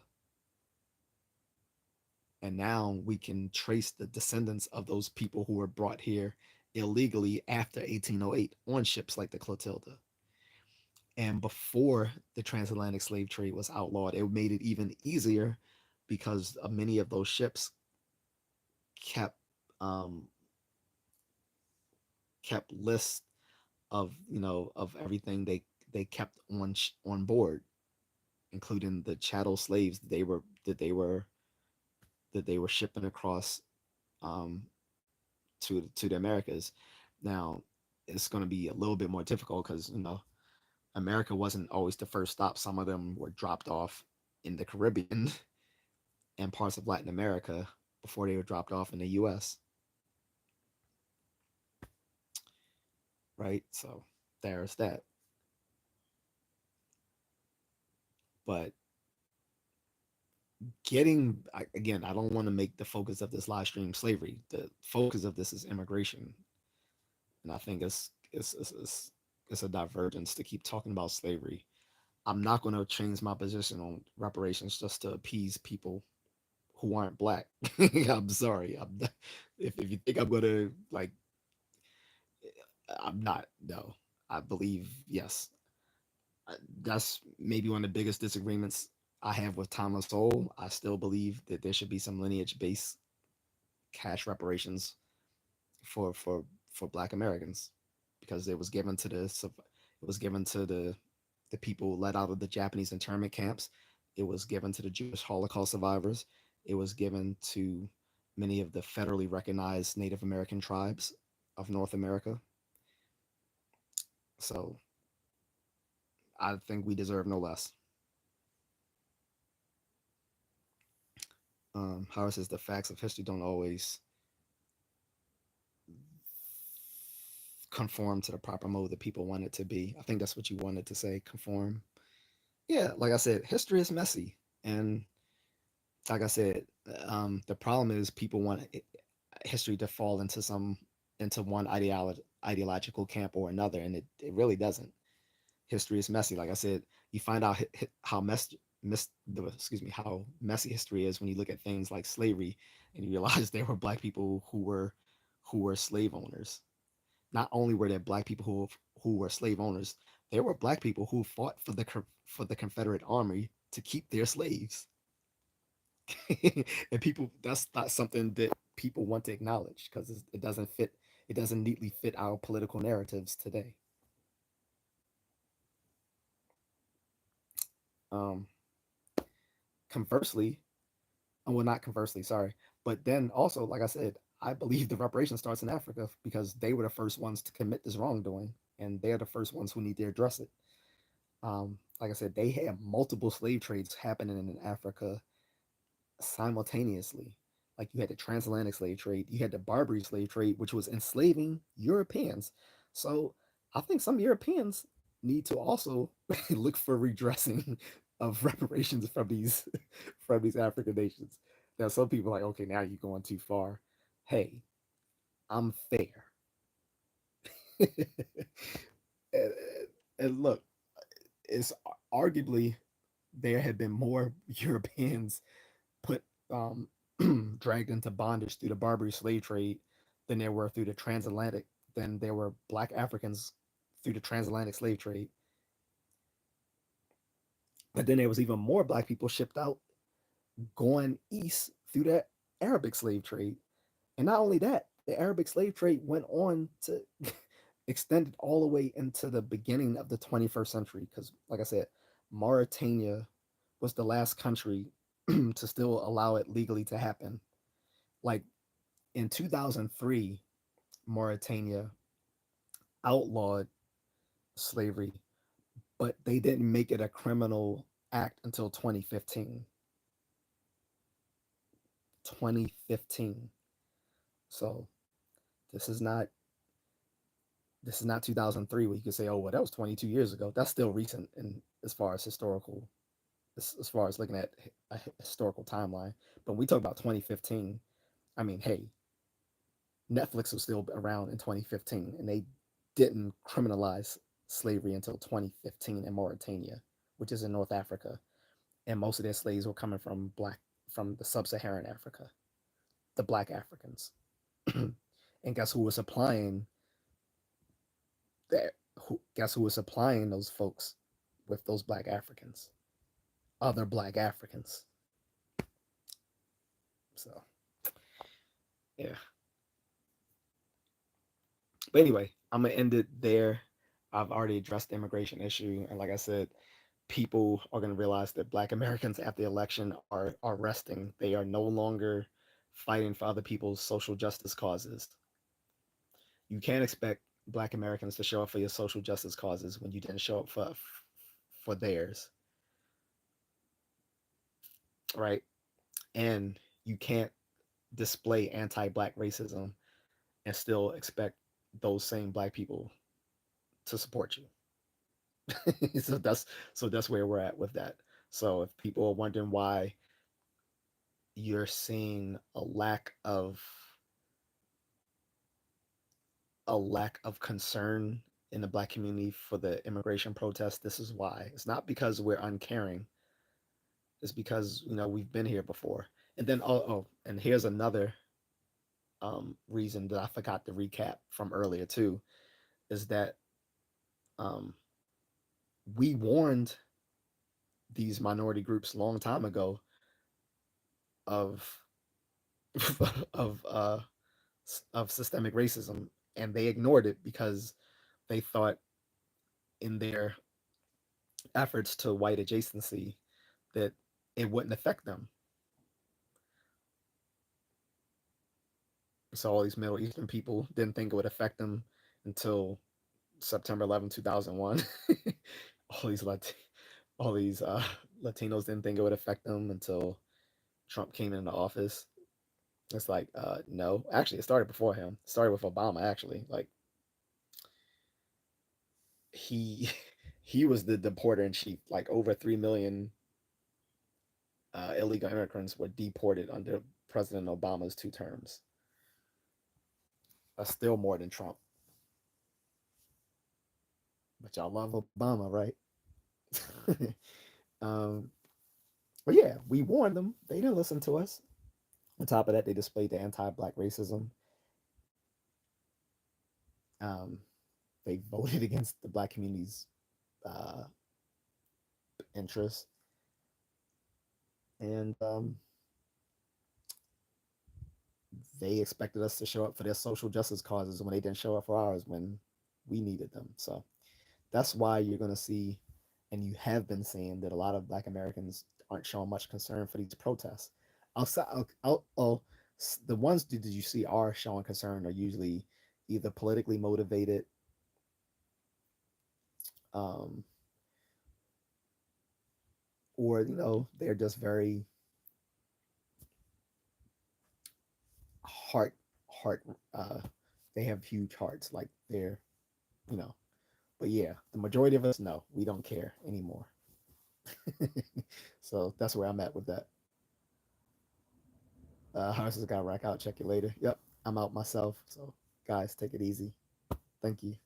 and now we can trace the descendants of those people who were brought here illegally after 1808 on ships like the Clotilda. And before the transatlantic slave trade was outlawed, it made it even easier because many of those ships kept um, kept lists of of everything they kept on board. including the chattel slaves that they were shipping across um, to the Americas. Now, it's going to be a little bit more difficult because America wasn't always the first stop. Some of them were dropped off in the Caribbean and parts of Latin America before they were dropped off in the U.S. Right? So there's that. But again, I don't want to make the focus of this live stream slavery. The focus of this is immigration, and I think it's a divergence to keep talking about slavery. I'm not going to change my position on reparations just to appease people who aren't black. I'm sorry. If you think I'm going to like, I'm not. No, I believe yes. That's maybe one of the biggest disagreements I have with Timeless Soul. I still believe that there should be some lineage based cash reparations for for for Black Americans because it was given to the people let out of the Japanese internment camps. It was given to the Jewish Holocaust survivors. It was given to many of the federally recognized Native American tribes of North America. So I think we deserve no less. Howard says the facts of history don't always conform to the proper mode that people want it to be. I think that's what you wanted to say, conform. Yeah, like I said, history is messy. And like I said, the problem is people want history to fall into one ideological camp or another, and it really doesn't. History is messy. Like I said, you find out how how messy history is when you look at things like slavery, and you realize there were black people who were slave owners. Not only were there black people who were slave owners, there were black people who fought for the Confederate Army to keep their slaves. And people, that's not something that people want to acknowledge because it doesn't neatly fit our political narratives today. Um, Conversely, well, not conversely, sorry, but then also, like I said, I believe the reparation starts in Africa because they were the first ones to commit this wrongdoing, and they're the first ones who need to address it. Like I said, they had multiple slave trades happening in Africa simultaneously. Like you had the transatlantic slave trade, you had the Barbary slave trade, which was enslaving Europeans. So I think some Europeans need to also look for redressing of reparations from these from these African nations. Now some people are like, okay, now you're going too far. Hey, I'm fair. and, and look, it's arguably there had been more Europeans put dragged into bondage through the Barbary slave trade than there were through the transatlantic than there were black Africans through the transatlantic slave trade. But then there was even more black people shipped out going east through that Arabic slave trade. And not only that, the Arabic slave trade went on to extend it all the way into the beginning of the 21st century. Because, like I said, Mauritania was the last country to still allow it legally to happen. Like in 2003, Mauritania outlawed slavery, but they didn't make it a criminal act until 2015. 2015. So this is not this is not 2003 where you can say, oh, well, that was 22 years ago. That's still recent, and as far as historical, as far as looking at a historical timeline. But when we talk about 2015, I mean, hey, Netflix was still around in 2015, and they didn't criminalize slavery until 2015 in Mauritania, which is in North Africa, and most of their slaves were coming from the sub-Saharan Africa, the Black Africans. And guess who was supplying that? Guess who was supplying those folks with those Black Africans? Other Black Africans. So yeah. But anyway, I'm gonna end it there. I've already addressed the immigration issue, and like I said, people are going to realize that Black Americans after the election are resting. They are no longer fighting for other people's social justice causes. You can't expect Black Americans to show up for your social justice causes when you didn't show up for theirs, right? And you can't display anti-Black racism and still expect those same Black people to support you. So that's where we're at with that. So if people are wondering why you're seeing a lack of concern in the Black community for the immigration protest, this is why. It's not because we're uncaring. It's because we've been here before. And then and here's another reason that I forgot to recap from earlier too, is that um, we warned these minority groups a long time ago of of uh, of systemic racism, and they ignored it because they thought in their efforts to white adjacency that it wouldn't affect them. So all these Middle Eastern people didn't think it would affect them until September 11, 2001. all these Lat- all these Latinos didn't think it would affect them until Trump came into office. It's like, no. Actually, it started before him. It started with Obama. Actually, like he he was the deporter in chief. Like over 3 million illegal immigrants were deported under President Obama's 2 terms. That's still more than Trump. But y'all love Obama, right? um, but yeah, we warned them. They didn't listen to us. On top of that, they displayed the anti-black racism. Um, they voted against the black community's uh, interests, and they expected us to show up for their social justice causes when they didn't show up for ours when we needed them. So that's why you're going to see, and you have been seeing, that a lot of Black Americans aren't showing much concern for these protests. The ones that you see are showing concern are usually either politically motivated, um, or they're just very heart heart. Uh, they have huge hearts, like they're you know. But yeah, the majority of us, no, we don't care anymore. So that's where I'm at with that. Harris has got to rack out. Check you later. Yep, I'm out myself. So guys, take it easy. Thank you.